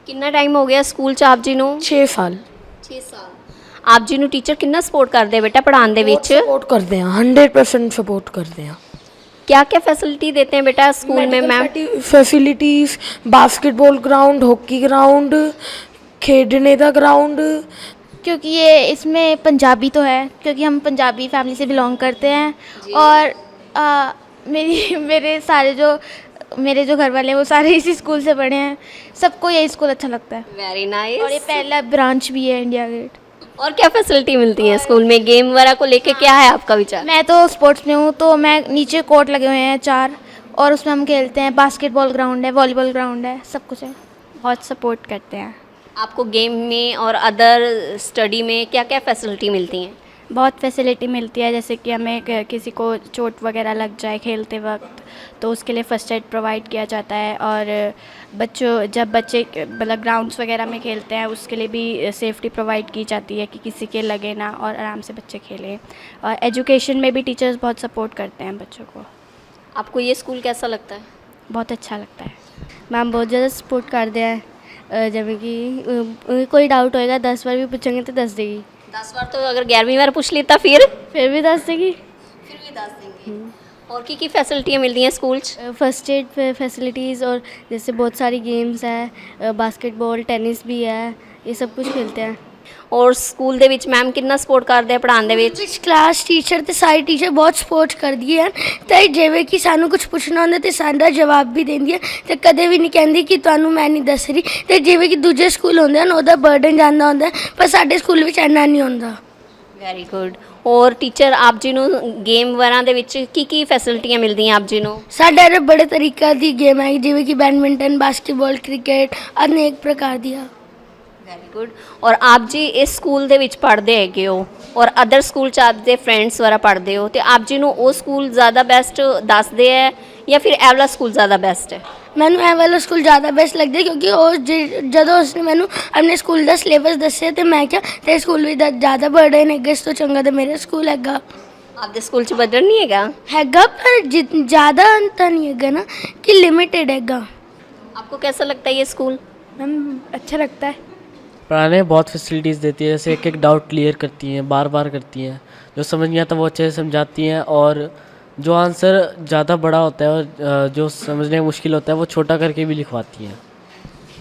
ਕਿੰਨਾ ਟਾਈਮ ਹੋ ਗਿਆ ਸਕੂਲ 'ਚ ਆਪ ਜੀ ਨੂੰ? 6 ਸਾਲ। 6 ਸਾਲ। ਆਪ ਜੀ ਨੂੰ ਟੀਚਰ ਕਿੰਨਾ ਸਪੋਰਟ ਕਰਦੇ ਆ ਬੇਟਾ ਪੜ੍ਹਾਉਣ ਦੇ ਵਿੱਚ? सपोर्ट करते हैं, 100% सपोर्ट करते हैं। क्या क्या फैसिलिटी देते हैं बेटा स्कूल में ma'am? Facilities, basketball ground, hockey ground, खेलने का ग्राउंड। क्योंकि ये इसमें पंजाबी तो है, क्योंकि हम पंजाबी फैमिली से बिलोंग करते हैं और मेरे जो घर वाले हैं वो सारे इसी स्कूल से पढ़े हैं। सबको यही स्कूल अच्छा लगता है। Very nice. और ये पहला ब्रांच भी है इंडिया गेट। और क्या फैसिलिटी मिलती है स्कूल में? गेम वगैरह को लेके क्या है आपका विचार? मैं तो स्पोर्ट्स में हूँ, तो मैं नीचे कोर्ट लगे हुए हैं 4 और उसमें हम खेलते हैं। बास्केटबॉल ग्राउंड है, वॉलीबॉल ग्राउंड है, सब कुछ है। बहुत सपोर्ट करते हैं। आपको गेम में और अदर स्टडी में क्या क्या फैसिलिटी मिलती हैं? बहुत फैसिलिटी मिलती है, जैसे कि हमें किसी को चोट वगैरह लग जाए खेलते वक्त तो उसके लिए फ़र्स्ट एड प्रोवाइड किया जाता है। और जब बच्चे मतलब ग्राउंड्स वगैरह में खेलते हैं उसके लिए भी सेफ्टी प्रोवाइड की जाती है कि किसी के लगे ना और आराम से बच्चे खेलें। और एजुकेशन में भी टीचर्स बहुत सपोर्ट करते हैं बच्चों को। आपको ये स्कूल कैसा लगता है? बहुत अच्छा लगता है। मैम बहुत ज़्यादा सपोर्ट करते हैं। जब कि कोई डाउट होएगा 10 बार भी पूछेंगे तो 10 देगी। 10 बार तो अगर 11वीं बार पूछ लेता फिर भी 10 देगी। फिर भी 10 देंगे। और की फैसिलिटियाँ मिलती हैं स्कूल? फर्स्ट एड फैसिलिटीज़ और जैसे बहुत सारी गेम्स है, बास्केटबॉल, टेनिस भी है, ये सब कुछ खेलते हैं। और स्कूल ਦੇ ਵਿੱਚ ਮੈਮ ਕਿੰਨਾ ਸਪੋਰਟ ਕਰਦੇ ਆ ਪੜ੍ਹਾਉਣ ਦੇ ਵਿੱਚ? क्लास टीचर ਤੇ ਸਾਰੇ ਟੀਚਰ ਬਹੁਤ ਸਪੋਰਟ ਕਰਦੀ ਹੈ ਤੇ ਜਿਵੇਂ ਕਿ ਸਾਨੂੰ ਕੁਝ ਪੁੱਛਣਾ ਹੁੰਦਾ ਤੇ ਸਾਡਾ ਜਵਾਬ ਵੀ ਦਿੰਦੀ ਹੈ ਤੇ ਕਦੇ ਵੀ ਨਹੀਂ ਕਹਿੰਦੀ ਕਿ ਤੁਹਾਨੂੰ ਮੈਂ ਨਹੀਂ ਦੱਸ ਰਹੀ। ਤੇ ਜਿਵੇਂ ਕਿ ਦੂਜੇ ਸਕੂਲ ਹੁੰਦੇ ਹਨ ਉਹਦਾ ਬਰਡਨ ਜਾਂਦਾ ਹੁੰਦਾ ਪਰ ਸਾਡੇ ਸਕੂਲ ਵਿੱਚ ਇੰਨਾ ਨਹੀਂ ਹੁੰਦਾ। Very good. ਔਰ ਟੀਚਰ ਆਪ ਜੀ ਨੂੰ ਗੇਮ ਵਗੈਰਾ ਦੇ ਵਿੱਚ ਕੀ ਫੈਸਿਲਿਟੀਆਂ ਮਿਲਦੀਆਂ ਆਪ ਜੀ ਨੂੰ? ਸਾਡੇ ਇੱਥੇ ਬੜੇ ਤਰੀਕੇ ਦੀ ਗੇਮ ਹੈ ਜਿਵੇਂ ਕਿ ਬੈਡਮਿੰਟਨ, ਬਾਸਕਟਬਾਲ, ਕ੍ਰਿਕਟ, ਅਨੇਕ ਪ੍ਰਕਾਰ ਦੀਆਂ। Very good. ਔਰ ਆਪ ਜੀ ਇਸ ਸਕੂਲ ਦੇ ਵਿੱਚ ਪੜ੍ਹਦੇ ਹੈਗੇ ਹੋ ਔਰ ਅਦਰ ਸਕੂਲ 'ਚ ਆਪਦੇ ਫਰੈਂਡਸ ਵਗੈਰਾ ਪੜ੍ਹਦੇ ਹੋ ਤੇ ਆਪ ਜੀ ਨੂੰ ਉਹ ਸਕੂਲ ਜ਼ਿਆਦਾ ਬੈਸਟ ਦੱਸਦੇ ਹੈ ਜਾਂ ਫਿਰ ਇਹ ਵਾਲਾ ਸਕੂਲ ਜ਼ਿਆਦਾ ਬੈਸਟ ਹੈ? ਮੈਨੂੰ ਇਹ ਵਾਲਾ ਸਕੂਲ ਜ਼ਿਆਦਾ ਬੈਸਟ ਲੱਗਦਾ ਕਿਉਂਕਿ ਉਹ ਜਦੋਂ ਉਸਨੇ ਮੈਨੂੰ ਆਪਣੇ ਸਕੂਲ ਦਾ ਸਿਲੇਬਸ ਦੱਸਿਆ ਤੇ ਮੈਂ ਕਿਹਾ ਤੇ ਸਕੂਲ ਵਿੱਚ ਜ਼ਿਆਦਾ ਬਰਡਨ ਹੈਗਾ, ਇਸ ਤੋਂ ਚੰਗਾ ਤਾਂ ਮੇਰਾ ਸਕੂਲ ਹੈਗਾ। ਆਪਦੇ ਸਕੂਲ 'ਚ ਬਰਡਨ ਨਹੀਂ ਹੈਗਾ? ਹੈਗਾ ਪਰ ਜ਼ਿਆਦਾ ਤਾਂ ਨਹੀਂ ਹੈਗਾ ਨਾ कि लिमिटेड हैगा। आपको कैसा लगता है ये स्कूल? मैम अच्छा लगता है। पढ़ाने में बहुत फैसिलिटीज़ देती है, जैसे एक एक डाउट क्लियर करती हैं, बार बार करती हैं, जो समझ नहीं आता वो अच्छे से समझाती हैं और जो आंसर ज़्यादा बड़ा होता है और जो समझने में मुश्किल होता है वो छोटा करके भी लिखवाती हैं।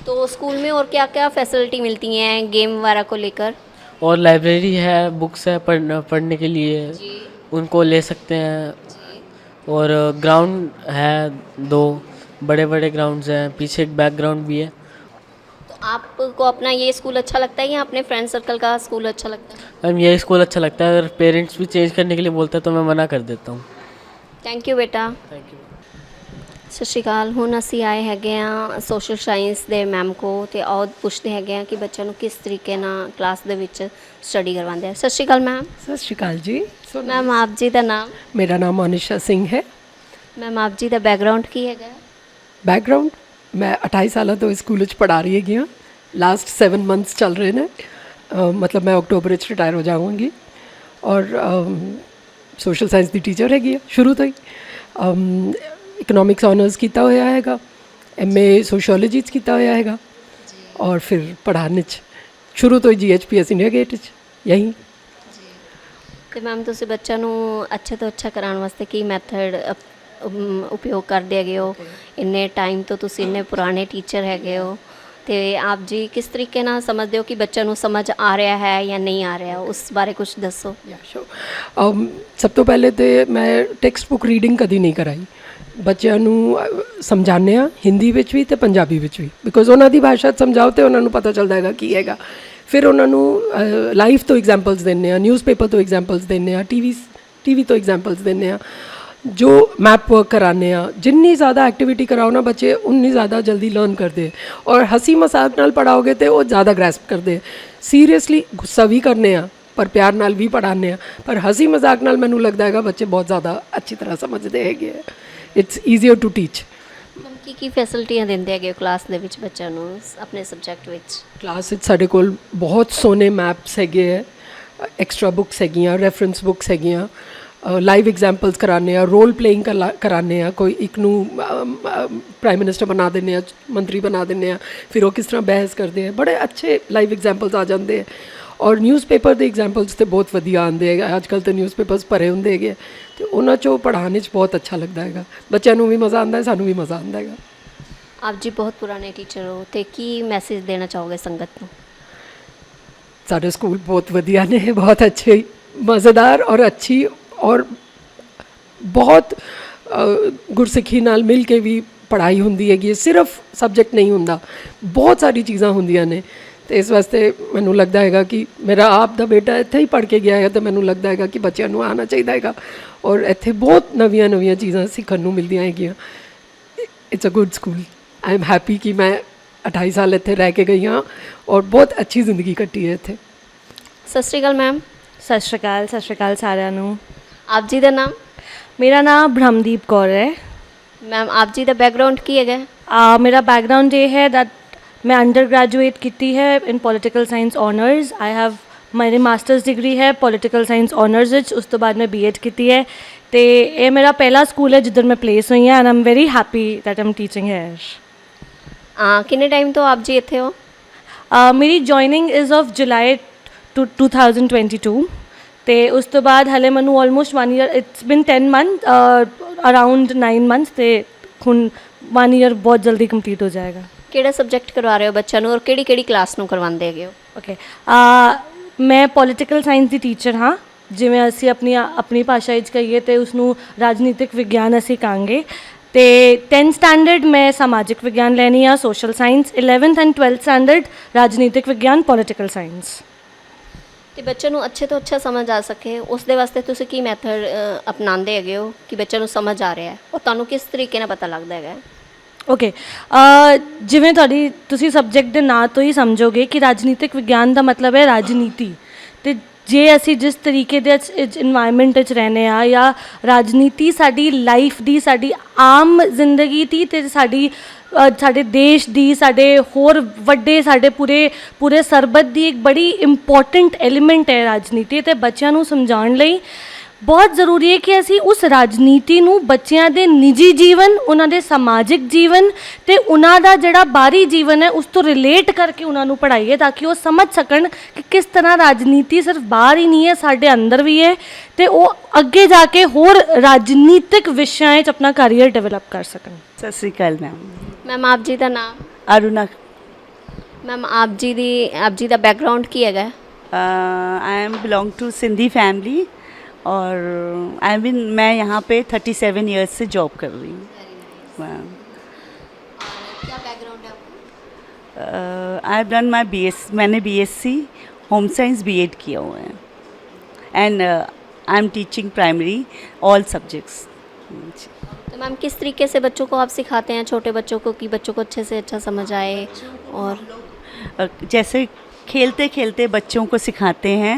तो स्कूल में और क्या क्या फैसिलिटी मिलती हैं गेम वगैरह को लेकर? और लाइब्रेरी है, बुक्स है पढ़ने के लिए, उनको ले सकते हैं। और ग्राउंड है 2 बड़े बड़े ग्राउंड्स हैं, पीछे एक बैकग्राउंड भी है। तो आपको अपना ये स्कूल अच्छा लगता है या अपने फ्रेंड सर्कल का स्कूल अच्छा लगता है? मैम यही स्कूल अच्छा लगता है, अगर पेरेंट्स भी चेंज करने के लिए बोलते हैं तो मैं मना कर देता हूँ। थैंक यू बेटा। Thank you. ਸਤਿ ਸ਼੍ਰੀ ਅਕਾਲ। ਹੁਣ ਅਸੀਂ ਆਏ ਹੈਗੇ ਆ ਸੋਸ਼ਲ ਸਾਇੰਸ ਦੇ ਮੈਮ ਕੋ ਤੇ ਆਓ ਪੁੱਛਦੇ ਹੈਗੇ ਆ ਕਿ ਬੱਚਿਆਂ ਨੂੰ ਕਿਸ ਤਰੀਕੇ ਨਾਲ ਕਲਾਸ ਦੇ ਵਿੱਚ ਸਟੱਡੀ ਕਰਵਾਉਂਦੇ ਆ। ਸਤਿ ਸ਼੍ਰੀ ਅਕਾਲ ਮੈਮ। सत श्रीकाल जी। ਮੈਮ ਆਪ ਜੀ ਦਾ ਨਾਮ? मेरा नाम मोनिशा सिंह है। ਮੈਮ ਆਪ ਜੀ ਦਾ ਬੈਕਗਰਾਉਂਡ ਕੀ ਹੈਗਾ? बैकग्राउंड मैं 28 साल तो स्कूल पढ़ा रही हैगी हाँ। लास्ट 7 मंथ्स चल रहे ने, मतलब मैं अक्टूबर रिटायर हो जाऊँगी और सोशल साइंस की टीचर हैगी शुरू तो ही। इकनॉमिक्स ऑनर्स किया होया हैगा, MA सोशियोलॉजी किया होया हैगा और फिर पढ़ाने शुरू तो ही GHPS इंडिया गेट यही। ਤੇ ਮੈਮ ਤੁਸੀਂ ਬੱਚਿਆਂ ਨੂੰ ਅੱਛੇ ਤੋਂ ਅੱਛਾ ਕਰਾਉਣ ਵਾਸਤੇ ਕੀ ਮੈਥਡ ਉਪਯੋਗ ਕਰਦੇ ਹੈਗੇ ਹੋ? ਇੰਨੇ ਟਾਈਮ ਤੋਂ ਤੁਸੀਂ ਇੰਨੇ ਪੁਰਾਣੇ ਟੀਚਰ ਹੈਗੇ ਹੋ ਤੇ ਆਪ ਜੀ ਕਿਸ ਤਰੀਕੇ ਨਾਲ ਸਮਝਦੇ ਹੋ ਕਿ ਬੱਚਿਆਂ ਨੂੰ ਸਮਝ ਆ ਰਿਹਾ ਹੈ ਜਾਂ ਨਹੀਂ ਆ ਰਿਹਾ, ਉਸ ਬਾਰੇ ਕੁਝ ਦੱਸੋ। सब तो पहले तो मैं टैक्सट बुक रीडिंग कभी नहीं कराई ਬੱਚਿਆਂ ਨੂੰ ਸਮਝਾਉਂਦੇ ਹਾਂ ਹਿੰਦੀ ਵਿੱਚ ਵੀ ਅਤੇ ਪੰਜਾਬੀ ਵਿੱਚ ਵੀ, ਬਿਕੋਜ਼ ਉਹਨਾਂ ਦੀ ਭਾਸ਼ਾ ਸਮਝਾਓ ਅਤੇ ਉਹਨਾਂ ਨੂੰ ਪਤਾ ਚੱਲਦਾ ਹੈਗਾ ਕੀ ਹੈਗਾ। ਫਿਰ ਉਹਨਾਂ ਨੂੰ ਲਾਈਫ ਤੋਂ ਐਗਜ਼ਾਮਪਲਸ ਦਿੰਦੇ ਹਾਂ, ਨਿਊਜ਼ਪੇਪਰ ਤੋਂ ਐਗਜ਼ਾਮਪਲਸ ਦਿੰਦੇ ਹਾਂ, ਟੀਵੀ ਤੋਂ ਐਗਜ਼ਾਮਪਲਸ ਦਿੰਦੇ ਹਾਂ, ਜੋ ਮੈਪ ਵਰਕ ਕਰਾਉਂਦੇ ਹਾਂ। ਜਿੰਨੀ ਜ਼ਿਆਦਾ ਐਕਟੀਵਿਟੀ ਕਰਾਓ ਨਾ ਬੱਚੇ ਉਨੀ ਜ਼ਿਆਦਾ ਜਲਦੀ ਲਰਨ ਕਰਦੇ ਔਰ ਹਸੀ ਮਜ਼ਾਕ ਨਾਲ ਪੜ੍ਹਾਓਗੇ ਤਾਂ ਉਹ ਜ਼ਿਆਦਾ ਗ੍ਰੈਸਪ ਕਰਦੇ। ਸੀਰੀਅਸਲੀ ਗੁੱਸਾ ਵੀ ਕਰਨੇ ਆ ਪਰ ਪਿਆਰ ਨਾਲ ਵੀ ਪੜ੍ਹਾਉਂਦੇ ਹਾਂ, ਪਰ ਹਸੀ ਮਜ਼ਾਕ ਨਾਲ ਮੈਨੂੰ ਲੱਗਦਾ ਹੈਗਾ ਬੱਚੇ ਬਹੁਤ ਜ਼ਿਆਦਾ ਅੱਛੀ ਤਰ੍ਹਾਂ ਸਮਝਦੇ ਹੈਗੇ ਆ। It's easier to teach. ਕੀ ਕੀ ਫੈਸਿਲਿਟੀਆਂ ਦਿੰਦੇ ਹੈਗੇ ਕਲਾਸ ਦੇ ਵਿੱਚ ਬੱਚਿਆਂ ਨੂੰ ਆਪਣੇ ਸਬਜੈਕਟ ਵਿੱਚ? ਕਲਾਸ ਵਿੱਚ ਸਾਡੇ ਕੋਲ ਬਹੁਤ ਸੋਹਣੇ ਮੈਪਸ ਹੈਗੇ ਹੈ, ਐਕਸਟਰਾ ਬੁੱਕਸ ਹੈਗੀਆਂ, ਰੈਫਰੈਂਸ ਬੁੱਕਸ ਹੈਗੀਆਂ, ਲਾਈਵ ਐਗਜ਼ਾਮਪਲਸ ਕਰਾਉਂਦੇ ਆ, ਰੋਲ ਪਲੇਇੰਗ ਕਰਾਉਂਦੇ ਆ। ਕੋਈ ਇੱਕ ਨੂੰ ਪ੍ਰਾਈਮ ਮਿਨਿਸਟਰ ਬਣਾ ਦਿੰਦੇ ਆ, ਮੰਤਰੀ ਬਣਾ ਦਿੰਦੇ ਆ, ਫਿਰ ਉਹ ਕਿਸ ਤਰ੍ਹਾਂ ਬਹਿਸ ਕਰਦੇ ਆ, ਬੜੇ ਅੱਛੇ ਲਾਈਵ ਐਗਜ਼ਾਮਪਲਸ ਆ ਜਾਂਦੇ ਆ। ਔਰ ਨਿਊਜ਼ਪੇਪਰ ਦੇ ਐਗਜ਼ਾਮਪਲਸ ਤੇ ਬਹੁਤ ਵਧੀਆ ਆਉਂਦੇ ਹੈਗੇ, ਅੱਜ ਕੱਲ੍ਹ ਤਾਂ ਨਿਊਜ਼ਪੇਪਰਸ ਭਰੇ ਹੁੰਦੇ ਹੈਗੇ, ਤੇ ਉਹਨਾਂ 'ਚੋਂ ਪੜ੍ਹਾਉਣ 'ਚ ਬਹੁਤ ਅੱਛਾ ਲੱਗਦਾ ਹੈਗਾ। ਬੱਚਿਆਂ ਨੂੰ ਵੀ ਮਜ਼ਾ ਆਉਂਦਾ ਹੈ, ਸਾਨੂੰ ਵੀ ਮਜ਼ਾ ਆਉਂਦਾ ਹੈਗਾ। ਆਪ ਜੀ ਬਹੁਤ ਪੁਰਾਣੇ ਟੀਚਰ ਹੋ ਤੇ ਕੀ ਮੈਸੇਜ ਦੇਣਾ ਚਾਹੋਗੇ ਸੰਗਤ ਨੂੰ? ਸਾਡੇ ਸਕੂਲ ਬਹੁਤ ਵਧੀਆ ਨੇ, ਬਹੁਤ ਅੱਛੇ, ਮਜ਼ੇਦਾਰ ਔਰ ਅੱਛੀ, ਔਰ ਬਹੁਤ ਗੁਰਸਿੱਖੀ ਨਾਲ ਮਿਲ ਕੇ ਵੀ ਪੜ੍ਹਾਈ ਹੁੰਦੀ ਹੈਗੀ। ਸਿਰਫ ਸਬਜੈਕਟ ਨਹੀਂ ਹੁੰਦਾ, ਬਹੁਤ ਸਾਰੀ ਚੀਜ਼ਾਂ ਹੁੰਦੀਆਂ ਨੇ। ਤੇ ਇਸ ਵਾਸਤੇ ਮੈਨੂੰ ਲੱਗਦਾ ਹੈਗਾ ਕਿ ਮੇਰਾ ਆਪ ਦਾ ਬੇਟਾ ਇੱਥੇ ਹੀ ਪੜ੍ਹ ਕੇ ਗਿਆ ਹੈ, ਤਾਂ ਮੈਨੂੰ ਲੱਗਦਾ ਹੈਗਾ ਕਿ ਬੱਚਿਆਂ ਨੂੰ ਆਉਣਾ ਚਾਹੀਦਾ ਹੈਗਾ। ਔਰ ਇੱਥੇ ਬਹੁਤ ਨਵੀਆਂ ਚੀਜ਼ਾਂ ਸਿੱਖਣ ਨੂੰ ਮਿਲਦੀਆਂ ਹੈਗੀਆਂ। It's a good school. I am happy ਕਿ ਮੈਂ 28 ਸਾਲ ਇੱਥੇ ਰਹਿ ਕੇ ਗਈ ਹਾਂ ਔਰ ਬਹੁਤ ਅੱਛੀ ਜ਼ਿੰਦਗੀ ਕੱਟੀ ਹੈ ਇੱਥੇ। ਸਤਿ ਸ਼੍ਰੀ ਅਕਾਲ ਮੈਮ। ਸਤਿ ਸ਼੍ਰੀ ਅਕਾਲ ਸਾਰਿਆਂ ਨੂੰ। ਆਪ ਜੀ ਦਾ ਨਾਮ? ਮੇਰਾ ਨਾਮ ਬ੍ਰਹਮਦੀਪ ਕੌਰ ਹੈ। ਮੈਮ ਆਪ ਜੀ ਦਾ ਬੈਕਗਰਾਉਂਡ ਕੀ ਹੈਗਾ? ਮੇਰਾ ਬੈਕਗਰਾਉਂਡ ਇਹ ਹੈ ਦੈਟ ਮੈਂ ਅੰਡਰ ਗ੍ਰੈਜੂਏਟ ਕੀਤੀ ਹੈ in political science honours. I have ਮੇਰੀ ਮਾਸਟਰਸ ਡਿਗਰੀ ਹੈ ਪੋਲੀਟੀਕਲ ਸਾਇੰਸ ਔਨਰਸ ਵਿੱਚ। ਉਸ ਤੋਂ ਬਾਅਦ ਮੈਂ ਬੀਐਡ ਕੀਤੀ ਹੈ ਅਤੇ ਇਹ ਮੇਰਾ ਪਹਿਲਾ ਸਕੂਲ ਹੈ ਜਿੱਧਰ ਮੈਂ ਪਲੇਸ ਹੋਈ ਹਾਂ, and I'm very happy that I'm teaching here. ਕਿੰਨੇ ਟਾਈਮ ਤੋਂ ਆਪ ਜੀ ਇੱਥੇ ਹੋ? ਮੇਰੀ ਜੁਆਇਨਿੰਗ ਇਜ਼ ਆਫ ਜੁਲਾਈ 2022 ਅਤੇ ਉਸ ਤੋਂ ਬਾਅਦ ਹਲੇ ਮੈਨੂੰ ਆਲਮੋਸਟ 1 ਈਅਰ, ਇਟਸ ਬਿਨ 10 ਮੰਥ, ਅਰਾਊਂਡ 9 ਮੰਥਸ, ਅਤੇ ਹੁਣ 1 ਈਅਰ ਬਹੁਤ ਜਲਦੀ ਕੰਪਲੀਟ ਹੋ ਜਾਏਗਾ। ਕਿਹੜਾ ਸਬਜੈਕਟ ਕਰਵਾ ਰਹੇ ਹੋ ਬੱਚਿਆਂ ਨੂੰ ਔਰ ਕਿਹੜੀ ਕਲਾਸ ਨੂੰ ਕਰਵਾਉਂਦੇ ਹੈਗੇ ਹੋ? ਓਕੇ, ਮੈਂ ਪੋਲੀਟੀਕਲ ਸਾਇੰਸ ਦੀ ਟੀਚਰ ਹਾਂ। ਜਿਵੇਂ ਅਸੀਂ ਆਪਣੀ ਭਾਸ਼ਾ ਵਿੱਚ ਕਹੀਏ ਤਾਂ ਉਸਨੂੰ ਰਾਜਨੀਤਿਕ ਵਿਗਿਆਨ ਅਸੀਂ ਕਹਾਂਗੇ। ਅਤੇ 10th ਸਟੈਂਡਰਡ ਮੈਂ ਸਮਾਜਿਕ ਵਿਗਿਆਨ ਲੈਣੀ ਆ, social science. 11th and 12th standard ਰਾਜਨੀਤਿਕ ਵਿਗਿਆਨ, ਪੋਲੀਟੀਕਲ ਸਾਇੰਸ। ਤੇ ਬੱਚਿਆਂ ਨੂੰ ਅੱਛੇ ਤੋਂ ਅੱਛਾ ਸਮਝ ਆ ਸਕੇ ਉਸ ਦੇ ਵਾਸਤੇ ਤੁਸੀਂ ਕੀ ਮੈਥਡ ਅਪਣਾਉਂਦੇ ਹੈਗੇ ਹੋ ਕਿ ਬੱਚਿਆਂ ਨੂੰ ਸਮਝ ਆ ਰਿਹਾ ਹੈ, ਉਹ ਤੁਹਾਨੂੰ ਕਿਸ ਤਰੀਕੇ ਨਾਲ ਪਤਾ ਲੱਗਦਾ ਹੈਗਾ? ਓਕੇ, ਜਿਵੇਂ ਤੁਸੀਂ ਸਬਜੈਕਟ ਦੇ ਨਾਂ ਤੋਂ ਹੀ ਸਮਝੋਗੇ ਕਿ ਰਾਜਨੀਤਿਕ ਵਿਗਿਆਨ ਦਾ ਮਤਲਬ ਹੈ ਰਾਜਨੀਤੀ। ਅਤੇ ਜੇ ਅਸੀਂ ਜਿਸ ਤਰੀਕੇ ਦੇ ਇਨਵਾਇਰਮੈਂਟ ਵਿੱਚ ਰਹਿੰਦੇ ਹਾਂ, ਜਾਂ ਰਾਜਨੀਤੀ ਸਾਡੀ ਲਾਈਫ ਦੀ, ਸਾਡੀ ਆਮ ਜ਼ਿੰਦਗੀ ਦੀ, ਅਤੇ ਸਾਡੇ ਦੇਸ਼ ਦੀ, ਸਾਡੇ ਹੋਰ ਵੱਡੇ, ਸਾਡੇ ਪੂਰੇ ਸਰਬਤ ਦੀ ਇੱਕ ਬੜੀ ਇੰਪੋਰਟੈਂਟ ਐਲੀਮੈਂਟ ਹੈ ਰਾਜਨੀਤੀ। ਅਤੇ ਬੱਚਿਆਂ ਨੂੰ ਸਮਝਾਉਣ ਲਈ ਬਹੁਤ ਜ਼ਰੂਰੀ ਹੈ ਕਿ ਅਸੀਂ ਉਸ ਰਾਜਨੀਤੀ ਨੂੰ ਬੱਚਿਆਂ ਦੇ ਨਿੱਜੀ ਜੀਵਨ, ਉਹਨਾਂ ਦੇ ਸਮਾਜਿਕ ਜੀਵਨ ਅਤੇ ਉਹਨਾਂ ਦਾ ਜਿਹੜਾ ਬਾਹਰੀ ਜੀਵਨ ਹੈ ਉਸ ਤੋਂ ਰਿਲੇਟ ਕਰਕੇ ਉਹਨਾਂ ਨੂੰ ਪੜ੍ਹਾਈਏ, ਤਾਂ ਕਿ ਉਹ ਸਮਝ ਸਕਣ ਕਿ ਕਿਸ ਤਰ੍ਹਾਂ ਰਾਜਨੀਤੀ ਸਿਰਫ ਬਾਹਰ ਹੀ ਨਹੀਂ ਹੈ, ਸਾਡੇ ਅੰਦਰ ਵੀ ਹੈ, ਅਤੇ ਉਹ ਅੱਗੇ ਜਾ ਕੇ ਹੋਰ ਰਾਜਨੀਤਿਕ ਵਿਸ਼ਿਆਂ 'ਚ ਆਪਣਾ ਕੈਰੀਅਰ ਡਿਵੈਲਪ ਕਰ ਸਕਣ। ਸਤਿ ਸ਼੍ਰੀ ਅਕਾਲ ਮੈਮ। ਮੈਮ ਆਪ ਜੀ ਦਾ ਨਾਮ? ਅਰੁਣਾ। ਮੈਮ ਆਪ ਜੀ ਦਾ ਬੈਕਗਰਾਉਂਡ ਕੀ ਹੈਗਾ? I am belong to Sindhi family और मैं यहाँ पे 37 ईयर्स से जॉब कर रही हूँ। क्या बैकग्राउंड है आपका? आई हैव डन माई मैंने BSc होम साइंस बीएड किया हुआ है and I am teaching primary all subjects. तो मैम किस तरीके से बच्चों को आप सिखाते हैं, छोटे बच्चों को, कि बच्चों को अच्छे से अच्छा समझ आए? और जैसे खेलते खेलते बच्चों को सिखाते हैं,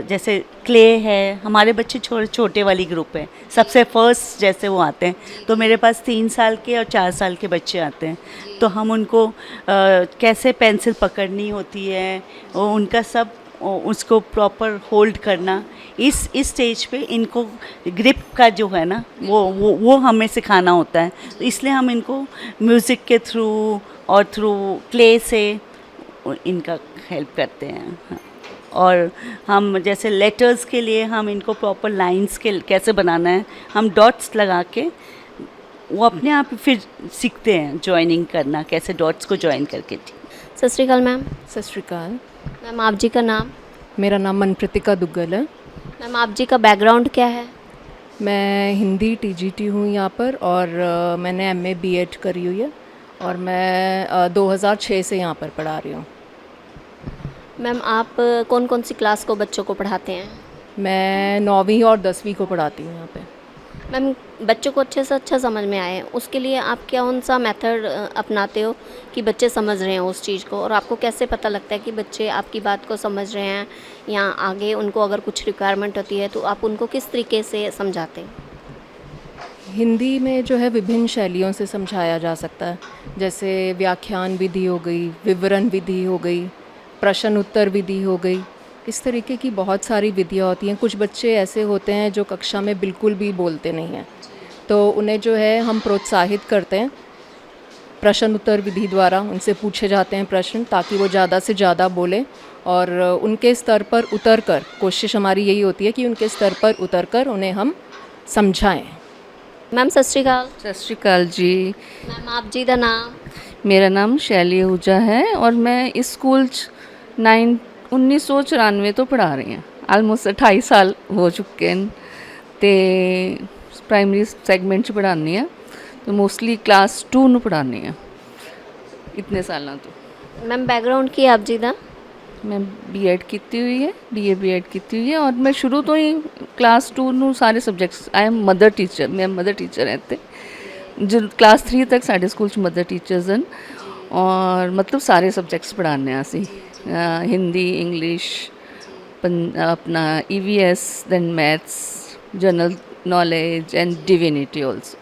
जैसे क्ले है, हमारे बच्चे छोटे वाली ग्रुप है, सबसे फर्स्ट जैसे वो आते हैं, तो मेरे पास 3 साल के और 4 साल के बच्चे आते हैं, तो हम उनको कैसे पेंसिल पकड़नी होती है, उनका सब उसको प्रॉपर होल्ड करना, इस स्टेज पे इनको ग्रिप का जो है ना वो हमें सिखाना होता है। तो इसलिए हम इनको म्यूज़िक के थ्रू और थ्रू क्ले से इनका हेल्प करते हैं। और हम जैसे लेटर्स के लिए हम इनको प्रॉपर लाइंस के कैसे बनाना है, हम डॉट्स लगा के वो अपने आप फिर सीखते हैं ज्वाइनिंग करना, कैसे डॉट्स को ज्वाइन करके। सत श्री अकाल मैम। सत श्री अकाल मैम। आप जी का नाम? मेरा नाम मनप्रतिका दुग्गल है। मैम आप जी का बैकग्राउंड क्या है? मैं हिंदी TGT हूँ यहाँ पर, और मैंने MA BEd करी हुई है, और मैं 2006 से यहाँ पर पढ़ा रही हूँ। मैम आप कौन कौन सी क्लास को बच्चों को पढ़ाते हैं? मैं 9वीं और 10वीं को पढ़ाती हूँ यहाँ पे। मैम बच्चों को अच्छे से अच्छा समझ में आए उसके लिए आप कौन सा मेथड अपनाते हो कि बच्चे समझ रहे हैं उस चीज़ को, और आपको कैसे पता लगता है कि बच्चे आपकी बात को समझ रहे हैं, या आगे उनको अगर कुछ रिक्वायरमेंट होती है तो आप उनको किस तरीके से समझाते हैं? हिंदी में जो है विभिन्न शैलियों से समझाया जा सकता है, जैसे व्याख्यान विधि हो गई, विवरण विधि हो गई, प्रश्न उत्तर विधि हो गई। इस तरीके की बहुत सारी विधियाँ होती हैं। कुछ बच्चे ऐसे होते हैं जो कक्षा में बिल्कुल भी बोलते नहीं हैं, तो उन्हें जो है हम प्रोत्साहित करते हैं प्रश्न उत्तर विधि द्वारा। उनसे पूछे जाते हैं प्रश्न ताकि वो ज़्यादा से ज़्यादा बोलें और उनके स्तर पर उतर कर, कोशिश हमारी यही होती है कि उनके स्तर पर उतर कर उन्हें हम समझाएं। मैम सत श्री अकाल। सत श्री अकाल जी। मैम आप जी का नाम? मेरा नाम शैली आहूजा है और मैं इस स्कूल 1994 तो पढ़ा रही हैं। आलमोस्ट 28 साल हो चुके हैं तो प्राइमरी सैगमेंट पढ़ानी है, तो मोस्टली क्लास 2 ਨੂੰ पढ़ानी है इतने सालों तो। मैम बैकग्राउंड की आप जी का? मैं बीएड की हुई है, बीए बीएड की हुई है और मैं शुरू तो ही क्लास 2 ਨੂੰ सारे subjects, I am mother teacher, मैं मदर टीचर है इत्थे जो क्लास 3 तक साढ़े स्कूल च मदर टीचर्स हैं और मतलब सारे सब्जेक्ट्स पढ़ाने असी, हिंदी, इंग्लिश, अपना EVS, then maths, general knowledge and divinity also.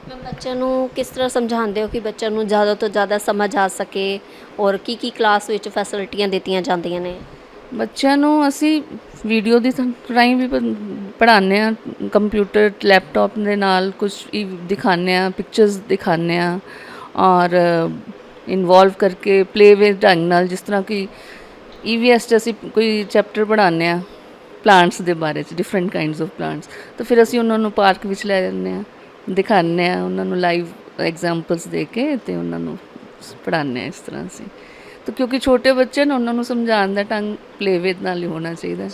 Ma'am बच्चों ਨੂੰ किस तरह समझाते हो कि बच्चों ਨੂੰ ज़्यादा तो ज़्यादा समझ आ सके और की क्लास ਵਿੱਚ फैसिलिटियां ਦਿੱਤੀਆਂ ਜਾਂਦੀਆਂ ਨੇ? ਬੱਚਿਆਂ ਨੂੰ ਅਸੀਂ ਵੀਡੀਓ ਦੀ ਰਾਹੀਂ ਵੀ ਪੜ੍ਹਾਉਂਦੇ ਹਾਂ, ਕੰਪਿਊਟਰ ਲੈਪਟਾਪ ਦੇ ਨਾਲ ਕੁਝ ਦਿਖਾਉਂਦੇ ਹਾਂ, ਪਿਕਚਰਸ ਦਿਖਾਉਂਦੇ ਹਾਂ ਔਰ ਇਨਵੋਲਵ ਕਰਕੇ ਪਲੇਵੇ ਢੰਗ ਨਾਲ, ਜਿਸ ਤਰ੍ਹਾਂ ਕਿ EVS 'ਚ ਅਸੀਂ ਕੋਈ ਚੈਪਟਰ ਪੜ੍ਹਾਉਂਦੇ ਹਾਂ ਪਲਾਂਟਸ ਦੇ ਬਾਰੇ 'ਚ, ਡਿਫਰੈਂਟ ਕਾਈਂਡਸ ਆਫ ਪਲਾਂਟਸ, ਤਾਂ ਫਿਰ ਅਸੀਂ ਉਹਨਾਂ ਨੂੰ ਪਾਰਕ ਵਿੱਚ ਲੈ ਜਾਂਦੇ ਹਾਂ, ਦਿਖਾਉਂਦੇ ਹਾਂ ਉਹਨਾਂ ਨੂੰ ਲਾਈਵ ਐਗਜ਼ਾਮਪਲਸ ਦੇ ਕੇ ਅਤੇ ਉਹਨਾਂ ਨੂੰ ਪੜ੍ਹਾਉਂਦੇ ਹਾਂ ਇਸ ਤਰ੍ਹਾਂ ਅਸੀਂ। तो क्योंकि छोटे बच्चे ने उन्होंने समझाने का ढंग प्लेवे नाल ही होना चाहिए,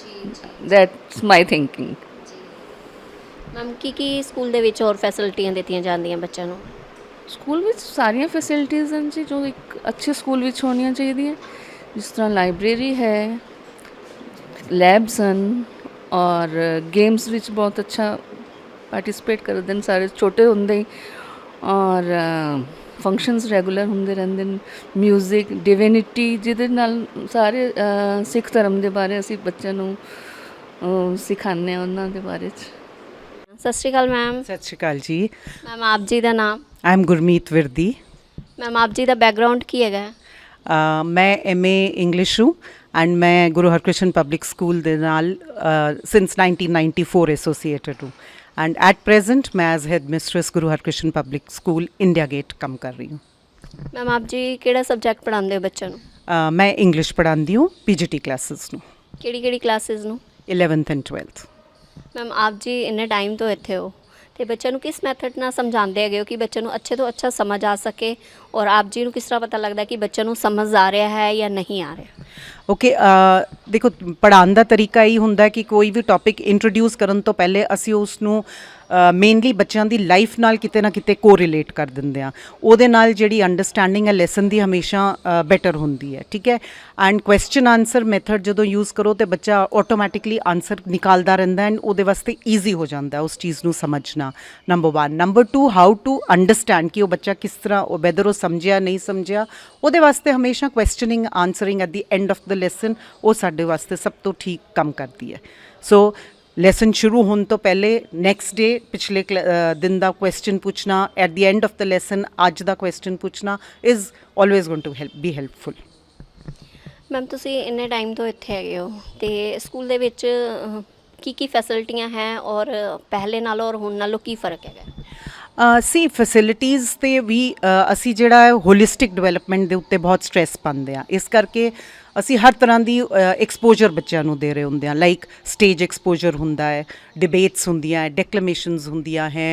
दैट्स माई थिंकिंग। मैम की स्कूल दे विच और फैसिलिटियां दित्तियां जांदियां बच्चों ਨੂੰ? स्कूल विच सारियां फैसिलिटीज़ हैं जी जो एक अच्छे स्कूल विच होनियां चाहिए, जिस तरह लाइब्रेरी है, लैब्स हैं और गेम्स विच बहुत अच्छा पार्टिसिपेट करते हैं सारे छोटे होंदे ही, और फंक्शनस रेगूलर होंदे रहंदे ने, म्यूजिक, डिविनिटी, जिहदे नाल सारे सिख धर्म के बारे असीं बच्चों नूं सिखाने हैं उन्हां दे बारे च। सत श्री अकाल मैम। सत श्री अकाल जी। मैम आप जी का नाम? I am Gurmeet Virdi. Ma'am आप जी का बैकग्राउंड की है? मैं MA इंग्लिश हूँ एंड मैं गुरु हरकृष्ण पब्लिक स्कूल दे नाल सिंस 1994 एसोसिएटेड हूँ एंड एट प्रेजेंट मैं as headmistress Guru Harkrishan public school India Gate काम कर रही हूँ। मैम आप जी किहड़ा सब्जेक्ट पढ़ाते हो बच्चों ਨੂੰ? मैं इंग्लिश पढ़ाती हूँ PGT क्लासेस ਨੂੰ। ਕਿਹੜੀ क्लासेस ਨੂੰ? 11th and 12th। मैम आप जी इन्ने टाइम तो इत्थे हो तो बच्चों को किस मैथड ਨਾਲ समझाते है कि बच्चों को अच्छे तो अच्छा समझ आ सके, और आप जी को किस तरह पता लगता है कि बच्चों को समझ आ रहा है या नहीं आ रहा? ओके देखो पढ़ाने का तरीका यही होंदा कि कोई भी टॉपिक इंट्रोड्यूस करन तो पहले असी उसनू मेनली बच्चों की लाइफ नाल किते ना किते को रिलेट कर दिंदे आ, ਉਹਦੇ ਨਾਲ ਜਿਹੜੀ अंडरस्टैंडिंग है लैसन की हमेशा बेटर होंदी है, ठीक है। एंड क्वेश्चन आंसर मैथड जो यूज़ करो तो बच्चा ऑटोमैटिकली आंसर निकालता रहता है एंड ਉਹਦੇ वास्ते ईजी हो जाता है उस चीज़ ਨੂੰ समझना, number 1। Number 2 how to understand कि वो बच्चा किस तरह वैदर वो समझिया नहीं समझिया, ਉਹਦੇ वास्ते हमेशा questioning answering eight the end of the lesson वो साडे वास्ते सब तो ठीक काम करती है। सो लैसन शुरू होने तो पहले नैक्सट डे पिछले दिन का क्वेश्चन पूछना, at the end of the lesson अज का क्वेश्चन पूछना is always going to be helpful. Ma'am तुसी इन्ने टाइम तो इत्थे हैगे हो ते स्कूल दे विच की फैसिलिटियां हैं और पहले नालों और हुण नालों की फ़र्क है? सी फैसिलिटीज़ ते भी असी जिहड़ा होलिस्टिक डिवेलपमेंट दे उत्ते बहुत स्ट्रैस पाते हैं, इस करके ਅਸੀਂ हर तरह की एक्सपोजर बच्चों को दे रहे होंगे, लाइक स्टेज एक्सपोजर होंदा है, डिबेट्स होंदियां है, डेक्लेमेशनस होंदियां है,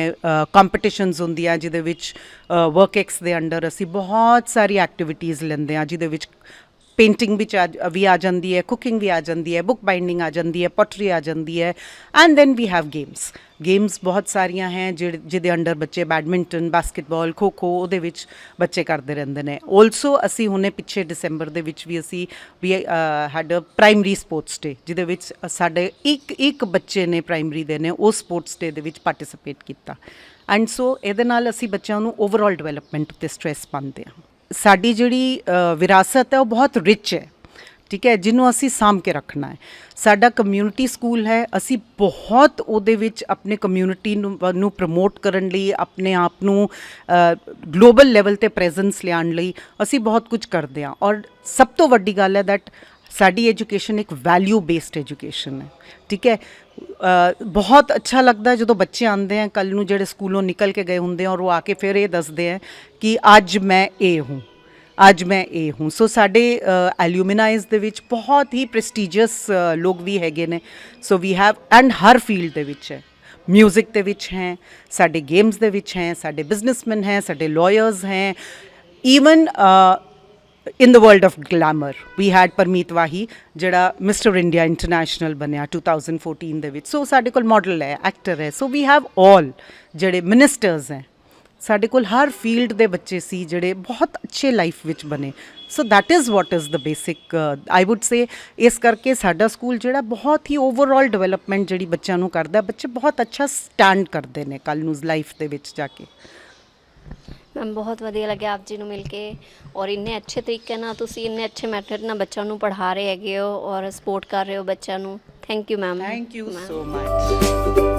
कंपीटिशनस होंदियां जिहदे विच वर्क एक्स दे अंडर असी बहुत सारी एक्टिविटीज़ लेंदे हां, जिहदे विच पेंटिंग भी आ जाती है, कुकिंग भी आ जाती है, बुक बाइंडिंग आ जाती है, पॉटरी आ जाती है, and then we have games बहुत सारियां हैं जिहदे अंडर बच्चे बैडमिंटन, बास्केटबॉल, खो खो ਉਹਦੇ ਵਿੱਚ ਬੱਚੇ ਕਰਦੇ ਰਹਿੰਦੇ ਨੇ। ਆਲਸੋ ਅਸੀਂ ਹੁਣੇ ਪਿੱਛੇ ਦਸੰਬਰ ਦੇ ਵਿੱਚ ਵੀ ਅਸੀਂ ਹੈਡ ਪ੍ਰਾਇਮਰੀ ਸਪੋਰਟਸ ਡੇ, ਜਿਹਦੇ ਵਿੱਚ ਸਾਡੇ ਇੱਕ ਬੱਚੇ ਨੇ ਪ੍ਰਾਇਮਰੀ ਦੇ ਨੇ ਉਸ ਸਪੋਰਟਸ ਡੇ ਦੇ ਵਿੱਚ ਪਾਰਟਿਸਿਪੇਟ ਕੀਤਾ, ਐਂਡ ਸੋ ਇਹਦੇ ਨਾਲ ਅਸੀਂ ਬੱਚਿਆਂ ਨੂੰ ਓਵਰਆਲ ਡਿਵੈਲਪਮੈਂਟ ਉੱਤੇ ਸਟ੍ਰੈਸ ਪਾਉਂਦੇ ਹਾਂ। ਸਾਡੀ ਜਿਹੜੀ ਵਿਰਾਸਤ ਹੈ ਉਹ ਬਹੁਤ ਰਿਚ ਹੈ, ਠੀਕ ਹੈ, ਜਿਹਨੂੰ ਅਸੀਂ ਸਾਂਭ ਕੇ ਰੱਖਣਾ ਹੈ। ਸਾਡਾ ਕਮਿਊਨਿਟੀ ਸਕੂਲ ਹੈ, ਅਸੀਂ ਬਹੁਤ ਉਹਦੇ ਵਿੱਚ ਆਪਣੇ ਕਮਿਊਨਿਟੀ ਨੂੰ ਪ੍ਰਮੋਟ ਕਰਨ ਲਈ, ਆਪਣੇ ਆਪ ਨੂੰ ਗਲੋਬਲ ਲੈਵਲ ਤੇ ਪ੍ਰੈਜ਼ੈਂਸ ਲਿਆਉਣ ਲਈ ਅਸੀਂ ਬਹੁਤ ਕੁਝ ਕਰਦੇ ਹਾਂ। ਔਰ ਸਭ ਤੋਂ ਵੱਡੀ ਗੱਲ ਹੈ ਦੈਟ ਸਾਡੀ ਐਜੂਕੇਸ਼ਨ ਇੱਕ ਵੈਲਿਊ ਬੇਸਡ ਐਜੂਕੇਸ਼ਨ ਹੈ, ਠੀਕ ਹੈ। ਬਹੁਤ ਅੱਛਾ ਲੱਗਦਾ ਜਦੋਂ ਬੱਚੇ ਆਉਂਦੇ ਆ ਕੱਲ੍ਹ ਨੂੰ, ਜਿਹੜੇ ਸਕੂਲੋਂ ਨਿਕਲ ਕੇ ਗਏ ਹੁੰਦੇ ਆ, ਔਰ ਉਹ ਆ ਕੇ ਫਿਰ ਇਹ ਦੱਸਦੇ ਆ ਕਿ ਅੱਜ ਮੈਂ ਇਹ ਹੂੰ, ਅੱਜ ਮੈਂ ਇਹ ਹੂੰ। ਸੋ ਸਾਡੇ ਐਲੂਮਨਾਈਜ਼ ਦੇ ਵਿੱਚ ਬਹੁਤ ਹੀ ਪ੍ਰੈਸਟੀਜੀਅਸ ਲੋਕ ਵੀ ਹੈਗੇ ਨੇ। ਸੋ ਵੀ ਹੈਵ, ਐਂਡ ਹਰ ਫੀਲਡ ਦੇ ਵਿੱਚ ਹੈ, ਮਿਊਜ਼ਿਕ ਦੇ ਵਿੱਚ ਹੈ, ਸਾਡੇ ਗੇਮਸ ਦੇ ਵਿੱਚ ਹੈ, ਸਾਡੇ ਬਿਜ਼ਨਸਮੈਨ ਹੈ, ਸਾਡੇ ਲਾਇਰਸ ਹੈ, even in the world of glamour we had Parmeet ਵਾਹੀ ਜਿਹੜਾ ਮਿਸਟਰ ਇੰਡੀਆ ਇੰਟਰਨੈਸ਼ਨਲ ਬਣਿਆ 2014 ਦੇ ਵਿੱਚ। ਸੋ ਸਾਡੇ ਕੋਲ ਮਾਡਲ ਹੈ, ਐਕਟਰ ਹੈ, ਸੋ ਵੀ ਹੈਵ ਆਲ, ਜਿਹੜੇ ਮਿਨਿਸਟਰਸ ਹੈ, ਸਾਡੇ ਕੋਲ ਹਰ ਫੀਲਡ ਦੇ ਬੱਚੇ ਸੀ ਜਿਹੜੇ ਬਹੁਤ ਅੱਛੇ ਲਾਈਫ ਵਿੱਚ ਬਣੇ। So that is what is the basic I would say. ਇਸ ਕਰਕੇ ਸਾਡਾ ਸਕੂਲ ਜਿਹੜਾ ਬਹੁਤ ਹੀ ਓਵਰਆਲ ਡਿਵੈਲਪਮੈਂਟ ਜਿਹੜੀ ਬੱਚਿਆਂ ਨੂੰ ਕਰਦਾ, ਬੱਚੇ ਬਹੁਤ ਅੱਛਾ ਸਟੈਂਡ ਕਰਦੇ ਨੇ ਕੱਲ੍ਹ ਨੂੰ ਲਾਈਫ ਦੇ ਵਿੱਚ ਜਾ ਕੇ। ਮੈਮ ਬਹੁਤ ਵਧੀਆ ਲੱਗਿਆ ਆਪ ਜੀ ਨੂੰ ਮਿਲ ਕੇ, ਔਰ ਇੰਨੇ ਅੱਛੇ ਤਰੀਕੇ ਨਾਲ ਤੁਸੀਂ ਇੰਨੇ ਅੱਛੇ ਮੈਥਡ ਨਾਲ ਬੱਚਿਆਂ ਨੂੰ ਪੜ੍ਹਾ ਰਹੇ ਹੈਗੇ ਹੋ ਔਰ ਸਪੋਰਟ ਕਰ ਰਹੇ ਹੋ ਬੱਚਿਆਂ ਨੂੰ। Thank you ma'am. Thank you so much.